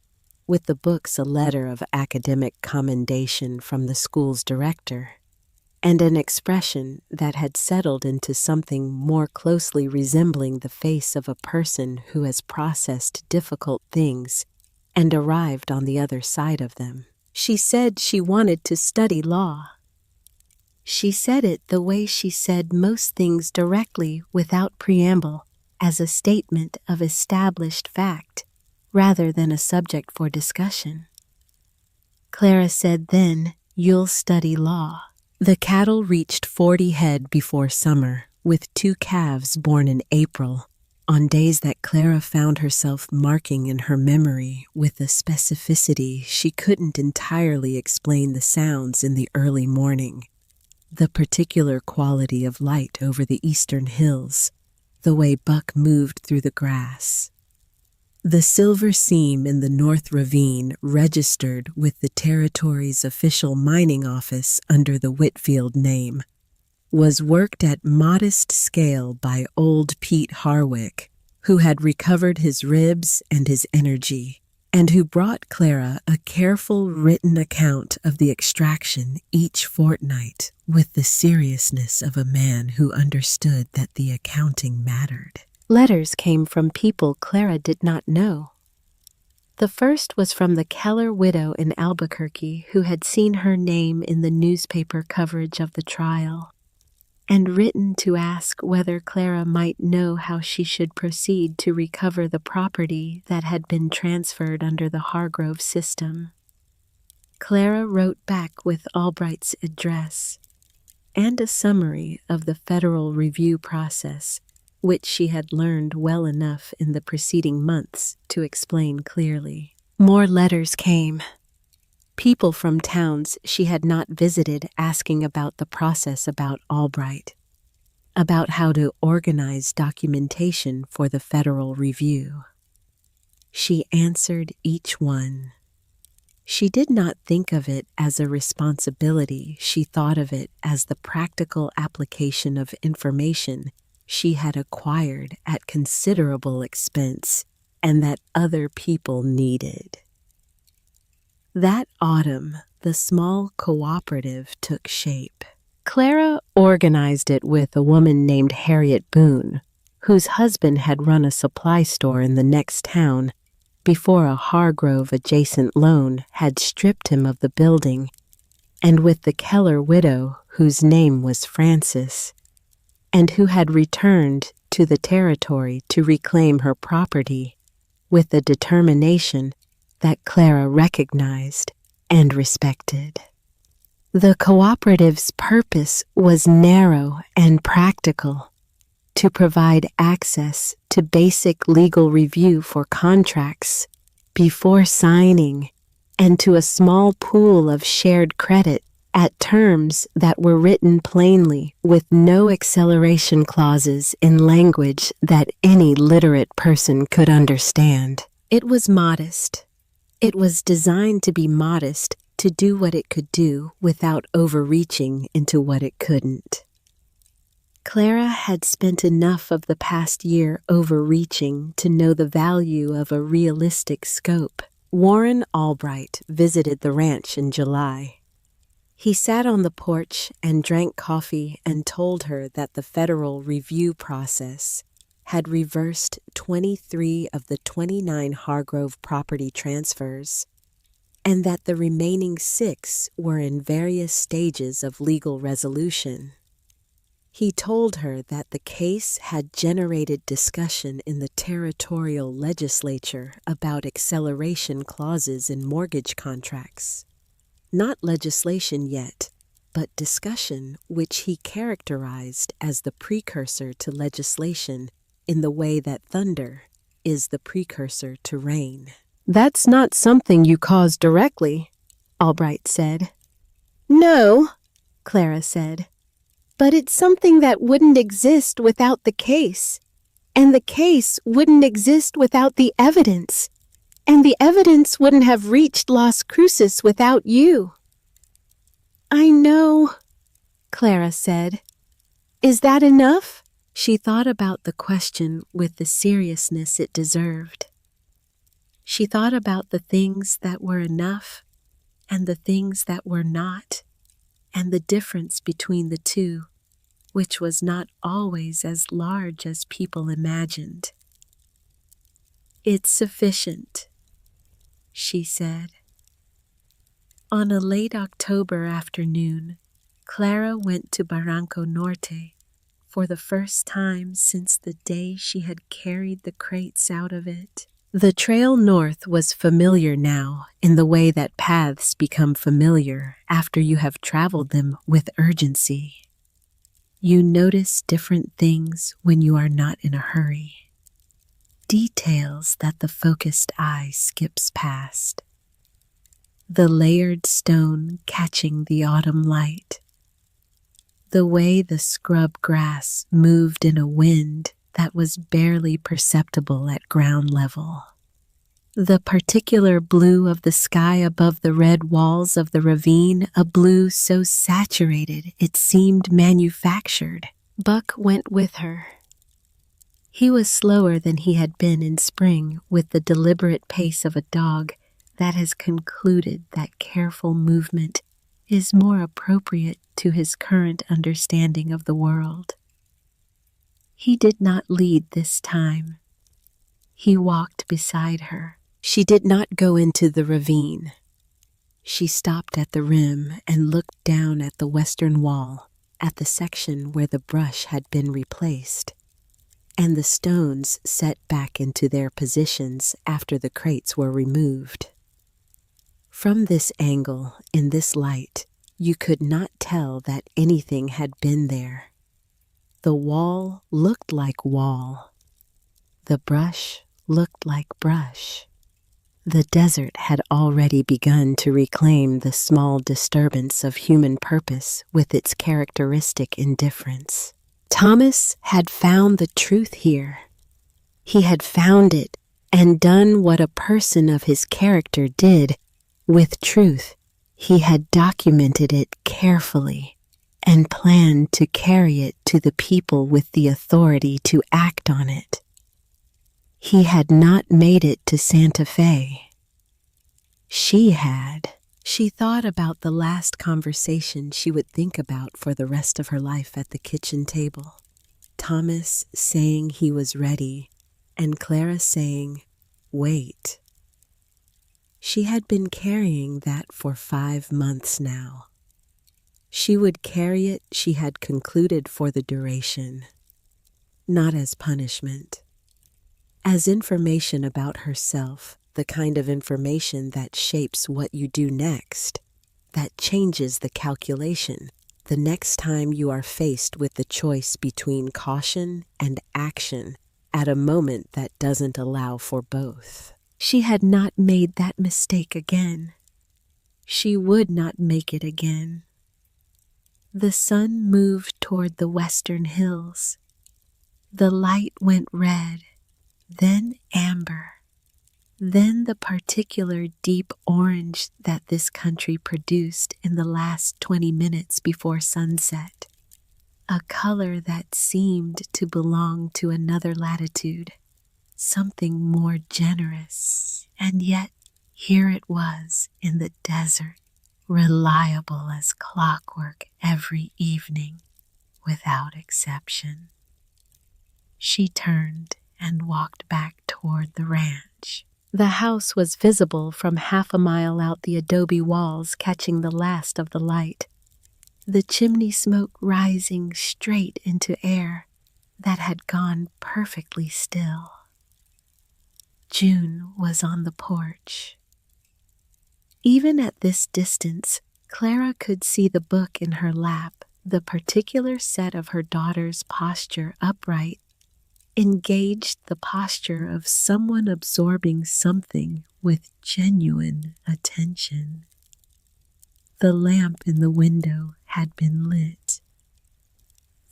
with the books a letter of academic commendation from the school's director, and an expression that had settled into something more closely resembling the face of a person who has processed difficult things and arrived on the other side of them. She said she wanted to study law. She said it the way she said most things directly without preamble, as a statement of established fact, rather than a subject for discussion. Clara said then, "You'll study law." The cattle reached 40 head before summer, with 2 calves born in April, on days that Clara found herself marking in her memory with a specificity she couldn't entirely explain the sounds in the early morning, the particular quality of light over the eastern hills, the way Buck moved through the grass. The silver seam in the North Ravine registered with the territory's official mining office under the Whitfield name, was worked at modest scale by old Pete Harwick, who had recovered his ribs and his energy, and who brought Clara a careful written account of the extraction each fortnight with the seriousness of a man who understood that the accounting mattered. Letters came from people Clara did not know. The first was from the Keller widow in Albuquerque, who had seen her name in the newspaper coverage of the trial, and written to ask whether Clara might know how she should proceed to recover the property that had been transferred under the Hargrove system. Clara wrote back with Albright's address and a summary of the federal review process, which she had learned well enough in the preceding months to explain clearly. More letters came. People from towns she had not visited asking about the process about Albright, about how to organize documentation for the federal review. She answered each one. She did not think of it as a responsibility. She thought of it as the practical application of information she had acquired at considerable expense and that other people needed. That autumn, the small cooperative took shape. Clara organized it with a woman named Harriet Boone, whose husband had run a supply store in the next town before a Hargrove-adjacent loan had stripped him of the building, and with the Keller widow, whose name was Frances, and who had returned to the territory to reclaim her property with a determination that Clara recognized and respected. The cooperative's purpose was narrow and practical, to provide access to basic legal review for contracts before signing and to a small pool of shared credit at terms that were written plainly with no acceleration clauses in language that any literate person could understand. It was modest. It was designed to be modest, to do what it could do without overreaching into what it couldn't. Clara had spent enough of the past year overreaching to know the value of a realistic scope. Warren Albright visited the ranch in July. He sat on the porch and drank coffee and told her that the federal review process had reversed 23 of the 29 Hargrove property transfers, and that the remaining 6 were in various stages of legal resolution. He told her that the case had generated discussion in the territorial legislature about acceleration clauses in mortgage contracts. Not legislation yet, but discussion which he characterized as the precursor to legislation in the way that thunder is the precursor to rain. "That's not something you cause directly," Albright said. "No," Clara said, "but it's something that wouldn't exist without the case, and the case wouldn't exist without the evidence, and the evidence wouldn't have reached Las Cruces without you." "I know," Clara said. "Is that enough?" She thought about the question with the seriousness it deserved. She thought about the things that were enough and the things that were not, and the difference between the two, which was not always as large as people imagined. "It's sufficient," she said. On a late October afternoon, Clara went to Barranco Norte for the first time since the day she had carried the crates out of it. The trail north was familiar now in the way that paths become familiar after you have traveled them with urgency. You notice different things when you are not in a hurry. Details that the focused eye skips past. The layered stone catching the autumn light. The way the scrub grass moved in a wind that was barely perceptible at ground level. The particular blue of the sky above the red walls of the ravine, a blue so saturated it seemed manufactured. Buck went with her. He was slower than he had been in spring, with the deliberate pace of a dog that has concluded that careful movement is more appropriate to his current understanding of the world. He did not lead this time. He walked beside her. She did not go into the ravine. She stopped at the rim and looked down at the western wall, at the section where the brush had been replaced, and the stones set back into their positions after the crates were removed. From this angle, in this light, you could not tell that anything had been there. The wall looked like wall. The brush looked like brush. The desert had already begun to reclaim the small disturbance of human purpose with its characteristic indifference. Thomas had found the truth here. He had found it and done what a person of his character did with truth. He had documented it carefully and planned to carry it to the people with the authority to act on it. He had not made it to Santa Fe. She had. She thought about the last conversation she would think about for the rest of her life at the kitchen table. Thomas saying he was ready, and Clara saying, "Wait." She had been carrying that for 5 months now. She would carry it, she had concluded, for the duration, not as punishment. As information about herself, the kind of information that shapes what you do next, that changes the calculation the next time you are faced with the choice between caution and action at a moment that doesn't allow for both. She had not made that mistake again. She would not make it again. The sun moved toward the western hills. The light went red, then amber, then the particular deep orange that this country produced in the last 20 minutes before sunset, a color that seemed to belong to another latitude, something more generous. And yet, here it was in the desert, reliable as clockwork every evening, without exception. She turned and walked back toward the ranch. The house was visible from half a mile out the adobe walls, catching the last of the light, the chimney smoke rising straight into air that had gone perfectly still. June was on the porch. Even at this distance, Clara could see the book in her lap, the particular set of her daughter's posture upright, engaged the posture of someone absorbing something with genuine attention. The lamp in the window had been lit.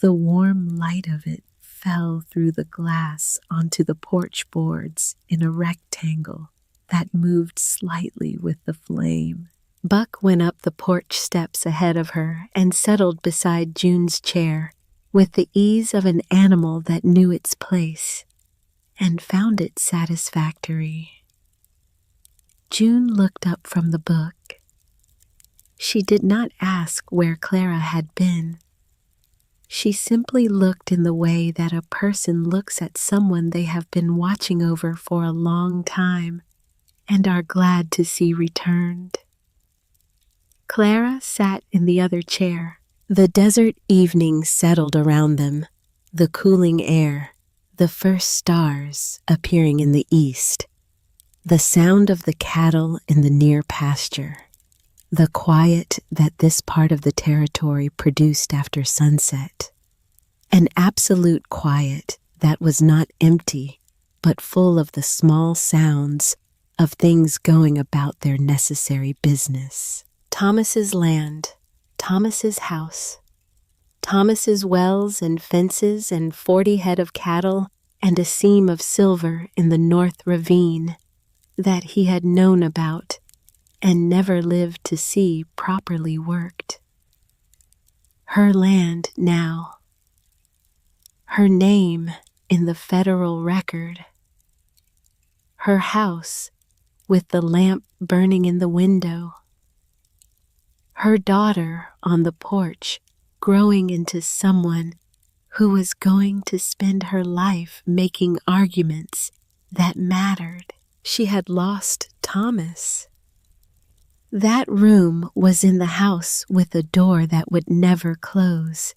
The warm light of it fell through the glass onto the porch boards in a rectangle that moved slightly with the flame. Buck went up the porch steps ahead of her and settled beside June's chair with the ease of an animal that knew its place and found it satisfactory. June looked up from the book. She did not ask where Clara had been. She simply looked in the way that a person looks at someone they have been watching over for a long time and are glad to see returned. Clara sat in the other chair. The desert evening settled around them, the cooling air, the first stars appearing in the east, the sound of the cattle in the near pasture, the quiet that this part of the territory produced after sunset, an absolute quiet that was not empty, but full of the small sounds of things going about their necessary business. Thomas's land, Thomas's house, Thomas's wells and fences and 40 head of cattle and a seam of silver in the North Ravine that he had known about and never lived to see properly worked. Her land now. Her name in the federal record. Her house with the lamp burning in the window. Her daughter on the porch, growing into someone who was going to spend her life making arguments that mattered. She had lost Thomas. That room was in the house with a door that would never close.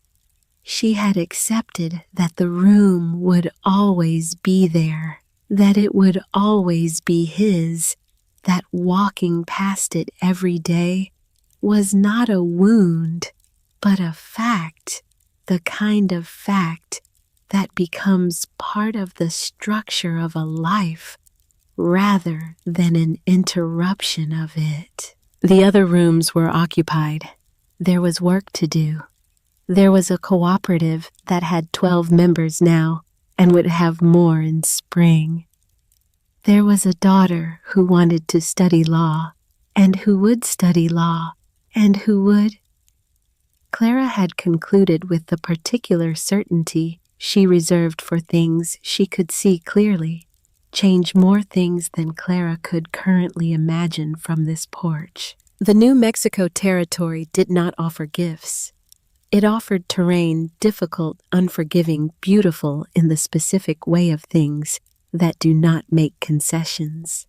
She had accepted that the room would always be there, that it would always be his, that walking past it every day was not a wound, but a fact, the kind of fact that becomes part of the structure of a life rather than an interruption of it. The other rooms were occupied. There was work to do. There was a cooperative that had 12 members now and would have more in spring. There was a daughter who wanted to study law and who would study law and who would. Clara had concluded with the particular certainty she reserved for things she could see clearly, change more things than Clara could currently imagine from this porch. The New Mexico territory did not offer gifts. It offered terrain difficult, unforgiving, beautiful in the specific way of things that do not make concessions.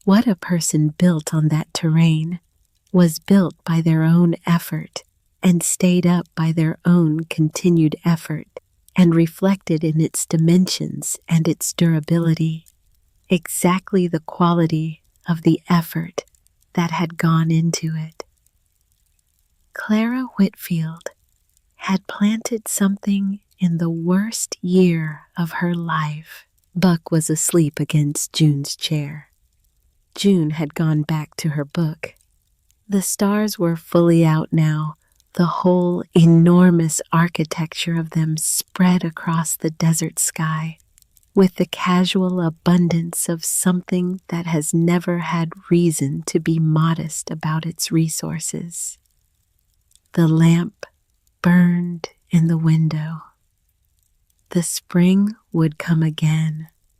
What a person built on that terrain was built by their own effort and stayed up by their own continued effort and reflected in its dimensions and its durability exactly the quality of the effort that had gone into it. Clara Whitfield had planted something in the worst year of her life. Buck was asleep against June's chair. June had gone back to her book. The stars were fully out now, The whole enormous architecture of them spread across the desert sky with the casual abundance of something that has never had reason to be modest about its resources. The lamp burned in the window. The spring would come again,